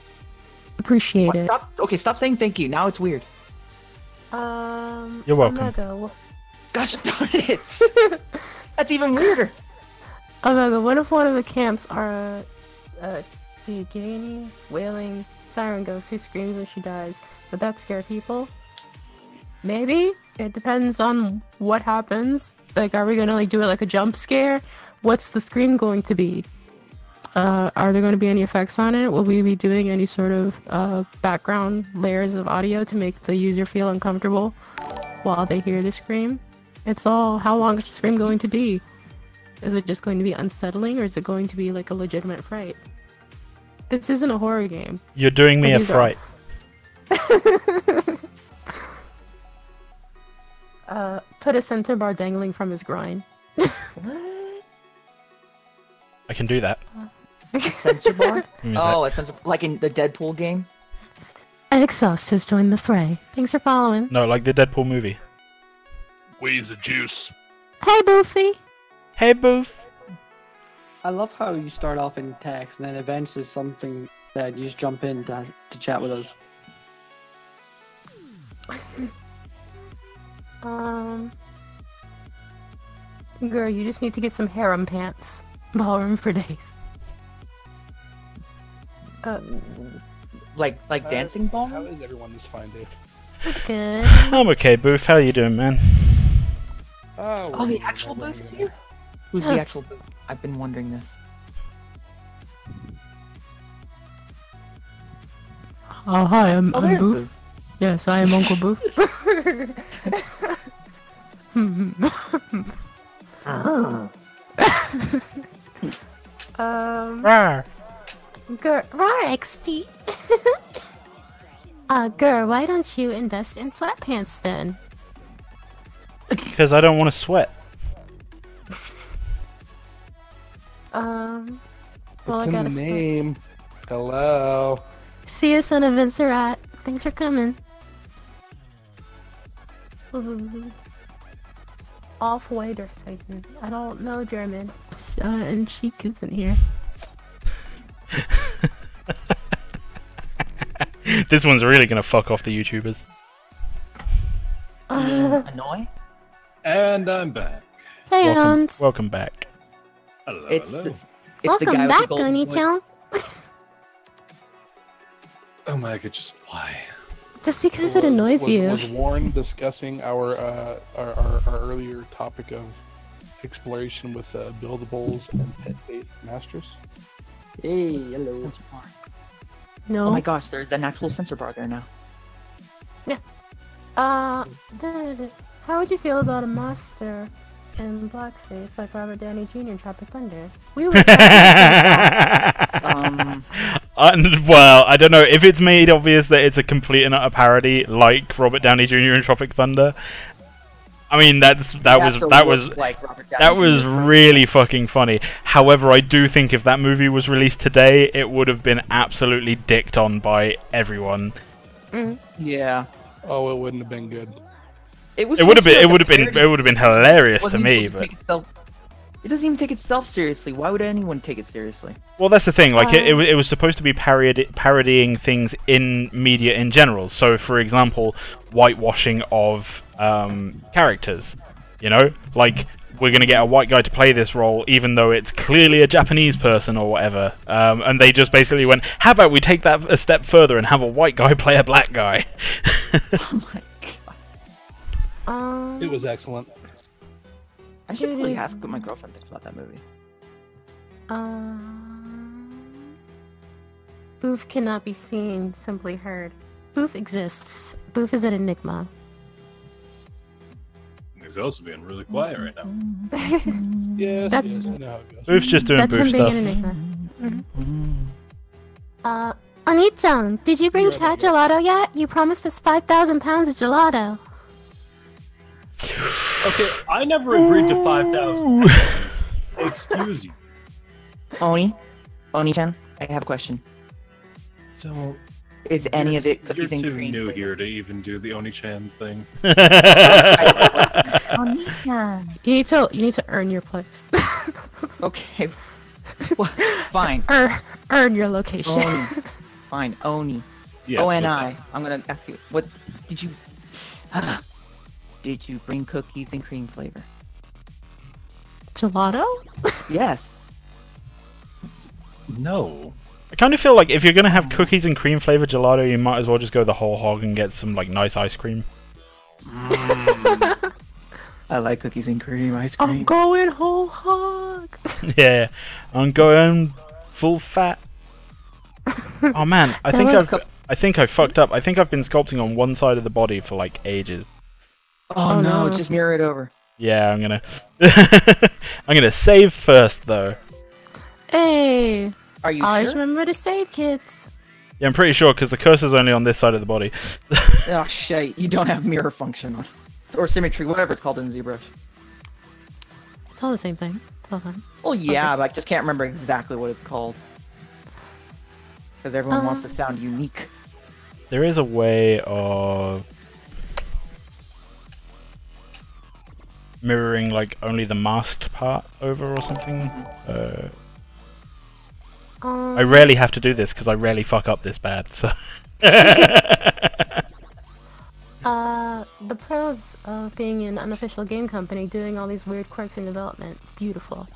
Appreciate it. Stop saying thank you. Now it's weird. You're welcome. Omega, Gosh darn it! That's even weirder. Omega, what if one of the camps are do you get any wailing siren ghost who screams when she dies? Would that scare people? Maybe. It depends on what happens. Like, are we gonna like do it like a jump scare? What's the scream going to be? Are there going to be any effects on it? Will we be doing any sort of background layers of audio to make the user feel uncomfortable while they hear the scream? It's all, how long is the scream going to be? Is it just going to be unsettling, or is it going to be like a legitimate fright? This isn't a horror game. You're doing me a These are- fright. Put a center bar dangling from his groin. I can do that. Sensor bar? Give me a Oh, sec. a sensor, like in the Deadpool game? Exhaust has joined the fray. Thanks for following. No, like the Deadpool movie. Wheeze the juice. Hey, Boofy! Hey, Boof. I love how you start off in text and then eventually something that you just jump in to chat with us. Girl, you just need to get some harem pants. Ballroom for days. Like dancing ball? How is everyone this fine day? Good. I'm okay, Booth. How you doing, man? Oh, the actual booth is here? Who's the actual booth? I've been wondering this. Oh, hi, I'm there's Booth. Yes, I am Uncle Booth. Girl, XT. Girl, why don't you invest in sweatpants then? Because I don't want to sweat. Well, It's I in gotta the name. Hello. See you, son of Vincerat. Thanks for coming. Off-white or Satan. I don't know German. And Sheik isn't here. This one's really gonna fuck off the YouTubers. Annoy? And I'm back. Hey, Welcome, Hans. welcome back. Hello, It's hello. the guy Welcome with back, the golden voice. Gunny-chan. Oh my god, just why? Just because it annoys you. Was Warren discussing our earlier topic of exploration with buildables and pet-based masters? Hey, hello. No. Oh my gosh, there's an actual sensor bar there now. How would you feel about a master in blackface like Robert Downey Jr. in Tropic Thunder? We were Well, I don't know if it's made obvious that it's a complete and utter parody, like Robert Downey Jr. in Tropic Thunder. I mean, that was really fucking funny. However, I do think if that movie was released today, it would have been absolutely dicked on by everyone. Yeah. Oh, it wouldn't have been good. It was. It would have been hilarious to me, but it doesn't even take itself seriously. Why would anyone take it seriously? well, that's the thing. Like, it was supposed to be parodying things in media in general. So, for example, whitewashing of characters. You know, like we're gonna get a white guy to play this role, even though it's clearly a Japanese person or whatever. And they just basically went, "How about we take that a step further and have a white guy play a black guy?" Oh my god. It was excellent. I should really ask what my girlfriend thinks about that movie. Booth cannot be seen, simply heard. Booth exists. Booth is an enigma. He's also being really quiet right now. Yes, That's- yes, I know how it goes. Booth's just doing That's him Booth being stuff. an enigma. Oni-chan, did you bring Chad gelato yet? You promised us 5,000 pounds of gelato. Okay, I never agreed to 5,000. Excuse you. Oni-chan, I have a question. So, Is any of it you're cookies and too cream? new here to even do the Oni-chan thing. You need to earn your place. Okay. Well, fine. Earn your location. Oni. Fine. Oni. Yes, what's O-N-I. up? I'm gonna ask you. What did you? Did you bring cookies and cream flavor? Gelato? Yes. No. I kind of feel like if you're gonna have cookies and cream flavored gelato, you might as well just go the whole hog and get some like nice ice cream. I like cookies and cream ice I'm cream. going whole hog. Yeah, I'm going full fat. Oh man, I think I fucked up. I think I've been sculpting on one side of the body for like ages. Oh no, no. just mirror it over. Yeah, I'm gonna I'm gonna save first though. Hey, Are you always sure? remember to save, kids. Yeah, I'm pretty sure because the cursor's only on this side of the body. Oh shit, you don't have mirror function on. Or symmetry, whatever it's called in ZBrush. It's all the same thing. It's all fine. Well, yeah, but I just can't remember exactly what it's called. Because everyone wants to sound unique. There is a way of mirroring like only the masked part over or something. I rarely have to do this because I rarely fuck up this bad. So The the pros of being an unofficial game company doing all these weird quirks in development. It's beautiful.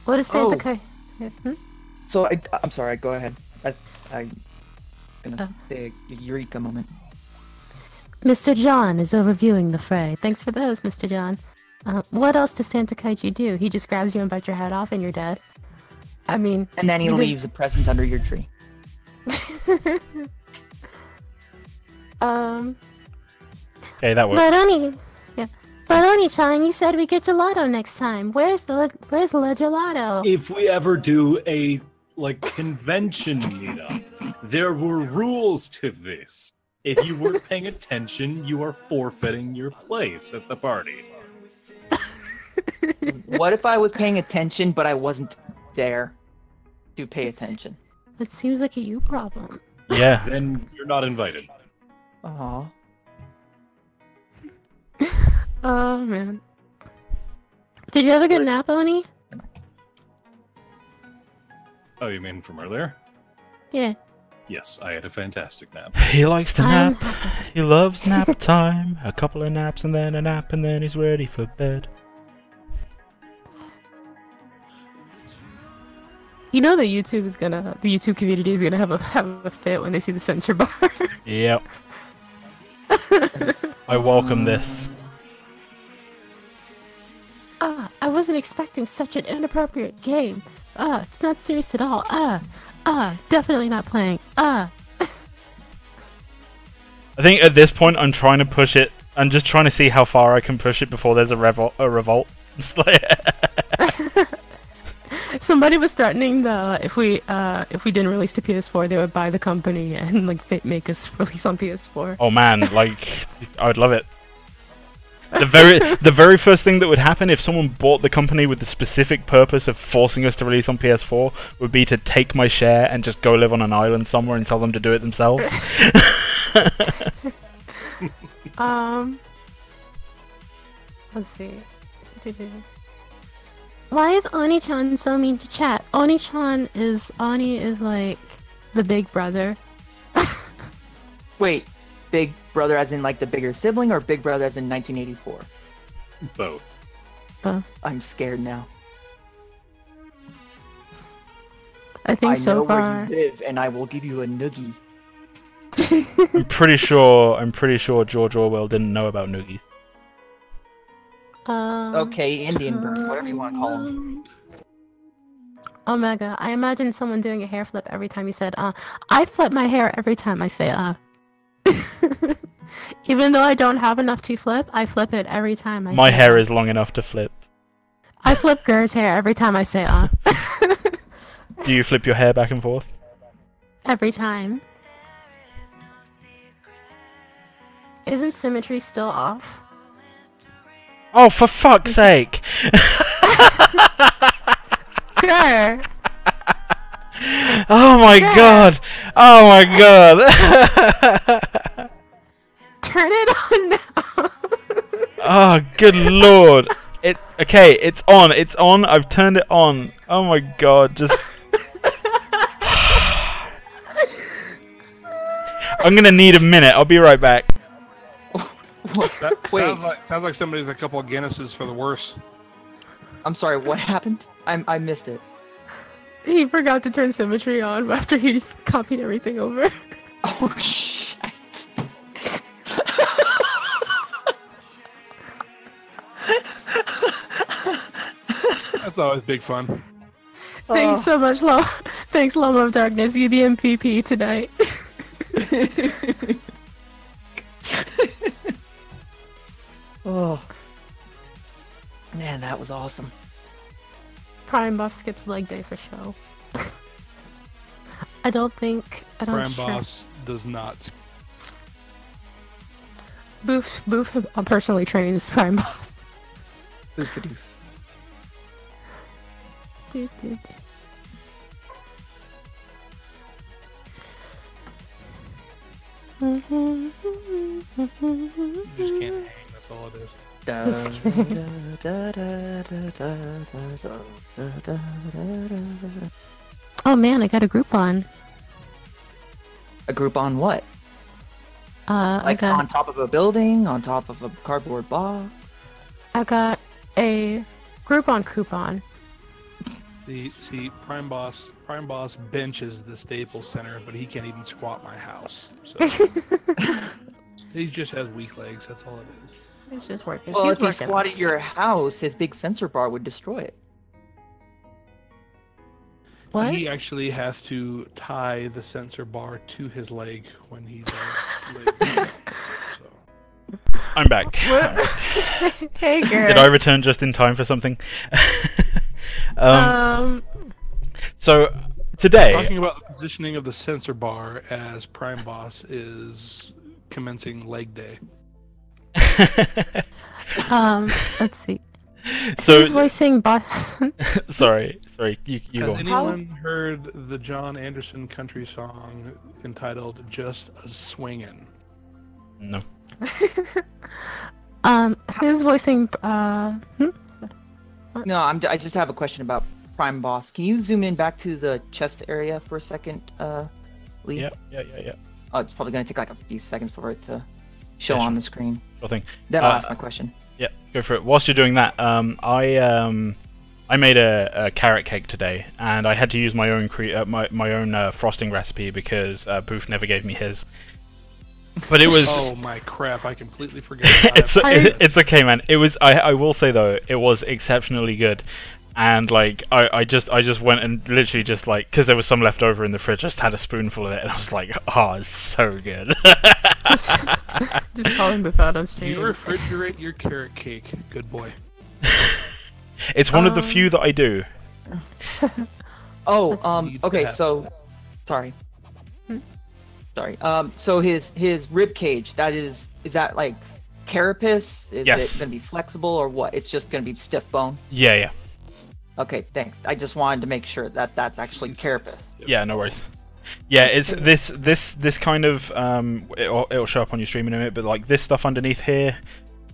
What is Santa Kai? Hmm? So I'm sorry. Go ahead. I'm gonna say a Eureka moment. Mr. John is overviewing the fray. Thanks for those, Mr. John. What else does Santa Kaiju do? He just grabs you and bites your head off and you're dead. I mean... And then he leaves a present under your tree. Okay, that works. But Oni-chan, you said we get gelato next time. Where's the gelato? If we ever do a convention meetup, there were rules to this. If you weren't paying attention, you are forfeiting your place at the party. What if I was paying attention, but I wasn't there to pay attention? It seems like a you problem. Yeah. Then you're not invited. Aw. Oh, man. Did you have a good nap, Oni? Oh, you mean from earlier? Yeah. Yes, I had a fantastic nap. He likes to nap. He loves nap time. A couple of naps and then a nap and then he's ready for bed. You know that the YouTube community is gonna have a fit when they see the censor bar. Yep. I welcome this. I wasn't expecting such an inappropriate game. It's not serious at all. Definitely not playing. I think at this point I'm trying to push it. I'm just trying to see how far I can push it before there's a revolt. It's like Somebody was threatening if we didn't release the PS4, they would buy the company and make us release on PS4. Oh man, I would love it. The very first thing that would happen if someone bought the company with the specific purpose of forcing us to release on PS4 would be to take my share and just go live on an island somewhere and tell them to do it themselves. Let's see. Why is Oni-chan so mean to chat? Oni is like the big brother. Wait, big brother as in like the bigger sibling, or big brother as in 1984? Both. I'm scared now. I think so know far. where you live, and I will give you a noogie. I'm pretty sure George Orwell didn't know about noogies. Okay, Indian birds, whatever you want to call them. Omega, I imagine someone doing a hair flip every time you said I flip my hair every time I say Even though I don't have enough to flip, I flip it every time I say My hair is long enough to flip. I flip Gur's hair every time I say Do you flip your hair back and forth? Every time. Isn't symmetry still off? Oh, for fuck's sake! Gur! Oh my god! Oh my god! Turn it on now! Oh, good lord! Okay, it's on. It's on. I've turned it on. Oh my god! Just. I'm gonna need a minute. I'll be right back. Sounds like somebody's a couple of Guinnesses for the worse. I'm sorry, what happened? I missed it. He forgot to turn symmetry on after he copied everything over. Oh shit. That's always big fun. Thanks so much, Thanks, Loma of Darkness. You the MVP tonight. Oh. Man, that was awesome. Prime Boss skips leg day for show. I don't Prime Boss does not. Boof personally trains Prime Boss. Boof-a-doof. You just can't hang, that's all it is. Oh man, I got a Groupon. A Groupon what? I Like got on top of a building, on top of a cardboard box. I got a Groupon coupon. See, Prime Boss benches the Staples Center, but he can't even squat my house. So he just has weak legs. That's all it is. It's just working. Well, He's if he working. squatted your house, his big sensor bar would destroy it. What? He actually has to tie the sensor bar to his leg when he does leg. So. I'm back. Hey, Garrett. Did I return just in time for something? So today, Talking about the positioning of the sensor bar as Prime Boss is commencing leg day. Let's see. so Who's voicing Boss? sorry, you go Has on. anyone heard the John Anderson country song entitled "Just a Swingin'"? No. Who's voicing? No, I just have a question about Prime Boss. Can you zoom in back to the chest area for a second, Lee? Yeah. Oh, it's probably gonna take like a few seconds for it to show Yeah, on sure. the screen. Sure thing. Then I'll ask my question. Yeah, go for it. Whilst you're doing that, I made a carrot cake today, and I had to use my own my own frosting recipe because Booth never gave me his. But it was. Oh my crap! I completely forgot. It's okay, man. It was. I will say though, it was exceptionally good, and like I just went and literally just like because there was some left over in the fridge, just had a spoonful of it, and I was like, oh, it's so good. just calling Booth out on You stream. refrigerate your carrot cake, good boy. It's one of the few that I do. Oh, Needs to okay, happen. so sorry. Sorry. So his rib cage, is that like carapace? Is Yes. it gonna be flexible or what? It's just gonna be stiff bone. Yeah. Okay, thanks. I just wanted to make sure that that's actually carapace. Yeah, no worries. Yeah, it's this kind of it'll show up on your stream in a minute, but like this stuff underneath here,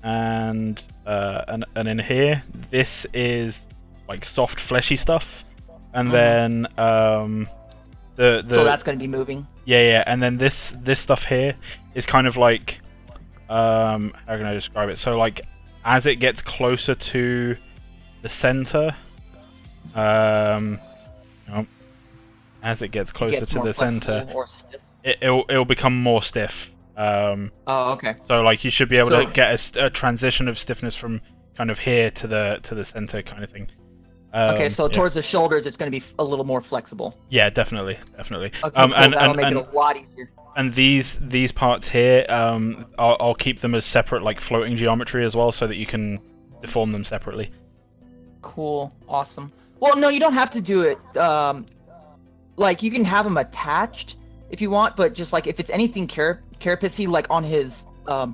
and in here, this is like soft fleshy stuff, and then the So that's gonna be moving. yeah, and then this stuff here is kind of like how can I describe it? So like as it gets closer to the center, as it gets closer Gets to more the center, flexible or stiff. it'll become more stiff. Oh, okay. So like you should be able So- to get a transition of stiffness from kind of here to the center kind of thing. Okay, so yeah. towards the shoulders, it's going to be a little more flexible. Yeah, definitely. Okay, cool. And That'll make it a lot easier. and these parts here, I'll keep them as separate like floating geometry as well, so that you can deform them separately. Cool, awesome. Well, no, you don't have to do it. Like you can have them attached if you want, but just like if it's anything carapacey, like on his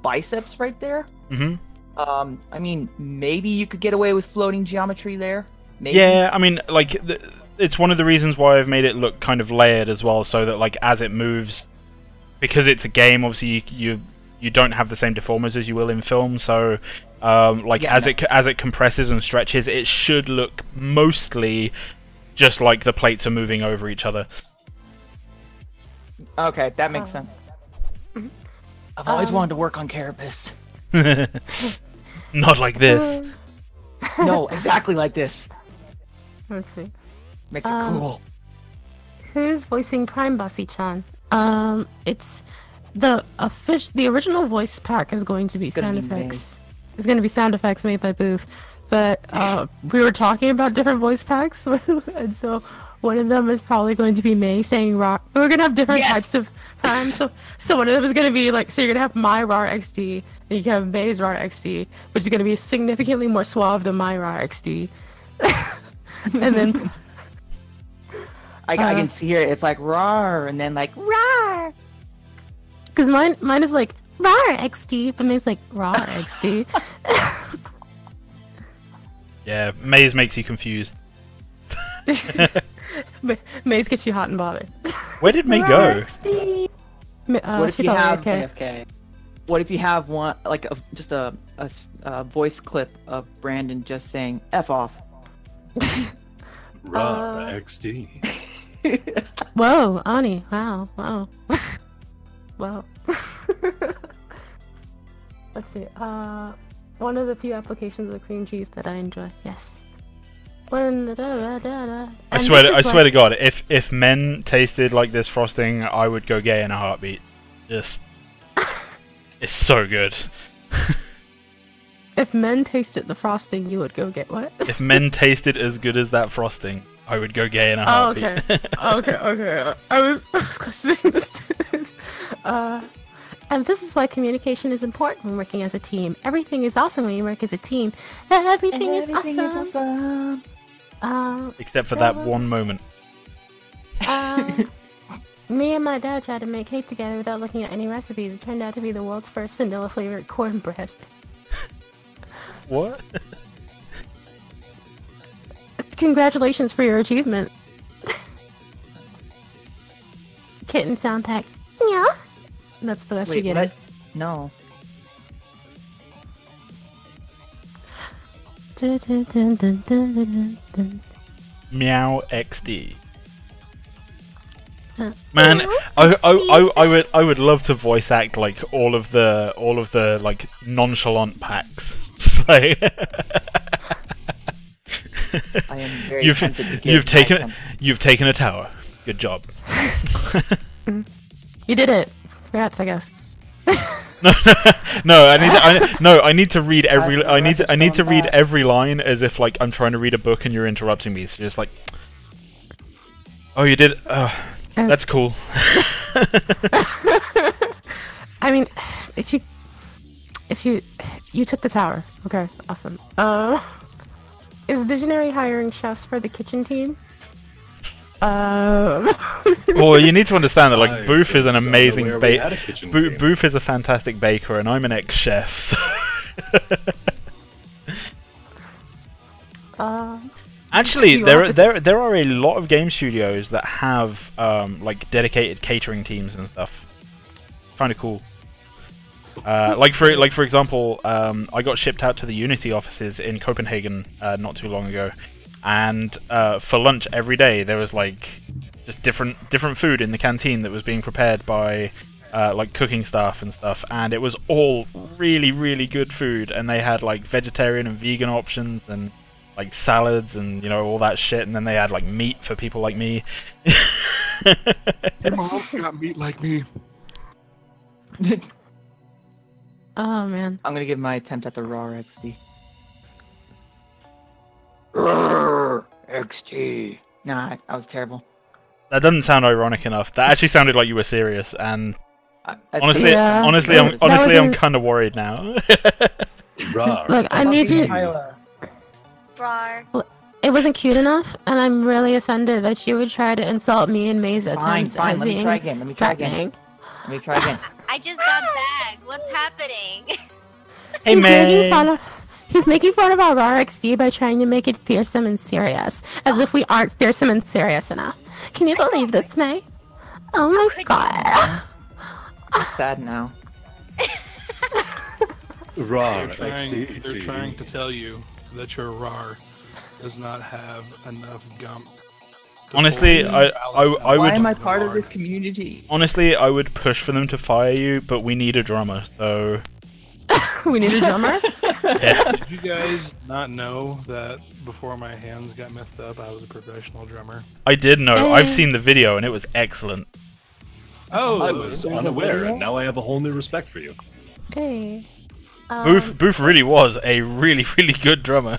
biceps right there. Mm-hmm. I mean, maybe you could get away with floating geometry there. Maybe. Yeah, I mean, like it's one of the reasons why I've made it look kind of layered as well, so that like as it moves, because it's a game, obviously you don't have the same deformers as you will in film, so as it compresses and stretches, it should look mostly just like the plates are moving over each other. Okay, that makes sense. I've always wanted to work on carapace. Not like this. No, exactly like this. Let's see. Makes it cool. Who's voicing Prime Bossy-chan? It's the original voice pack is going to be sound effects. It's going to be sound effects made by Booth, but we were talking about different voice packs, and so one of them is probably going to be May saying "raw." We're gonna have different types of Prime, so one of them is gonna be like, so you're gonna have my raw XD, and you can have May's raw XD, which is gonna be significantly more suave than my raw XD. And then I can see here it's like rawr and then like rawr. Because mine is like raw XD, but May's like raw XD. Yeah, Maze makes you confused. Maze gets you hot and bothered. Where did May go? What if you have AFK. What if you have one like just a voice clip of Brandon just saying "f off"? Raw XD. Whoa, Ani! Wow. Wow. Let's see. One of the few applications of cream cheese that I enjoy. Yes. I swear to God, if men tasted like this frosting, I would go gay in a heartbeat. Just, it's so good. If men tasted the frosting, you would go get what? If men tasted as good as that frosting, I would go gay in a heartbeat. Okay. I was questioning this. And this is why communication is important when working as a team. Everything is awesome when you work as a team. Everything is awesome. Except for that one moment. Me and my dad tried to make cake together without looking at any recipes. It turned out to be the world's first vanilla flavored cornbread. What? Congratulations for your achievement. Kitten sound pack. Yeah. That's the best you get. No. Meow XD. Man, I would love to voice act like all of the like nonchalant packs. Just like I am very tempted to give you've taken a tower. Good job. You did it. Congrats, I guess. No, I need to read every I need to read every line as if like I'm trying to read a book and you're interrupting me. So just like, oh, you did. That's cool. I mean, if you took the tower, okay, awesome. Is Visionary hiring chefs for the kitchen team? Well, you need to understand that like Booth is an amazing Booth is a fantastic baker, and I'm an ex-chef. So. Actually, there are a lot of game studios that have like dedicated catering teams and stuff. Kind of cool. Like for example, I got shipped out to the Unity offices in Copenhagen not too long ago, and for lunch every day there was like just different food in the canteen that was being prepared by like cooking staff and stuff, and it was all really good food, and they had like vegetarian and vegan options and like salads and all that shit, and then they had like meat for people like me. Your mom's got meat like me. Oh man. I'm gonna give my attempt at the raw XD. XD. Nah, that was terrible. That doesn't sound ironic enough. That actually sounded like you were serious, and honestly, Yeah. I'm kind of worried now. Look, I need you. Rar. It wasn't cute enough, and I'm really offended that you would try to insult me and Maze at times. Fine. Let me try again. Let me try again. I just got back. What's happening? Hey, man. He's making fun of our raw XD by trying to make it fearsome and serious, as if we aren't fearsome and serious enough. Can you believe this, May? Oh my god. I'm sad now. Raw They're trying to tell you that your RAR does not have enough gump. Honestly, I would. Why am I part of this community? Honestly, I would push for them to fire you, but we need a drummer, so. We need a drummer? Yeah. Did you guys not know that before my hands got messed up, I was a professional drummer? I did know. I've seen the video, and it was excellent. Oh, I was unaware, and now I have a whole new respect for you. Hey. Booth really was a really good drummer.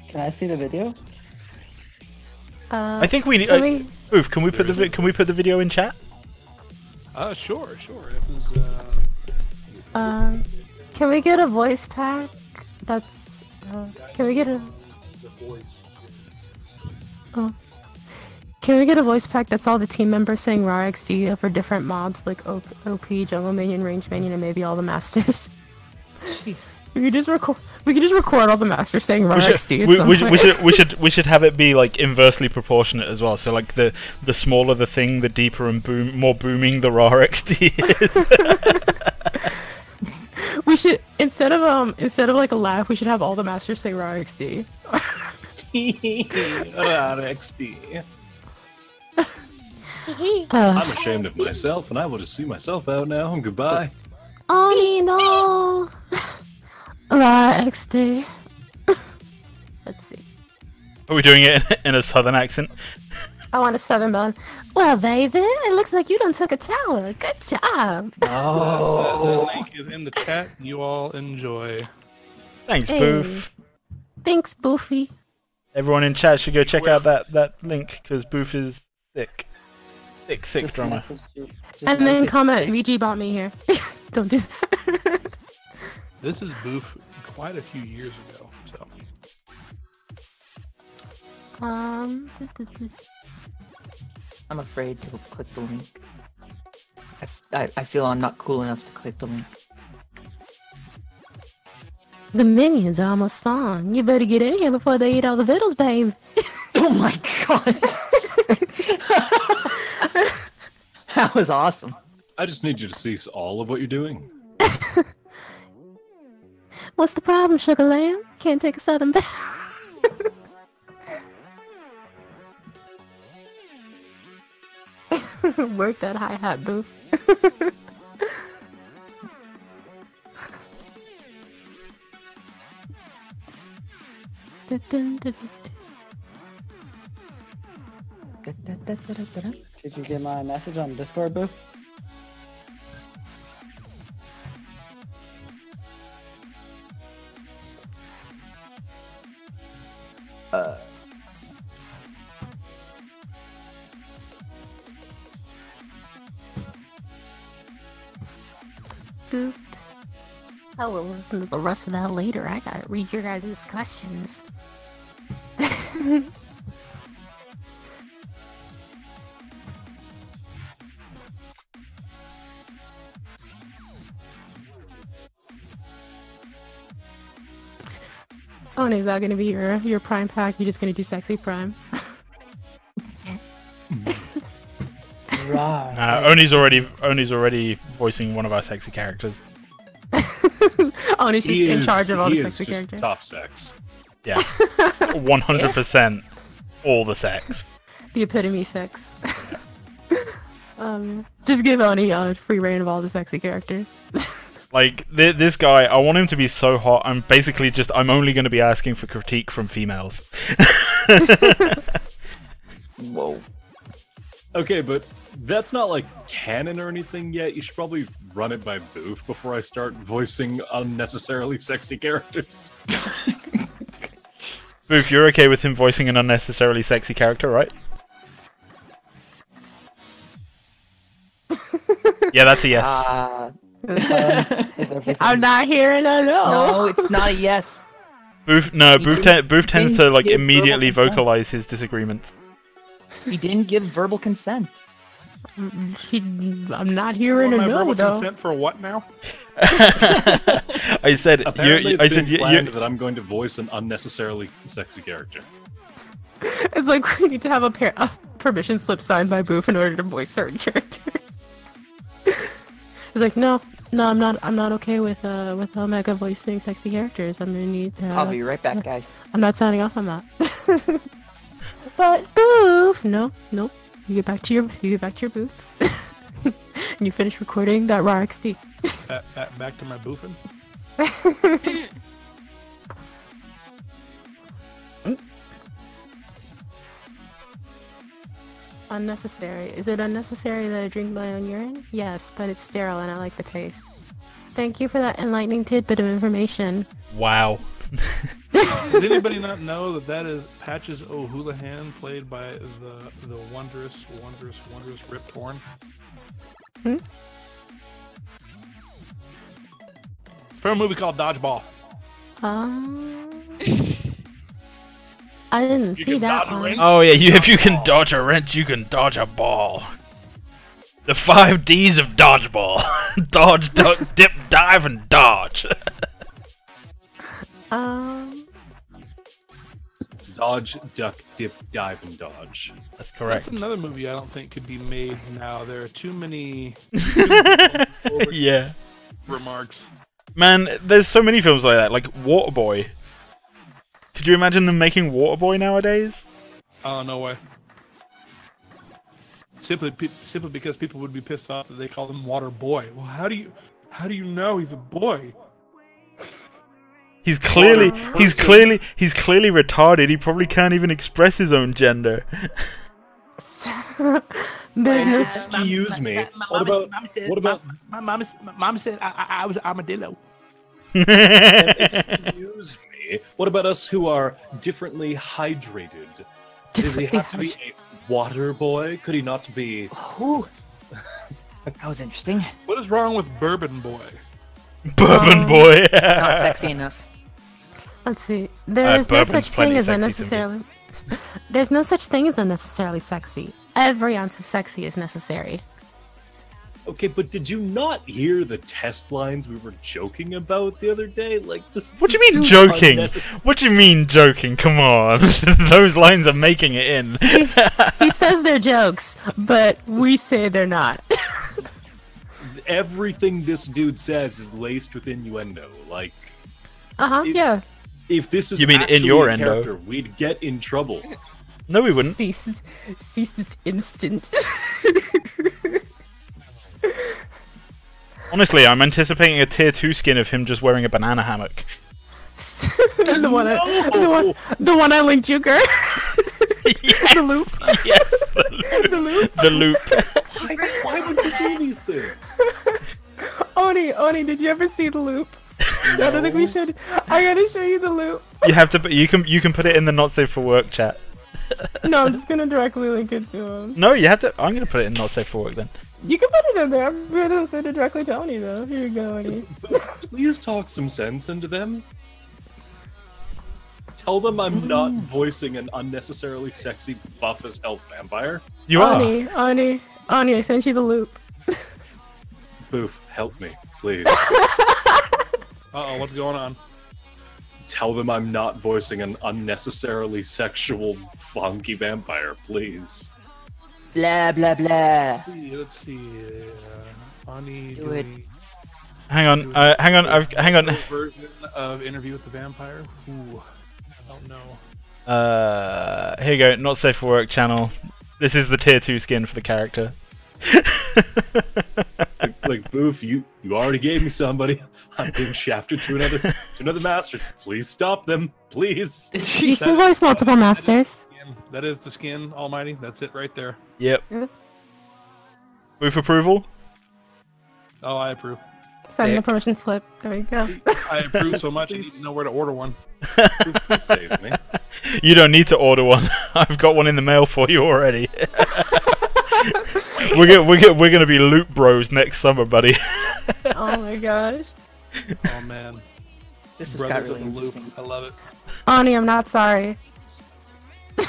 Can I see the video? I think we need. Booth, can we put the video in chat? Sure. It was. Can we get a voice pack? That's. Can we get a? Oh. Can we get a voice pack that's all the team members saying raw XD for different mobs like OP, jungle minion, range minion, and maybe all the masters? Jeez. We could just record all the masters saying raw XD. We should have it be like inversely proportionate as well. So like the smaller the thing, the deeper and more booming the raw XD is. We should instead of like a laugh, we should have all the masters say raw XD. Raw XD. I'm ashamed of myself, and I will just see myself out now. Goodbye. Oni no. XD. Let's see. Are we doing it in a southern accent? I want a southern bone. Well, baby, it looks like you done took a tower. Good job. The link is in the chat. You all enjoy. Thanks, Hey. Boof. Thanks, Boofy. Everyone in chat should go check out that link because Boof is sick. Sick Just drummer. message you. Just And then message comment, you. VG bought me here. Don't do that. This is Boof quite a few years ago. So Um, I'm afraid to click the link. I feel I'm not cool enough to click the link. the minions are almost spawned. You better get in here before they eat all the vittles, babe. Oh my god! That was awesome. I just need you to cease all of what you're doing. What's the problem, sugar lamb? Can't take a southern bath. Work that hi-hat, Boof. Did you get my message on Discord, Booth? Boop. I will listen to the rest of that later. I gotta read your guys' discussions. Oh, no, is that gonna be your prime pack? You're just gonna do sexy prime? Right. Oni's already voicing one of our sexy characters. Oh, and she's in charge of all the he is sexy just characters. top sex. Yeah, 100% all the sex. The epitome sex. Just give Oni free reign of all the sexy characters. Like this guy, I want him to be so hot. I'm only going to be asking for critique from females. Whoa. Okay, but that's not like canon or anything yet. You should probably run it by Boof before I start voicing unnecessarily sexy characters. Boof, you're okay with him voicing an unnecessarily sexy character, right? Yeah, that's a yes. I'm not hearing a no. No, it's not a yes. Boof tends to like give immediately verbal consent. vocalize his disagreements. He didn't give verbal consent. I'm not hearing a My no verbal though. consent for what now? I said Apparently, it's I been said planned that I'm going to voice an unnecessarily sexy character. It's like we need to have a permission slip signed by Boof in order to voice certain characters. He's like, no, I'm not okay with Omega voicing sexy characters. I'm gonna need to. I'll be right back, guys. I'm not signing off on that. But Boof, no. You get back to your booth. And you finish recording that raw XD. Back to my boofing. Unnecessary. Is it unnecessary that I drink my own urine? Yes, but it's sterile and I like the taste. Thank you for that enlightening tidbit of information. Wow. Did anybody not know that is Patches O'Houlihan, played by the wondrous Rip Torn? From a movie called Dodgeball. I didn't You see can that dodge a one. wrench. Oh yeah, if you can dodge a wrench, you can dodge a ball. The 5 Ds of dodgeball: dodge, duck, dip, dive, and dodge. Dodge, duck, dip, dive, and dodge. That's correct. That's another movie I don't think could be made now. There are too many Yeah. remarks. Man, there's so many films like that, like Waterboy. Could you imagine them making Waterboy nowadays? Oh, no way. Simply because people would be pissed off that they call them Water Boy. Well, how do How do you know he's a boy? He's clearly retarded. He probably can't even express his own gender. There's no. Excuse me. What about? My mom said I was armadillo. Excuse me. What about us who are differently hydrated? Does he have to be a water boy? Could he not be? Ooh. That was interesting. What is wrong with Bourbon Boy? Bourbon boy. Not sexy enough. Let's see. There's no Bourbon's such plenty thing as sexy to me. unnecessarily. There's no such thing as unnecessarily sexy. Every ounce of sexy is necessary. Okay, but did you not hear the test lines we were joking about the other day? Like this. What do this you mean dude's joking? What do you mean joking? Come on, those lines are making it in. He says they're jokes, but we say they're not. Everything this dude says is laced with innuendo. Like, Yeah. if this is You mean in actually your a endo? character, we'd get in trouble. No, we wouldn't. Cease this instant. Honestly, I'm anticipating a tier 2 skin of him just wearing a banana hammock. the one I linked you, girl. Yes, The loop. yes, The loop. the loop. Why would you do these things? Oni, did you ever see the loop? I don't think we should. I gotta show you the loop. You have to. You can put it in the not safe for work chat. No, I'm just gonna directly link it to him. No, you have to. I'm gonna put it in not safe for work then. You can put it in there. I'm gonna send it directly to Oni though. Here you go, Oni. Please talk some sense into them. Tell them I'm not voicing an unnecessarily sexy buff as hell vampire. You are. Oni, I sent you the loop. Boof, help me, please. Uh-oh, what's going on? Tell them I'm not voicing an unnecessarily sexual, funky vampire, please. Blah blah blah. Let's see. Ani Do it. Hang on. Hang on. Hang on. Version of Interview with the Vampire. Ooh, I don't know. Here you go. Not safe for work channel. This is the tier 2 skin for the character. Like Boof, you already gave me somebody. I'm being shafted to another master. Please stop them, please. You can voice multiple masters. That is the skin, Almighty. That's it right there. Yep. Yeah. With approval. Oh, I approve. Send the permission slip. There we go. I approve so much I need to know where to order one. Please save me. You don't need to order one. I've got one in the mail for you already. We're gonna be loot bros next summer, buddy. Oh my gosh. Oh man. This has got Brothers really of the Loop. interesting. I love it. Ani, I'm not sorry. I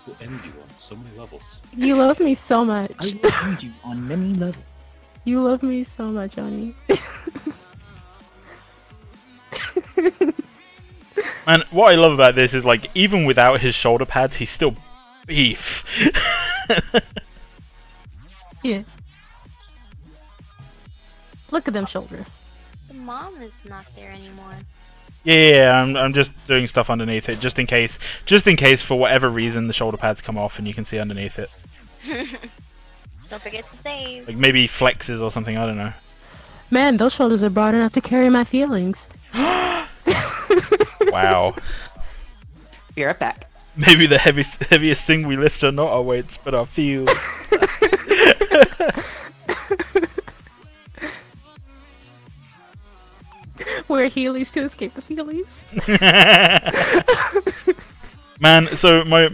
will end you on so many levels. You love me so much. I will need you on many levels. You love me so much, Ani. And what I love about this is, like, even without his shoulder pads, he's still beef. Yeah. Look at them shoulders. The mom is not there anymore. Yeah, I'm just doing stuff underneath it, just in case for whatever reason the shoulder pads come off and you can see underneath it. Don't forget to save. Like maybe flexes or something, I don't know. Man, those shoulders are broad enough to carry my feelings. Wow. Be right back. Maybe the heaviest thing we lift are not our weights, but our feels. Wear heelys to escape the feelings. Man, so my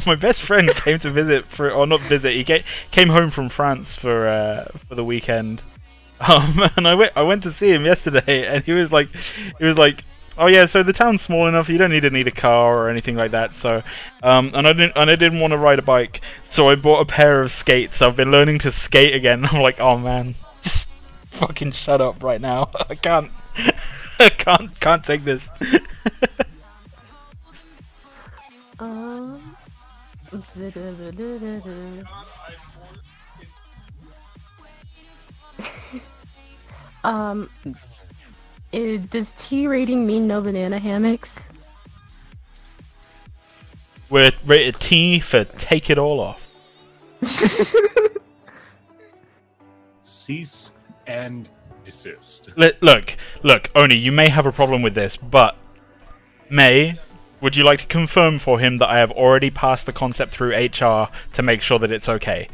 my best friend came to visit or not visit. He came home from France for the weekend. And I went to see him yesterday, and he was like, oh yeah, so the town's small enough, you don't need a car or anything like that. So, and I didn't want to ride a bike, so I bought a pair of skates. I've been learning to skate again. I'm like, oh man, just fucking shut up right now. I can't take this. Does T rating mean no banana hammocks? We're rated T for take it all off. Cease and desist. Look, Oni, you may have a problem with this, but May, would you like to confirm for him that I have already passed the concept through HR to make sure that it's okay?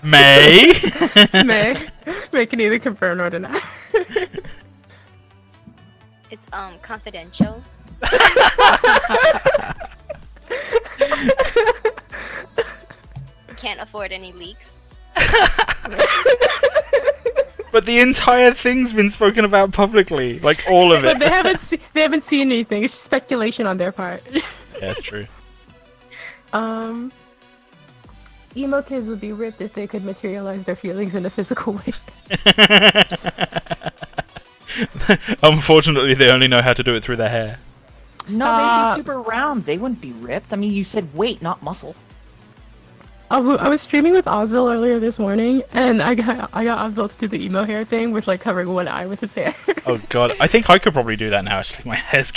May? May can either confirm or deny. It's confidential. Can't afford any leaks. But the entire thing's been spoken about publicly, like all of it. But they haven't seen anything. It's just speculation on their part. Yeah, that's true. Emo kids would be ripped if they could materialize their feelings in a physical way. Unfortunately, they only know how to do it through their hair. No, they'd be super round. They wouldn't be ripped. I mean, you said weight, not muscle. I was streaming with Osville earlier this morning, and I got Osville to do the emo hair thing with like covering one eye with his hair. Oh god, I think I could probably do that now. Actually, my hair's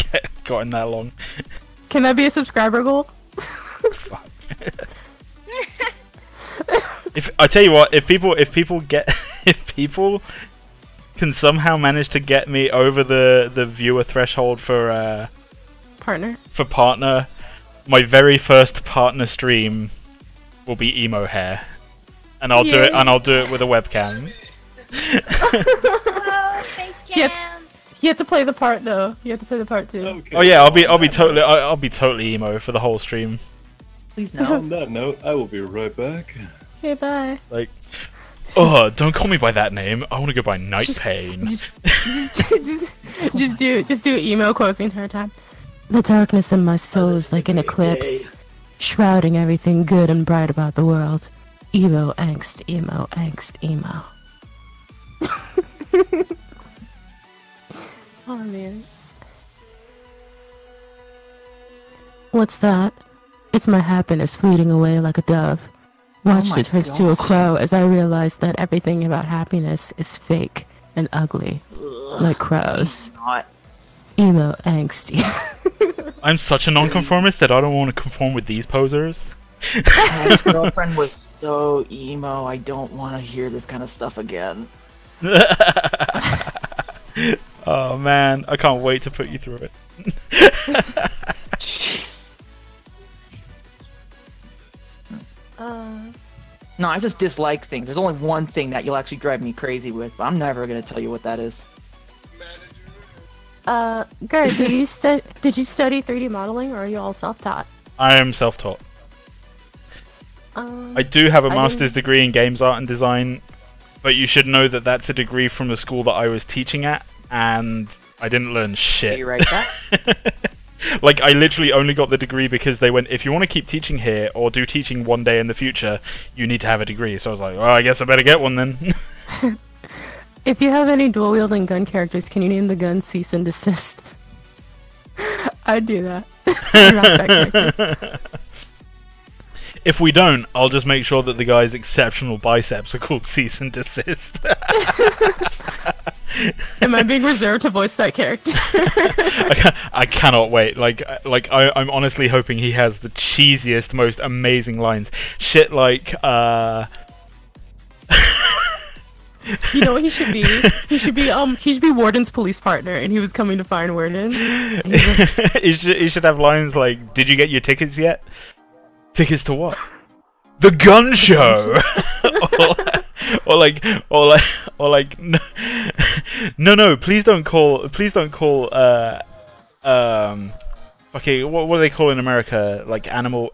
gotten that long. Can that be a subscriber goal? Fuck. If I tell you what, if people can somehow manage to get me over the viewer threshold for partner, my very first partner stream will be emo hair, and I'll do it with a webcam. Whoa, face cam. You have to play the part though. You have to play the part too. Okay. Oh yeah, I'll be totally emo for the whole stream. Please no. On that note, I will be right back. Okay, bye. Like, oh, don't call me by that name. I want to go by Night Pain. just do emo quotes the entire time. The darkness in my soul is like an eclipse, shrouding everything good and bright about the world. Emo angst, emo angst, emo. Oh man. What's that? It's my happiness fleeting away like a dove. Watched it turn to a crow as I realized that everything about happiness is fake and ugly, like crows. Not. Emo angsty. I'm such a nonconformist that I don't want to conform with these posers. My ex-girlfriend was so emo, I don't want to hear this kind of stuff again. Oh man, I can't wait to put you through it. No, I just dislike things. There's only one thing that you'll actually drive me crazy with, but I'm never gonna tell you what that is. Gert, did you study 3D modeling, or are you all self-taught? I am self-taught. I do have a master's degree in games art and design, but you should know that that's a degree from the school that I was teaching at, and I didn't learn shit. You right that? Like, I literally only got the degree because they went, if you want to keep teaching here, or do teaching one day in the future, you need to have a degree. So I was like, well, I guess I better get one then. If you have any dual-wielding gun characters, can you name the gun Cease and Desist? I'd do that. I'd rock that character. If we don't, I'll just make sure that the guy's exceptional biceps are called Cease and Desist. Am I being reserved to voice that character? I cannot wait. I'm honestly hoping he has the cheesiest, most amazing lines. Shit like, You know what he should be? He should be Warden's police partner, and he was coming to find Warden. He should have lines like, "Did you get your tickets yet? Tickets to what? The gun show." or like, no, please don't call. Okay, what do they call in America? Like animal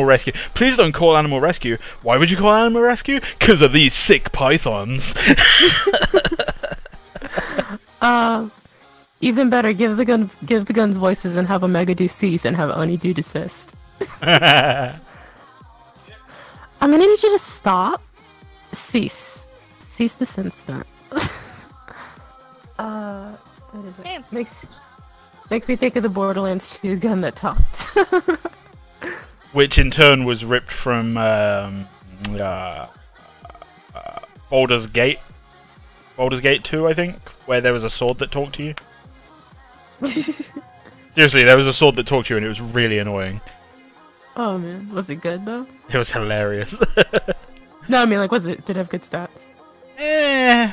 rescue. Please don't call animal rescue. Why would you call animal rescue? 'Cause of these sick pythons. Even better, give the guns voices and have Omega do cease and have Oni do desist. I'm gonna need you to stop. Cease this instant. What is it? Hey. Makes me think of the Borderlands 2 gun that talked. Which in turn was ripped from Baldur's Gate 2, I think, where there was a sword that talked to you. Seriously, there was a sword that talked to you, and it was really annoying. Oh man, was it good though? It was hilarious. No, I mean like, did it have good stats? Eh,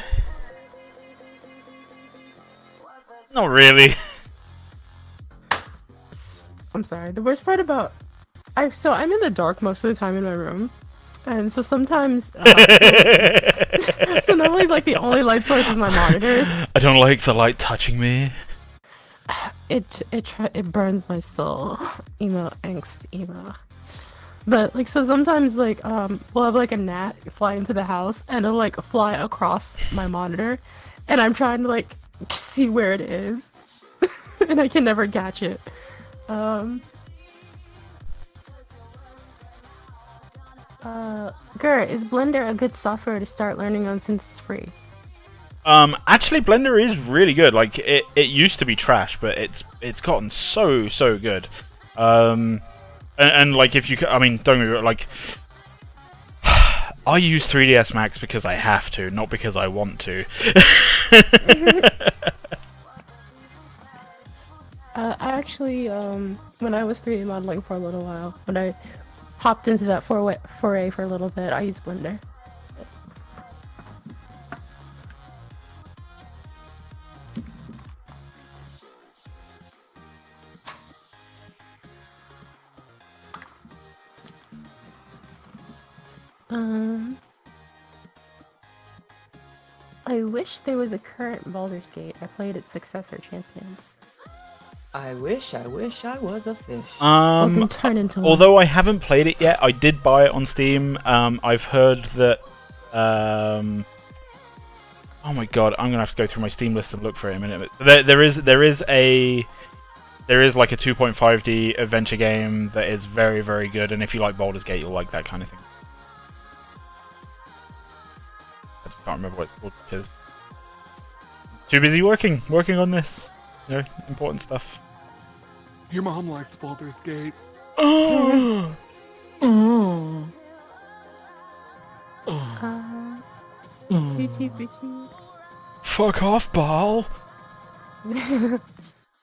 not really. I'm sorry. The worst part about I'm in the dark most of the time in my room, and so sometimes so normally like the only light source is my monitors. I don't like the light touching me. It burns my soul. Emo angst emo. But like so sometimes like we'll have like a gnat fly into the house and it'll like fly across my monitor, and I'm trying to like see where it is, and I can never catch it. Gert, is Blender a good software to start learning on since it's free? Actually, Blender is really good. Like, it used to be trash, but it's gotten so good. And like, if you, I mean, don't get me wrong, like, I use 3ds Max because I have to, not because I want to. I actually, when I was 3D modeling for a little while, when I hopped into that foray for a little bit, I used Blender. I wish there was a current Baldur's Gate. I played its successor, Champions. I wish I was a fish. Then turn into one. Although I haven't played it yet, I did buy it on Steam. I've heard that. Oh my god, I'm gonna have to go through my Steam list and look for it in a minute. There is like a 2.5D adventure game that is very good, and if you like Baldur's Gate, you'll like that kind of thing. I just can't remember what it's called because too busy working on this. You know, important stuff. Your mom likes Baldur's Gate. Oh. Fuck off, Ball.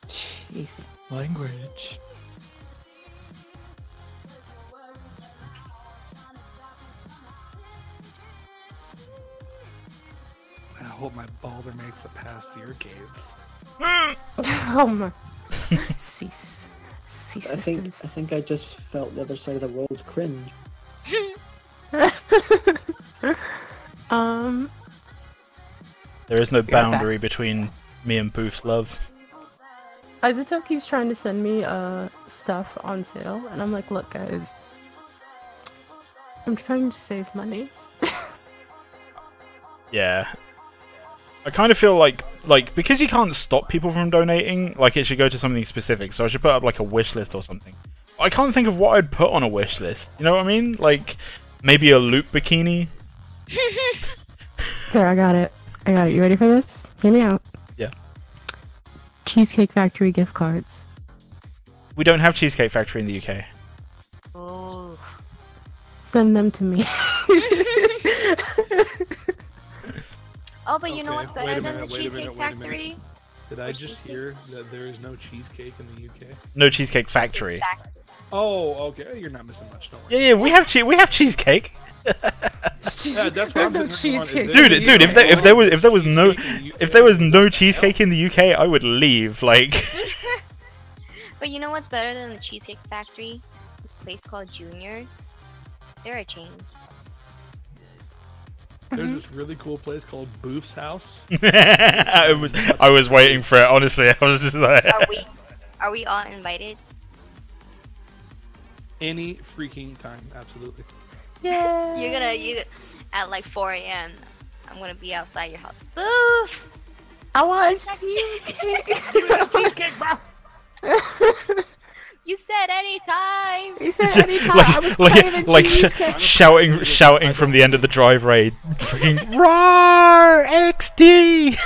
Jeez, language. I hope my Balder makes it past your gates. Oh my. Cease. I think I just felt the other side of the world cringe. There is no boundary between me and Boof's love. Isotope keeps trying to send me stuff on sale, and I'm like, look guys, I'm trying to save money. Yeah. I kind of feel like because you can't stop people from donating, like it should go to something specific. So I should put up like a wish list or something. I can't think of what I'd put on a wish list. You know what I mean? Like maybe a loop bikini. There, I got it. You ready for this? Hear me out. Yeah. Cheesecake Factory gift cards. We don't have Cheesecake Factory in the UK. Oh. Send them to me. Oh, but you know what's wait better a than minute, the wait a Cheesecake minute, wait a minute. Factory? Did I just hear that there is no cheesecake in the UK? No Cheesecake Factory. Oh, okay. You're not missing much. Don't worry. Yeah, we have cheesecake. Yeah, that's what I'm no sitting here on, is cheesecake. Dude, if there was no cheesecake in the UK, I would leave. Like. But you know what's better than the Cheesecake Factory? This place called Junior's. They're a chain. There's this really cool place called Boof's House. I was waiting for it. Honestly, I was just like. Are we all invited? Any freaking time, absolutely. Yeah. You at like 4 a.m. I'm gonna be outside your house. Boof! I want cheesecake. Cheesecake, bro. You said anytime. You said anytime. I was craving cheesecake. shouting from the end of the driveway, freaking roar XD.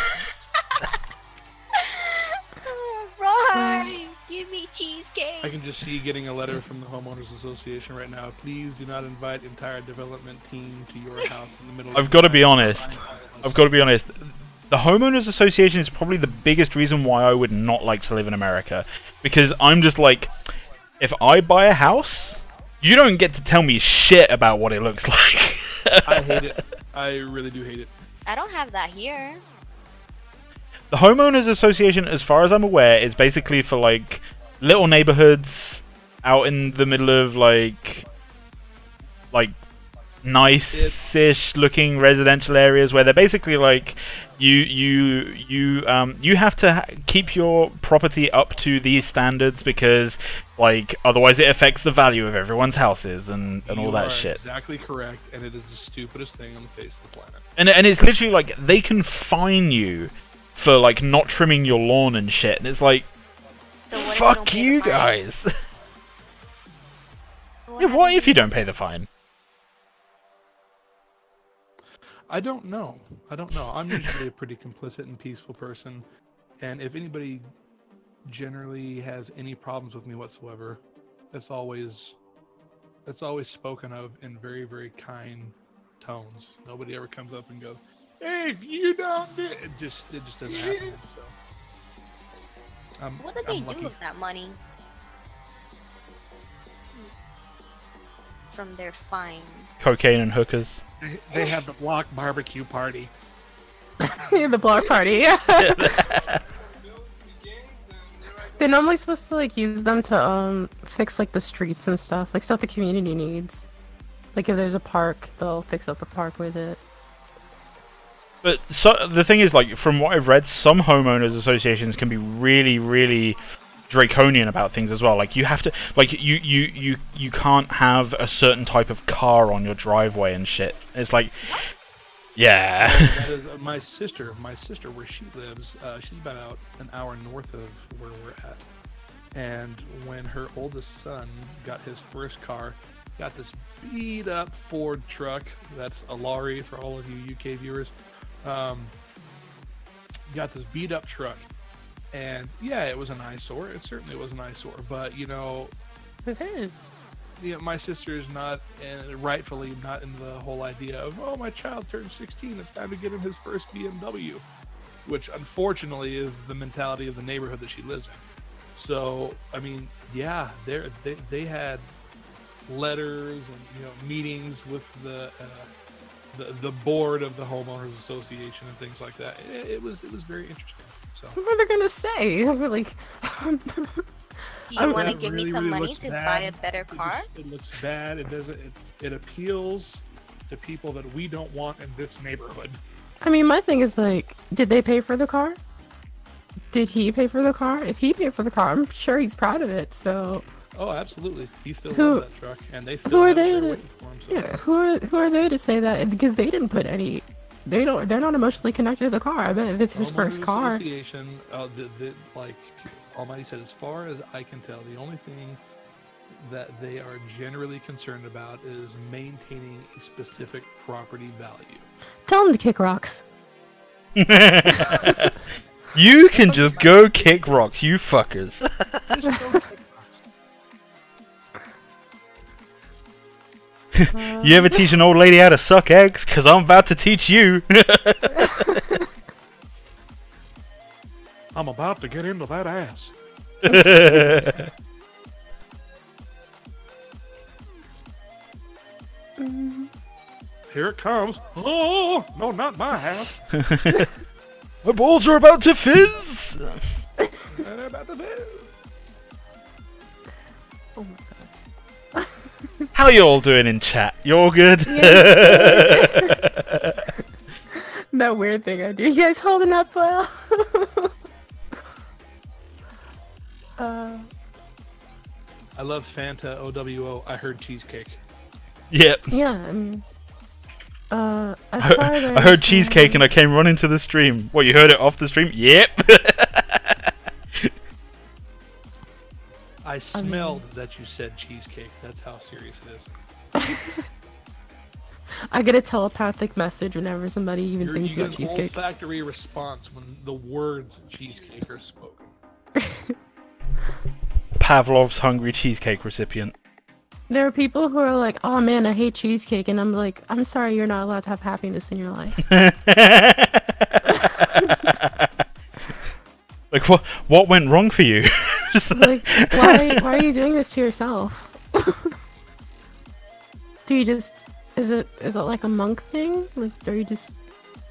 Roar! Give me cheesecake. I can just see you getting a letter from the homeowners association right now. Please do not invite entire development team to your house in the middle. I've got to be honest. The homeowners association is probably the biggest reason why I would not like to live in America. because I'm just like, if I buy a house, you don't get to tell me shit about what it looks like. I hate it. I really do hate it. I don't have that here. The homeowners association, as far as I'm aware, is basically for like little neighborhoods out in the middle of like nice-ish looking residential areas where they're basically like you have to keep your property up to these standards because like otherwise it affects the value of everyone's houses and all that shit. Exactly correct, and it is the stupidest thing on the face of the planet. And it's literally like they can fine you for like not trimming your lawn and shit, and it's like, So what fuck if you don't pay the fine? guys. Yeah, what if you don't pay the fine? I don't know. I'm usually a pretty complicit and peaceful person, and if anybody generally has any problems with me whatsoever, it's always spoken of in very, very kind tones. Nobody ever comes up and goes, "Hey, if you don't do it," it just doesn't happen. So, What did they I'm lucky. do with that money? From their fines. Cocaine and hookers. They have the block barbecue party. The block party, yeah. They're normally supposed to like use them to fix like the streets and stuff, like stuff the community needs. Like if there's a park, they'll fix up the park with it. But so the thing is, like, from what I've read, some homeowners associations can be really, really draconian about things as well. Like, you have to, like, you can't have a certain type of car on your driveway and shit. It's like, yeah. That is, my sister, where she lives, she's about an hour north of where we're at. And when her oldest son got his first car, got this beat up Ford truck. That's a lorry for all of you UK viewers. Got this beat up truck, and yeah, it was an eyesore. It certainly was an eyesore. But you know, His hands. my sister is not, and rightfully not, in the whole idea of, oh, my child turned 16, it's time to get him his first BMW, which unfortunately is the mentality of the neighborhood that she lives in. So I mean, yeah, they had letters and meetings with the board of the homeowners association and things like that. It was very interesting. So What are they gonna say? They're like, Do you want to That give me really, some really money looks to bad. buy a better car? It looks bad. It doesn't. It appeals to people that we don't want in this neighborhood. I mean, my thing is like, did they pay for the car? Did he pay for the car? If he paid for the car, I'm sure he's proud of it. So Oh, absolutely. He still Who- loves that truck, and they still who are have it they there to- waiting for him. So. yeah, who are they to say that? Because they didn't put any. They're not emotionally connected to the car. I bet if it's his first Homeowners car. Association, like Almighty said, as far as I can tell, the only thing that they are generally concerned about is maintaining a specific property value. Tell him to kick rocks. You can just go kick rocks, you fuckers. Just don't take rocks. You ever teach an old lady how to suck eggs? Cause I'm about to teach you. I'm about to get into that ass. Here it comes. Oh, no, not my house. My balls are about to fizz. They're about to do. Oh my god. How you all doing in chat? You all good? That weird thing I do. You guys holding up well? I love Fanta OWO. I heard cheesecake. Yep. Yeah, I mean, as far as I heard understand- cheesecake and I came running to the stream. What, you heard it off the stream? Yep. I smelled that you said cheesecake. That's how serious it is. I get a telepathic message whenever somebody even You thinks get about an cheesecake. olfactory response when the words cheesecake are spoken. Pavlov's hungry cheesecake recipient. There are people who are like, "Oh man, I hate cheesecake," and I'm like, "I'm sorry, you're not allowed to have happiness in your life." Like, what went wrong for you? Like, why are you doing this to yourself? Do you just is it like a monk thing? Like, are you just,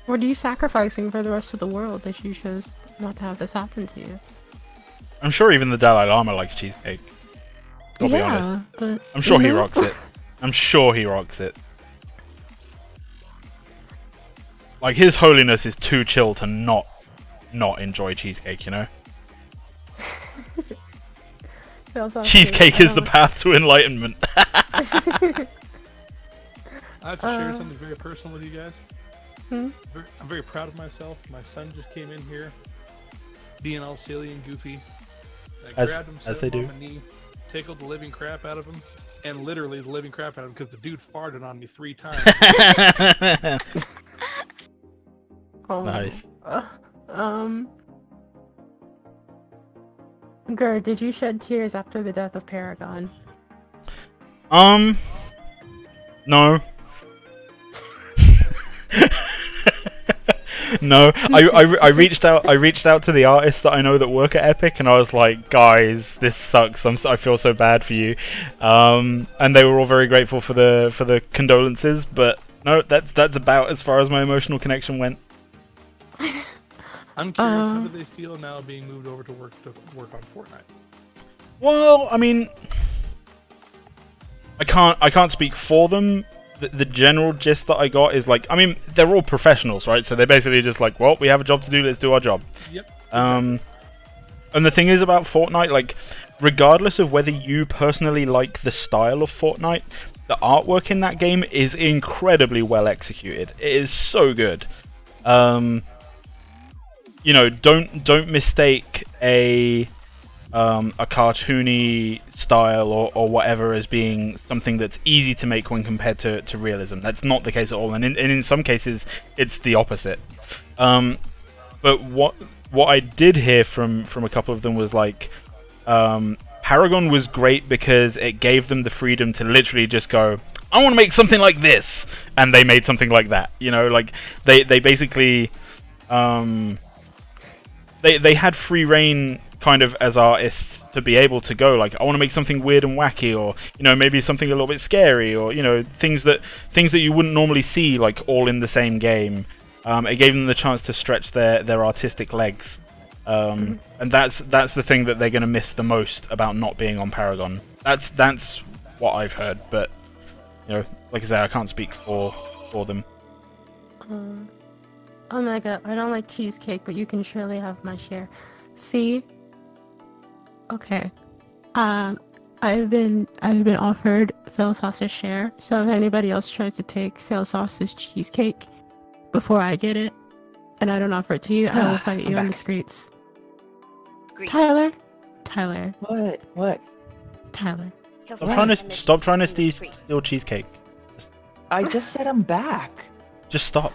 or are you sacrificing for the rest of the world that you chose not to have this happen to you? I'm sure even the Dalai Lama likes cheesecake. I'll be Yeah, honest. but I'm sure you he know? rocks it. I'm sure he rocks it. Like, His Holiness is too chill to not enjoy cheesecake, you know? Cheesecake is the path to enlightenment. I have to share something very personal with you guys. I'm very proud of myself. My son just came in here, being all silly and goofy. I grabbed him, set him on my knee, tickled the living crap out of him, and literally the living crap out of him because the dude farted on me 3 times. Nice. Gur, did you shed tears after the death of Paragon? No. No, I reached out to the artists that I know that work at Epic, and I was like, guys, this sucks. I feel so bad for you. And they were all very grateful for the condolences, but no, that's about as far as my emotional connection went. I'm curious, how do they feel now being moved over to work on Fortnite? Well, I mean, I can't speak for them. The general gist that I got is like, I mean, they're all professionals, right? So they're basically just like, well, we have a job to do, let's do our job. Yep. And the thing is about Fortnite, like, regardless of whether you personally like the style of Fortnite, the artwork in that game is incredibly well executed. It is so good. You know, don't mistake a cartoony style or whatever as being something that's easy to make when compared to realism. That's not the case at all, and in some cases it's the opposite. But what I did hear from a couple of them was like, Paragon was great because it gave them the freedom to literally just go, I want to make something like this, and they made something like that. You know, like they basically they had free reign kind of as artists to be able to go like, I want to make something weird and wacky, or you know, maybe something a little bit scary, or you know, things that you wouldn't normally see like all in the same game. It gave them the chance to stretch their artistic legs, and that's the thing that they're going to miss the most about not being on Paragon. That's what I've heard, but you know, like I say, I can't speak for them. Omega, I don't like cheesecake, but you can surely have my share. See? Okay. I've been offered Philosauce's share, so if anybody else tries to take Philosauce's cheesecake before I get it, and I don't offer it to you, I will fight you on the streets. Tyler? What? Tyler. Stop trying to steal cheesecake. I just said I'm back. Just stop.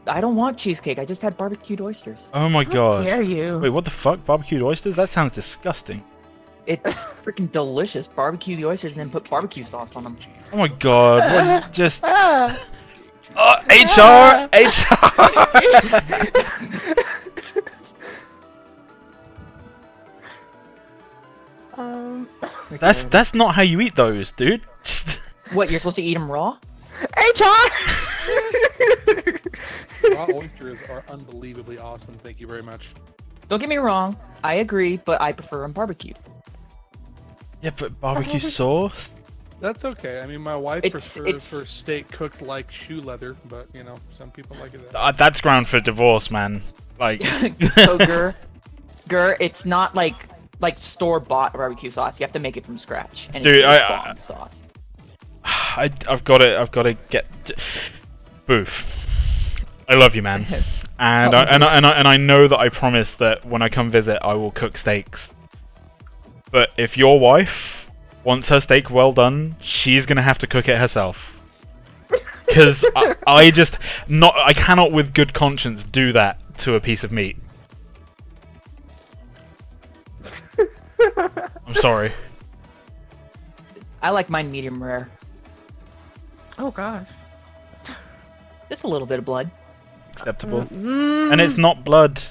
I don't want cheesecake. I just had barbecued oysters. Oh my god. How dare you? Wait, what the fuck? Barbecued oysters? That sounds disgusting. It's freaking delicious. Barbecue the oysters and then put barbecue sauce on them. Oh my god. What, just... HR! That's not how you eat those, dude. What, you're supposed to eat them raw? HR! Raw oysters are unbelievably awesome. Thank you very much. Don't get me wrong. I agree, but I prefer them barbecued. Yeah, but barbecue sauce? That's okay. I mean, my wife prefers her steak cooked like shoe leather, but you know, some people like it. That's ground for divorce, man. Like. So Gur, it's not like store-bought barbecue sauce. You have to make it from scratch. And dude, it's sauce. I've got to get. Boof. I love you, man, and I know that I promised that when I come visit, I will cook steaks. But if your wife wants her steak well done, she's gonna have to cook it herself. Because I cannot with good conscience do that to a piece of meat. I'm sorry. I like mine medium rare. Oh gosh. Just a little bit of blood. Acceptable. And it's not blood.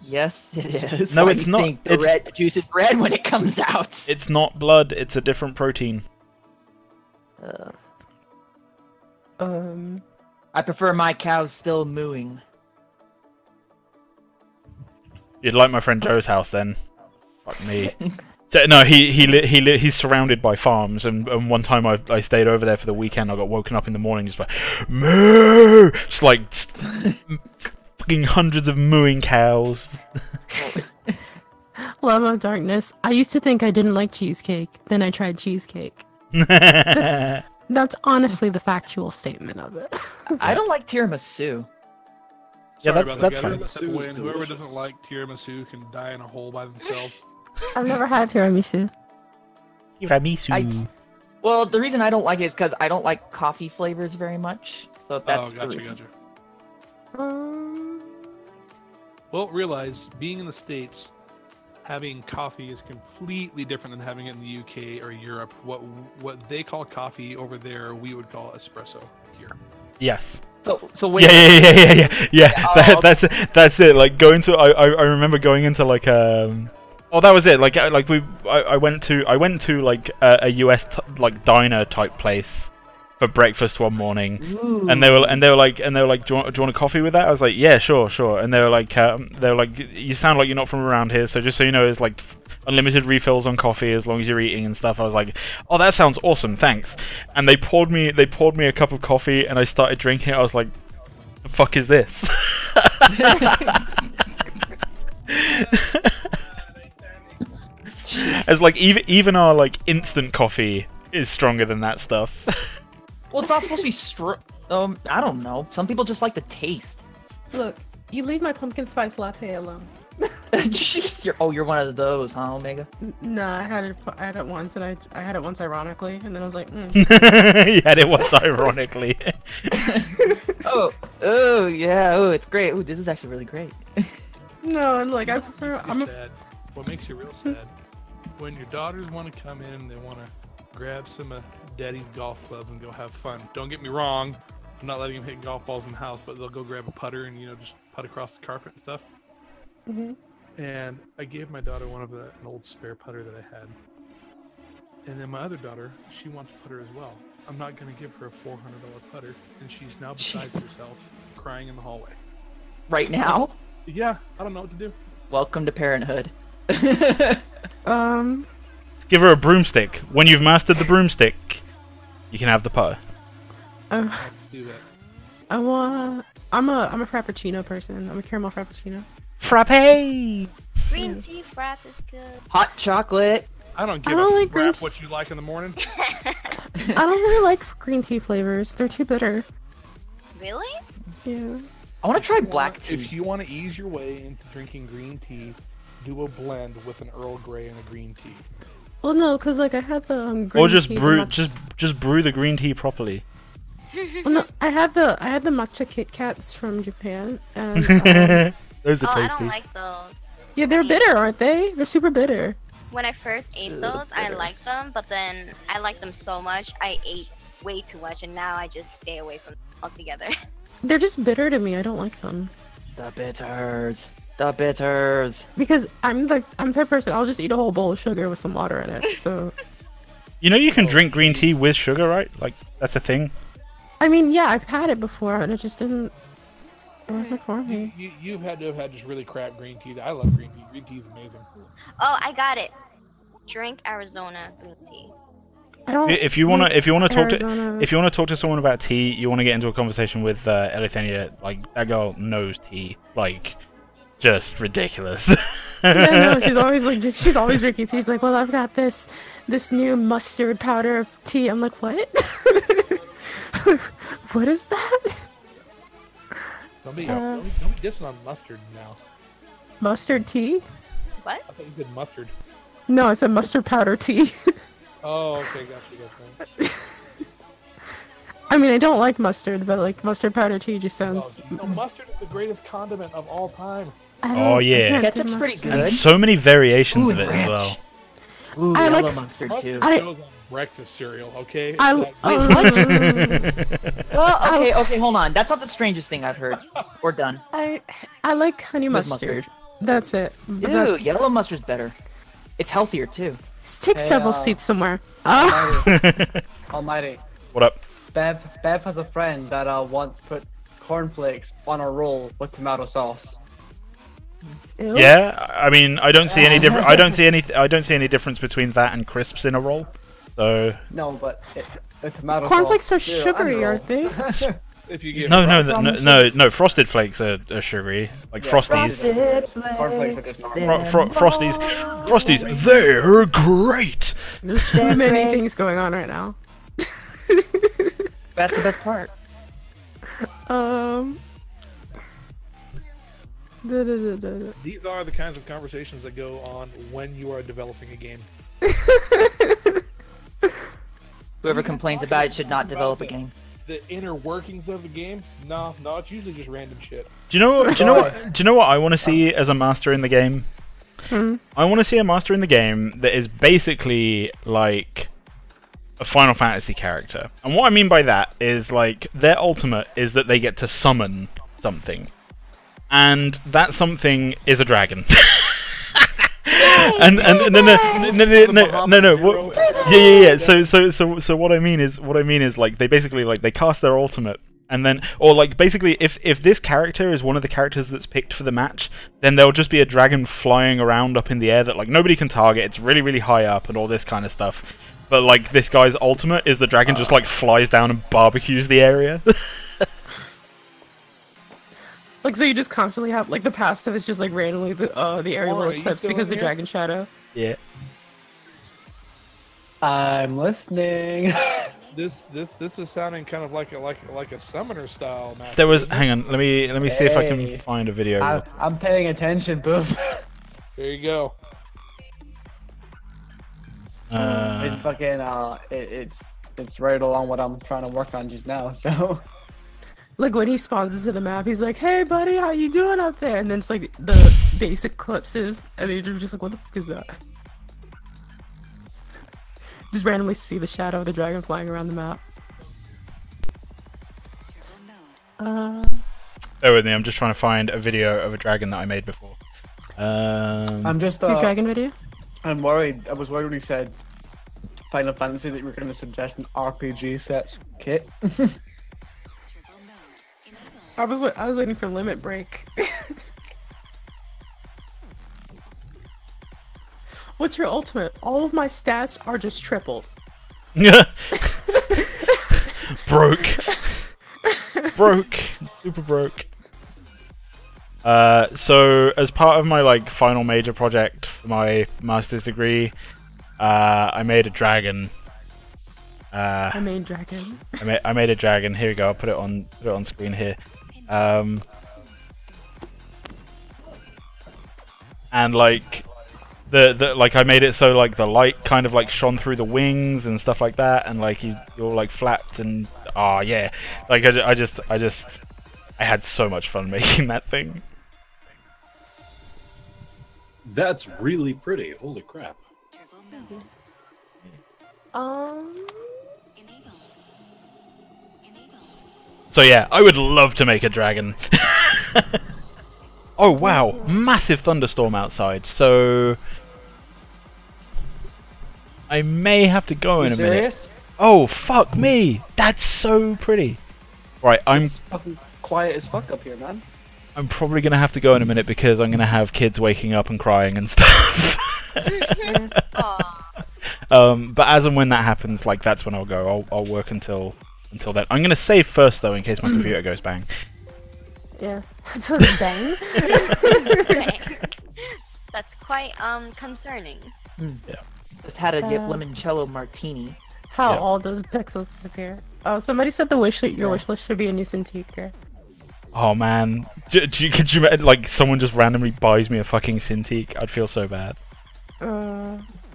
Yes, it is. No, Why it's do you not. think the It's- red juice is red when it comes out. It's not blood. It's a different protein. I prefer my cows still mooing. You'd like my friend Joe's house then? Fuck me. So, no, he's surrounded by farms, and one time I stayed over there for the weekend. I got woken up in the morning just like moo, just like fucking hundreds of mooing cows. Llama of Darkness. I used to think I didn't like cheesecake. Then I tried cheesecake. That's honestly the factual statement of it. I don't like tiramisu. Yeah, Sorry that's about fine. that. Tiramisu is Whoever delicious. doesn't like tiramisu can die in a hole by themselves. I've never had tiramisu. Tiramisu. Well, the reason I don't like it is because I don't like coffee flavors very much. So that's Oh, the gotcha, reason. gotcha. Well, realize being in the States, having coffee is completely different than having it in the UK or Europe. What they call coffee over there, we would call espresso here. Yes. So wait. Yeah. That's it. Like going to, I remember going into like oh, that was it. Like I went to like a US like diner type place for breakfast one morning, Ooh. and they were like, do you want a coffee with that? I was like, yeah, sure. And they were like, you sound like you're not from around here, so just so you know, it's like unlimited refills on coffee as long as you're eating and stuff. I was like, oh, that sounds awesome, thanks. And they poured me a cup of coffee, and I started drinking it. I was like, the fuck is this? It's like even our like instant coffee is stronger than that stuff. Well, it's not supposed to be I don't know. Some people just like the taste. Look, you leave my pumpkin spice latte alone. Jeez, you're one of those, huh, Omega? Nah, I had it once, and I had it once ironically, and then I was like, You had it once ironically. oh yeah, oh it's great. Oh, this is actually really great. No, and like I prefer. What makes you real sad? When your daughters want to come in, they want to grab some of Daddy's golf clubs and go have fun. Don't get me wrong, I'm not letting them hit golf balls in the house, but they'll go grab a putter and just putt across the carpet and stuff. Mm-hmm. And I gave my daughter an old spare putter that I had. And then my other daughter, she wants a putter as well. I'm not going to give her a $400 putter, and she's now beside herself, crying in the hallway. Right now? Yeah, I don't know what to do. Welcome to parenthood. Give her a broomstick. When you've mastered the broomstick, you can have the putter. Do that. I'm a frappuccino person. I'm a caramel frappuccino. Frappe! Green tea frap is good. Hot chocolate. I don't give I don't a like green crap what you like in the morning. I don't really like green tea flavors. They're too bitter. Really? Yeah. I want to try black tea. If you want to ease your way into drinking green tea, do a blend with an Earl Grey and a green tea. Well, no, cause like I had the green Or just tea, brew, the just brew the green tea properly. well, no, I had the matcha Kit Kats from Japan, and Those are tasty. I don't like those. yeah, they're bitter, aren't they? They're super bitter. When I first ate those, I liked them, but then I liked them so much, I ate way too much, and now I just stay away from them altogether. They're just bitter to me. I don't like them. The bitters. The bitters. Because I'm the type of person, I'll just eat a whole bowl of sugar with some water in it. So You know you can drink green tea with sugar, right? Like that's a thing. I mean, yeah, I've had it before, and it just didn't. It wasn't for me. You've had to have had just really crap green tea. I love green tea. Green tea is amazing. Oh, I got it. Drink Arizona green tea. I don't. If you wanna talk Arizona. to talk to someone about tea, you want to get into a conversation with Elithenia. Like that girl knows tea. Like just ridiculous. Yeah, no, she's always drinking tea. She's like, well, I've got this new mustard powder tea. I'm like, what? What is that? Don't be dissing on mustard now. Mustard tea? What? I thought you said mustard. No, it's a mustard powder tea. Oh, okay, gotcha. I mean, I don't like mustard, but like mustard powder tea just sounds. Mustard is the greatest condiment of all time. Oh yeah, Ketchup's pretty good. and so many variations Ooh, of it ranch. as well. Ooh, I yellow like- mustard Mustard too. goes on breakfast cereal, okay? I Well, okay, hold on. That's not the strangest thing I've heard or done. I like honey With mustard. That's it. Ew, yellow mustard's better. It's healthier too. Take Hey, several seats somewhere. Oh. Almighty. What up? Bev has a friend that once put cornflakes on a roll with tomato sauce. Ew. Yeah, I mean, I don't see any different. I don't see any difference between that and crisps in a roll. So No, but the tomato Cornflakes sauce. are sugary, aren't they? If you get no. Frosted flakes are sugary, like Yeah, Frosties. Cornflakes are just normal. Frosties, they're great. There's so many things going on right now. That's the best part. These are the kinds of conversations that go on when you are developing a game. Whoever complains about it should not develop a game. The inner workings of a game? No, it's usually just random shit. Do you know what I want to see as a master in the game? I want to see a master in the game that is basically like a Final Fantasy character. And what I mean by that is like their ultimate is that they get to summon something. And that something is a dragon. and no. Yeah. So what I mean is like they basically like they cast their ultimate, and then or like basically if this character is one of the characters that's picked for the match, then there'll just be a dragon flying around up in the air that like nobody can target. It's really really high up and all this kind of stuff. But like this guy's ultimate is the dragon just like flies down and barbecues the area. Like, so you just constantly have, like, the passive is just, like, randomly the area will eclipse because the dragon shadow. Yeah. I'm listening. This is sounding kind of like a summoner style match. There was. Hang on. Let me see if I can find a video. I'm paying attention, Boof. There you go. It's fucking it's right along what I'm trying to work on just now. So. Like, when he spawns into the map, he's like, "Hey, buddy, how you doing out there?" And then it's like the basic eclipses, and then you're just like, "What the fuck is that?" Just randomly see the shadow of the dragon flying around the map. Bear with me. I'm just trying to find a video of a dragon that I made before. I'm just Your dragon video? I'm worried. I was worried when you said Final Fantasy that you were going to suggest an RPG sets kit. I was waiting for Limit Break. What's your ultimate? All of my stats are just tripled. Broke. Super broke. So as part of my like final major project for my master's degree, I made a dragon. I made dragon. I made a dragon. Here we go. I'll put it on screen here. And like the like I made it so like the light kind of like shone through the wings and stuff like that, and like you're like flapped and yeah, like I had so much fun making that thing. That's really pretty. Holy crap. So yeah, I would love to make a dragon. Oh wow, massive thunderstorm outside, so I may have to go in a minute. Oh fuck me, that's so pretty. Right, It's fucking quiet as fuck up here, man. I'm probably gonna have to go in a minute because I'm gonna have kids waking up and crying and stuff. But as and when that happens, like that's when I'll go. I'll work until then. I'm gonna save first though in case my computer goes bang. Yeah. Bang. That's quite concerning. Yeah. Just had a limoncello martini. How all those pixels disappear. Oh, somebody said your wish list should be a new Cintiq. Oh man, could you like someone just randomly buys me a fucking Cintiq? I'd feel so bad.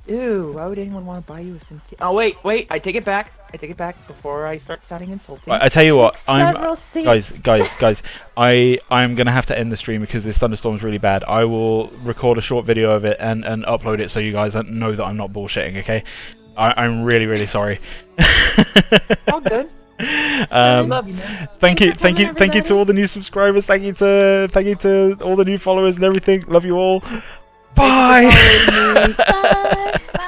Ew, why would anyone want to buy you a Cintiq? Oh wait, I take it back. I take it back before I start sounding insulting. I tell you what, guys, I'm gonna have to end the stream because this thunderstorm's really bad. I will record a short video of it and upload it so you guys know that I'm not bullshitting. Okay, I'm really sorry. All good. Love you, man. Thank you Thanks for coming, to all the new subscribers. Thank you to all the new followers and everything. Love you all. Bye. Bye. Bye.